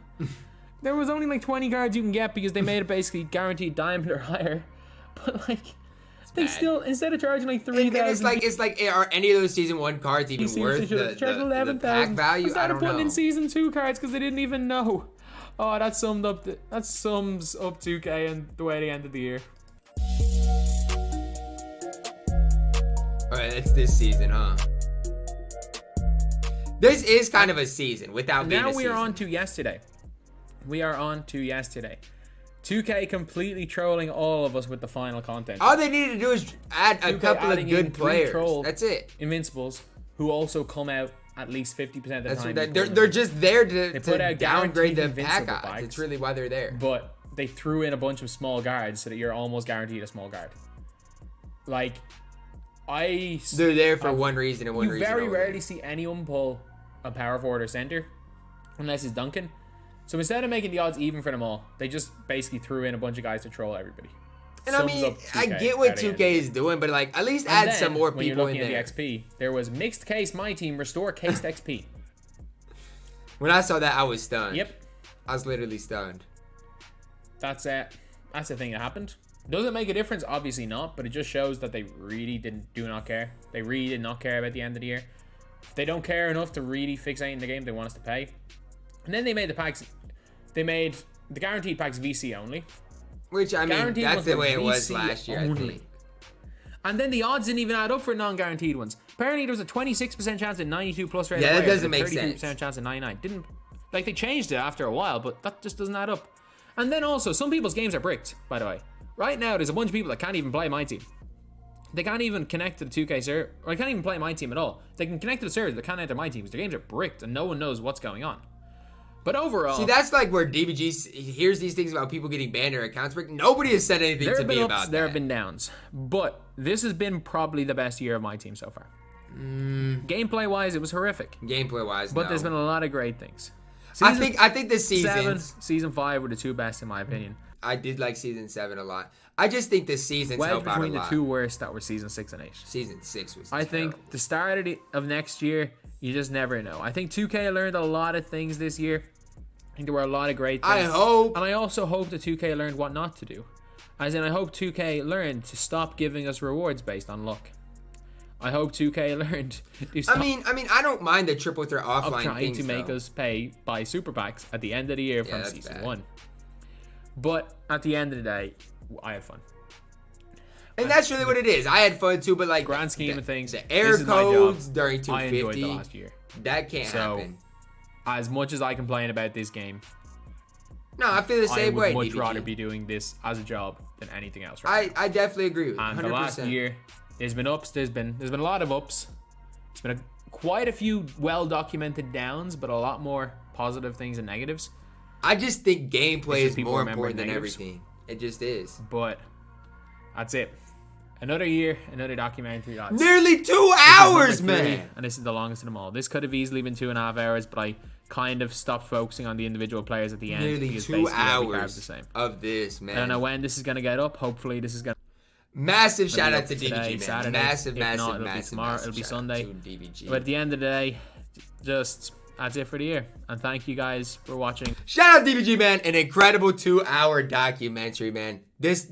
There was only like 20 cards you can get because they made it basically guaranteed diamond or higher. But like, they still, instead of charging like 3,000, it's like, are any of those season 1 cards even worth the pack value? I don't know. Putting in season 2 cards because they didn't even know. Oh, that sums up 2K and the way they ended the year. All right, it's this season, huh? This is kind of a season without being a season. Now we are on to yesterday. 2K completely trolling all of us with the final content. All they need to do is add a couple of good players. That's it. Invincibles, who also come out at least 50% of the time. They're just there to out downgrade the pack packs. odds. It's really why they're there. But they threw in a bunch of small guards so that you're almost guaranteed a small guard. Like, they're there for one reason and one reason. You very rarely see anyone pull a power forward or center, unless it's Duncan. So instead of making the odds even for them all, they just basically threw in a bunch of guys to troll everybody. And I mean, I get what 2K is doing, but like, at least add some more people in there. When you're looking at the XP, there was mixed case MyTEAM, restore cased XP. When I saw that, I was stunned. Yep. I was literally stunned. That's it. That's the thing that happened. Does it make a difference? Obviously not, but it just shows that they really do not care. They really did not care about the end of the year. They don't care enough to really fixate in the game. They want us to pay. And then they made the packs. They made the guaranteed packs VC only. Which, I mean, Guaranteed that's ones the were way it was VC last year, I only. think. And then the odds didn't even add up for non-guaranteed ones. Apparently, there was a 26% chance in 92 plus rated Yeah, that players, doesn't make 32% sense. chance in 99. Didn't like they changed it after a while, but that just doesn't add up. And then also, some people's games are bricked. By the way, right now there's a bunch of people that can't even play my team. They can't even connect to the 2K server, or they can't even play my team at all. They can connect to the server, they can't enter my teams. Their games are bricked, and no one knows what's going on. But overall, See, that's like where DBG hears these things about people getting banned or accounts bricked. Nobody has said anything there to have me been about ups, that. there have been downs. But this has been probably the best year of my team so far. Gameplay-wise, it was horrific. Gameplay-wise, But no. there's been a lot of great things. I think the seasons. 7, Season 5 were the two best in my opinion. I did like Season 7 a lot. I just think the seasons Wedge help out a between the lot. two worst that were Season 6 and 8. Season 6 was I terrible. think the start of next year, you just never know. I think 2K learned a lot of things this year. I think there were a lot of great things. I hope. And I also hope that 2K learned what not to do. As in, I hope 2K learned to stop giving us rewards based on luck. I hope 2K learned to stop I mean, I don't mind the triple threat of offline trying things, to make though. us pay by super packs at the end of the year from that's Season bad. 1. But at the end of the day, I had fun. And that's really what it is. I had fun too, but like Grand scheme of things, the error this is my job. codes during I enjoyed 250, the last year. that can't So, happen. As much as I complain about this game, No, I feel the I same would way. much DBG. rather be doing this as a job than anything else. Right I definitely agree with you. and 100%. the last year, there's been ups. There's been a lot of ups. There's been quite a few well documented downs, but a lot more positive things and negatives. I just think gameplay It's just is people more remembering important than negatives. everything. It just is. But that's it. Another year, another documentary. Lads. Nearly 2 This is hours, number 3, man. and this is the longest of them all. This could have easily been 2.5 hours, but I kind of stopped focusing on the individual players at the end. Nearly because 2 basically every card's hours the same. of this, man. I don't know when this is going to get up. Hopefully, this is going to Massive shout be out up to today, DBG, man. Saturday. Massive, If massive, not, it'll be massive, tomorrow, massive it'll be shout out Sunday. to DBG. But at the end of the day, just that's it for the year. And thank you guys for watching. Shout out DBG, man. An incredible 2-hour documentary, man. This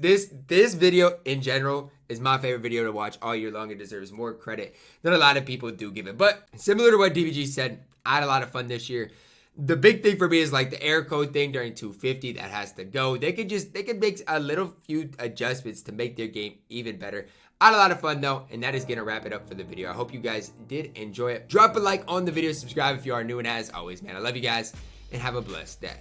video in general is my favorite video to watch all year long. It deserves more credit than a lot of people do give it. But similar to what DBG said, I had a lot of fun this year. The big thing for me is like the error code thing during 250 that has to go. They could make a little few adjustments to make their game even better. I had a lot of fun though, and that is gonna wrap it up for the video. I hope you guys did enjoy it. Drop a like on the video, subscribe if you are new, and as always, man, I love you guys and have a blessed day.